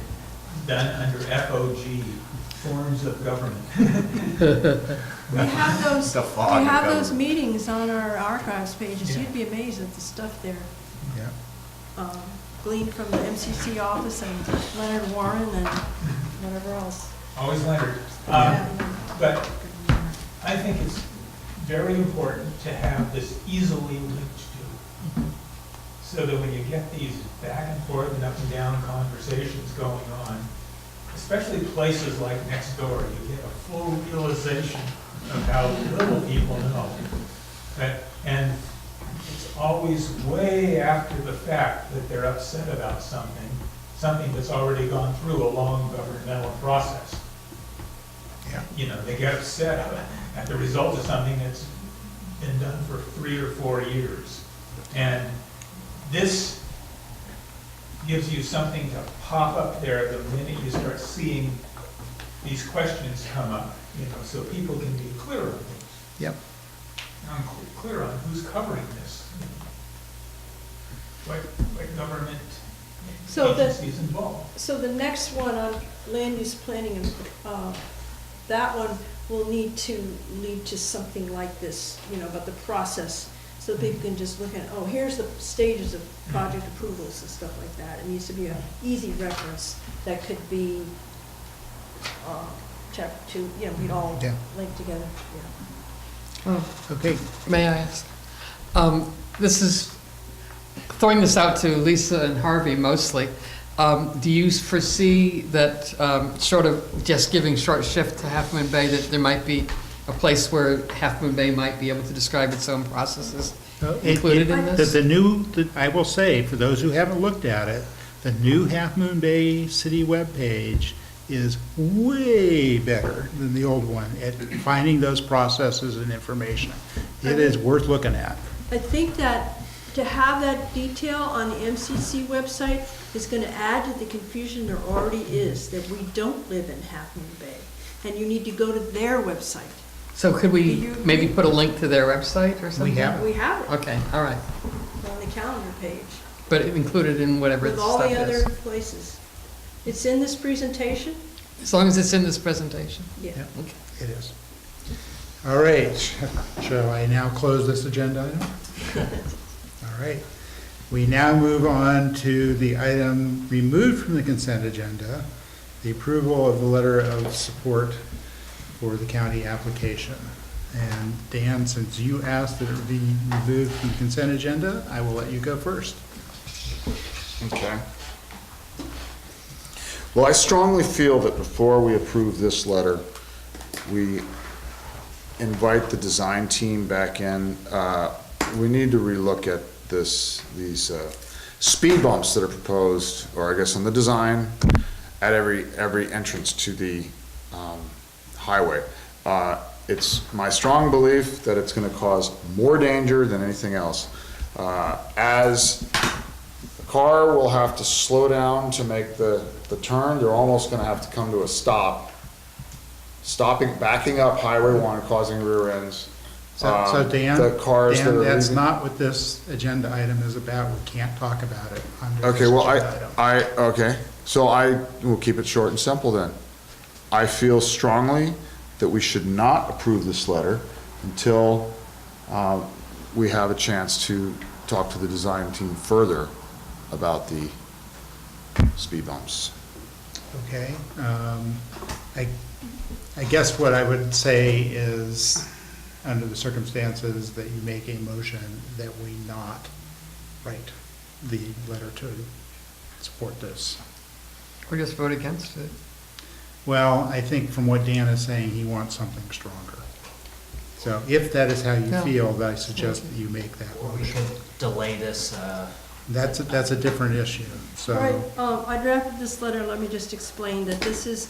done under FOG, forms of government. We have those, The we fog of have those government. meetings on our archives pages. Yeah. You'd be amazed at the stuff there. Yeah. Gleaned from the MCC office and Leonard Warren and whatever else. Always Leonard. Yeah. But I think it's very important to have this easily linked to, so that when you get these back and forth and up and down conversations going on, especially places like next door, you get a full realization of how little people know. And it's always way after the fact that they're upset about something that's already gone through a long governmental process. Yeah. You know, they get upset at the result of something that's been done for 3 or 4 years. And this gives you something to pop up there the minute you start seeing these questions come up, you know, so people can be clear on things. Yep. I'm clear on who's covering this. What government So the- agencies involved. So the next one on land use planning, that one will need to lead to something like this, you know, about the process. So people can just look at, oh, here's the stages of project approvals and stuff like that. It needs to be an easy reference that could be chapter 2, you know, we'd all Yeah. link together, yeah. Oh, Okay. may I ask? This is, throwing this out to Lisa and Harvey mostly, do you foresee that sort of just giving short shift to Half Moon Bay, that there might be a place where Half Moon Bay might be able to describe its own processes included in this? I will say, for those who haven't looked at it, the new Half Moon Bay City webpage is way better than the old one at finding those processes and information. It is worth looking at. I think that to have that detail on the MCC website is going to add to the confusion there already is, that we don't live in Half Moon Bay, and you need to go to their website. So could we You- maybe put a link to their website or something? have it. We have it Okay, all right. on the calendar page, But included in whatever with the all stuff the other is. places. It's in this presentation? As long as it's in this presentation. Yeah. Okay. It is. All right, shall I now close this agenda item? All right. We now move on to the item removed from the consent agenda, the approval of the letter of support for the county application. And Dan, since you asked that it be removed from the consent agenda, I will let you go first. Okay. Well, I strongly feel that before we approve this letter, we invite the design team back in. We need to relook at these speed bumps that are proposed, or I guess on the design, at every entrance to the highway. It's my strong belief that it's gonna cause more danger than anything else. As the car will have to slow down to make the turn, they're almost gonna have to come to a stop, backing up Highway 1, causing rear ends. So Dan, The cars that are that's leaving- not what this agenda item is about. We can't talk about it under Okay, this well, agenda item. okay, so I will keep it short and simple then. I feel strongly that we should not approve this letter until we have a chance to talk to the design team further about the speed bumps. Okay, I guess what I would say is, under the circumstances, that you make a motion that we not write the letter to support this. Or just vote against it. Well, I think from what Dan is saying, he wants something stronger. So if that is how you Yeah. feel, I suggest that you make that Or we motion. could delay this, That's a different issue, All right, so. I drafted this letter, let me just explain that this is,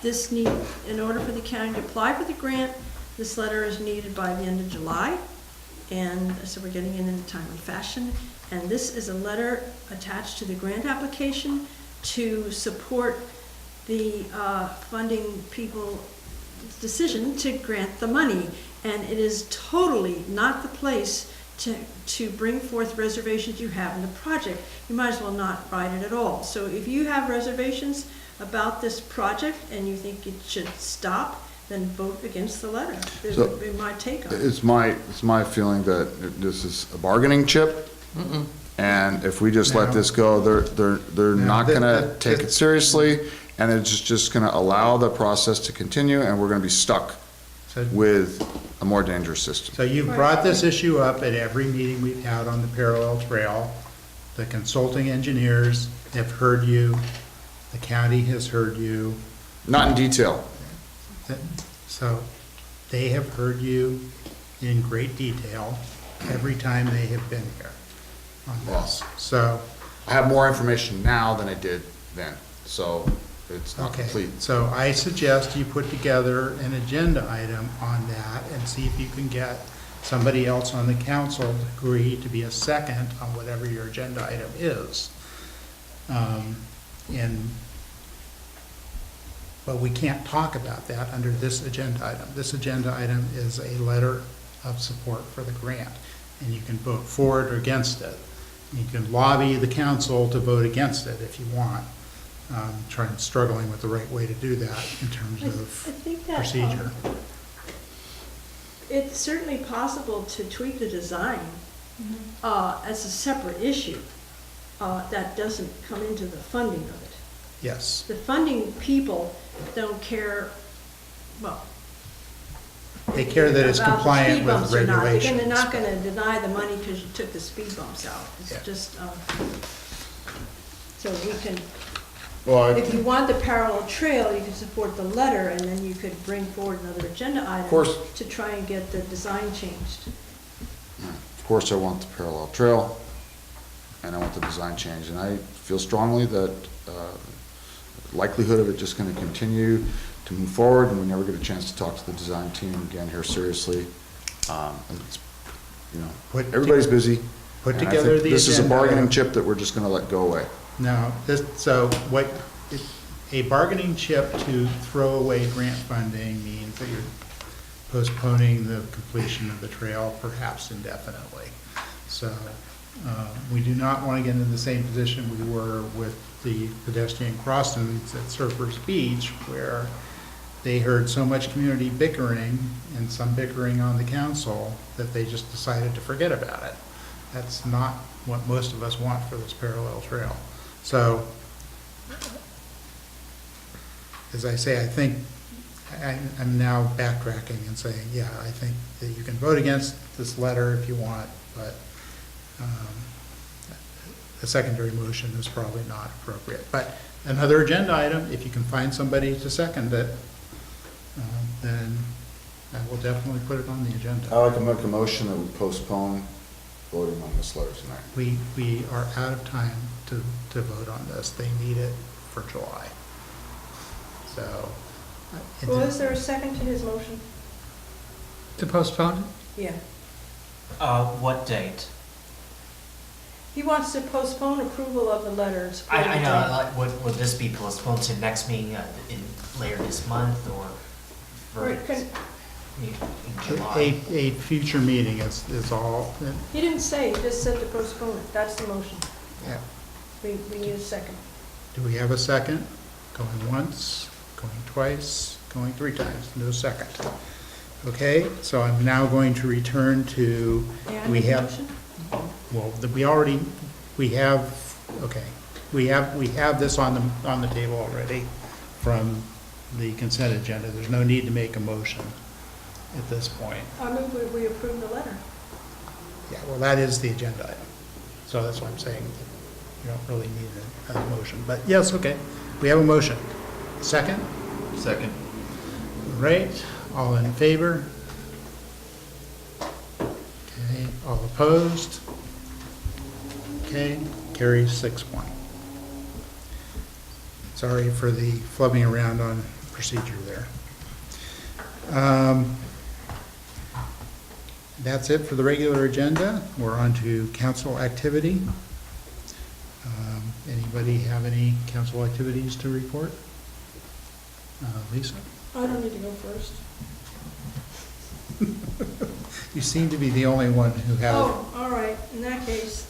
this need, in order for the county to apply for the grant, this letter is needed by the end of July, and so we're getting it in a timely fashion. And this is a letter attached to the grant application to support the funding people's decision to grant the money. And it is totally not the place to bring forth reservations you have in the project. You might as well not write it at all. So if you have reservations about this project and you think it should stop, then vote against the letter. It would be my take on it. It's my feeling that this is a bargaining chip. And if we just let No. this go, they're No, not gonna that- take it seriously, and it's just gonna allow the process to continue, and we're gonna be stuck So- with a more dangerous system. So you've brought this issue up at every meeting we've had on the parallel trail. The consulting engineers have heard you, the county has heard you. Not in detail. So they have heard you in great detail every time they have been here on this. So, I have more information now than I did then, so it's not okay, complete. so I suggest you put together an agenda item on that and see if you can get somebody else on the council to agree to be a second on whatever your agenda item is. But we can't talk about that under this agenda item. This agenda item is a letter of support for the grant, and you can vote for it or against it. You can lobby the council to vote against it if you want. Struggling with the right way to do that in terms I of think that, procedure. it's certainly possible to tweak the design as a separate issue that doesn't come into the funding of it. Yes. The funding people don't care, well. They care that it's about the compliant speed with bumps or not. regulations. They're not gonna deny the money because you took the speed bumps out. Yeah. It's just, so we can, Well, if you want the parallel trail, you can support the letter and then you could bring forward another agenda item. course. To try and get the design changed. of course, I want the parallel trail, and I want the design change, and I feel strongly that likelihood of it just gonna continue to move forward, and we never get a chance to talk to the design team again here seriously. And it's, you know, Put everybody's busy. Put and I together think the this is a agenda bargaining item. chip that we're just gonna let go away. No, a bargaining chip to throw away grant funding means that you're postponing the completion of the trail perhaps indefinitely. So, we do not want to get into the same position we were with the pedestrian crossings at Surfers Beach, where they heard so much community bickering and some bickering on the council that they just decided to forget about it. that's not what most of us want for this parallel trail. So, as I say, I think, I'm now backtracking and saying, yeah, I think that you can vote against this letter if you want, but a secondary motion is probably not appropriate. But another agenda item, if you can find somebody to second it, then I will definitely put it on the agenda. I'd like to make a motion that we postpone voting on this letter tonight. We are out of time to vote on this. They need it for July. So. Well, is there a second to his motion? To postpone it? Yeah. What date? He wants to postpone approval of the letters. for I the know, date. like, would this be postponed to next meeting later this month, or Or for it can- in July? A future meeting is all. He didn't say, he just said to postpone it. That's the motion. Yeah. We need a second. Do we have a second? Going once, going twice, going 3 times, no second. Okay, so I'm now going to return to, May I we make a have, motion? well, we have this on the table already from the consent agenda. There's no need to make a motion at this point. I move we approve the letter. Yeah, well, that is the agenda item. So that's what I'm saying. You don't really need a motion, but yes, okay. We have a motion. Second? Second. Right, all in favor? Okay, all opposed? Okay, carries 6-1. Sorry for the flubbing around on procedure there. That's it for the regular agenda. We're on to council activity. Anybody have any council activities to report? Lisa? I don't need to go first. You seem to be the only one who has. Oh, all right. In that case,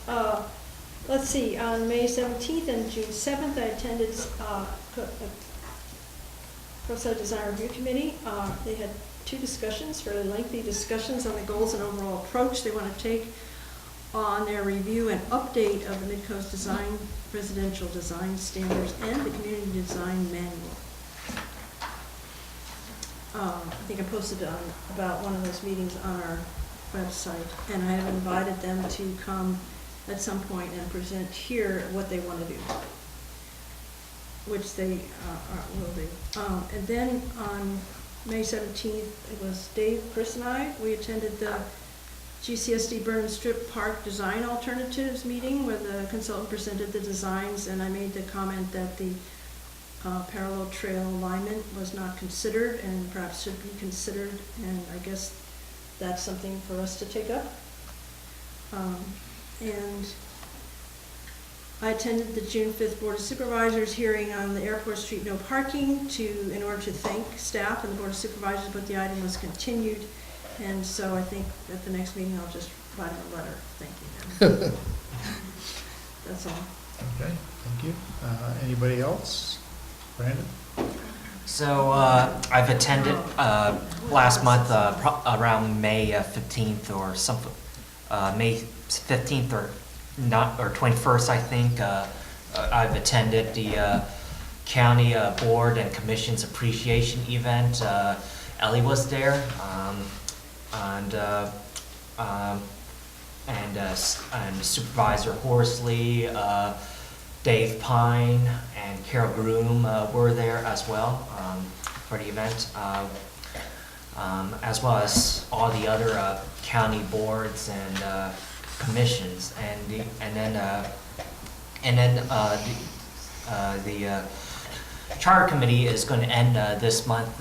let's see, on May 17th and June 7th, I attended Coastside Design Review Committee. They had 2 discussions, fairly lengthy discussions on the goals and overall approach they want to take on their review and update of the Midcoast Design, Residential Design Standards, and the Community Design Manual. I think I posted about one of those meetings on our website, and I have invited them to come at some point and present here what they want to do, which they will do. And then on May 17th, it was Dave, Chris, and I. We attended the GCSD Burn Strip Park Design Alternatives meeting where the consultant presented the designs, and I made the comment that the parallel trail alignment was not considered and perhaps should be considered, and I guess that's something for us to take up. And I attended the June 5th Board of Supervisors hearing on the Airport Street no parking in order to thank staff and the Board of Supervisors, but the item was continued. And so I think at the next meeting, I'll just write them a letter thanking them. That's all. Okay, thank you. Anybody else? Brandon? So I've attended last month around May 15th or something, May 15th or 21st, I think. I've attended the county board and commission's appreciation event. Ellie was there, and Supervisor Horsley, Dave Pine, and Carol Groom were there as well for the event, as well as all the other county boards and commissions, and then the Charter Committee is going to end this month,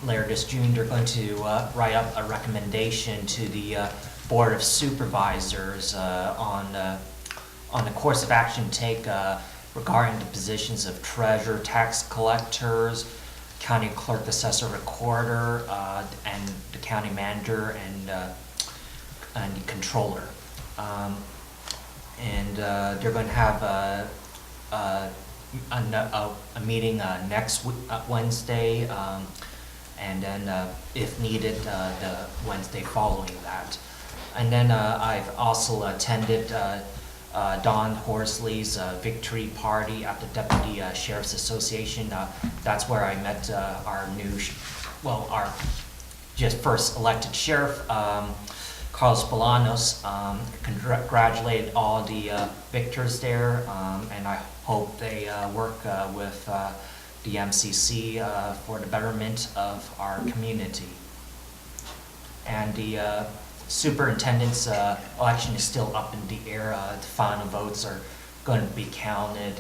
later this June. They're going to write up a recommendation to the Board of Supervisors on the course of action take regarding the positions of treasurer, tax collectors, county clerk, assessor, recorder, and the county manager and the controller. They're going to have a meeting next Wednesday, and then if needed, the Wednesday following that. And then I've also attended Don Horsley's victory party at the Deputy Sheriff's Association. That's where I met our our just first elected sheriff, Carlos Bolanos. Congratulated all the victors there, and I hope they work with the MCC for the betterment of our community. And the superintendent's election is still up in the air. The final votes are going to be counted.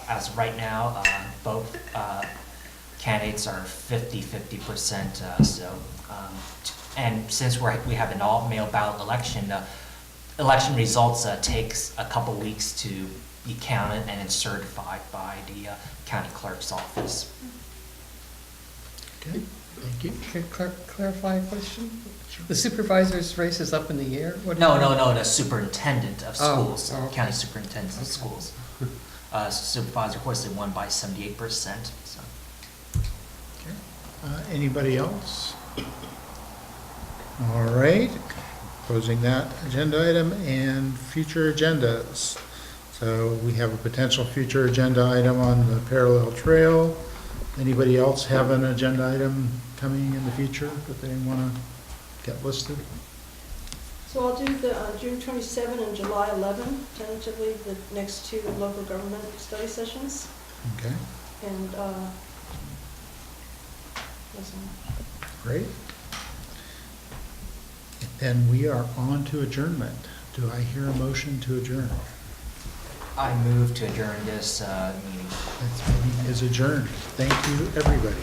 As of right now, both candidates are 50%. And since we have an all-mail ballot election, election results takes a couple weeks to be counted and then certified by the county clerk's office. Okay, thank you. Can I clarify a question? The supervisor's race is up in the air? What- No, the superintendent of schools, Oh, okay. county superintendent of schools. Supervisor Horsley won by 78%. So. Anybody else? All right, closing that agenda item and future agendas. So we have a potential future agenda item on the parallel trail. Anybody else have an agenda item coming in the future that they want to get listed? So I'll do the June 27 and July 11, tentatively, the next two local government study sessions. Okay, And that's all. great. Then we are on to adjournment. Do I hear a motion to adjourn? I move to adjourn this meeting. This meeting is adjourned. Thank you, everybody.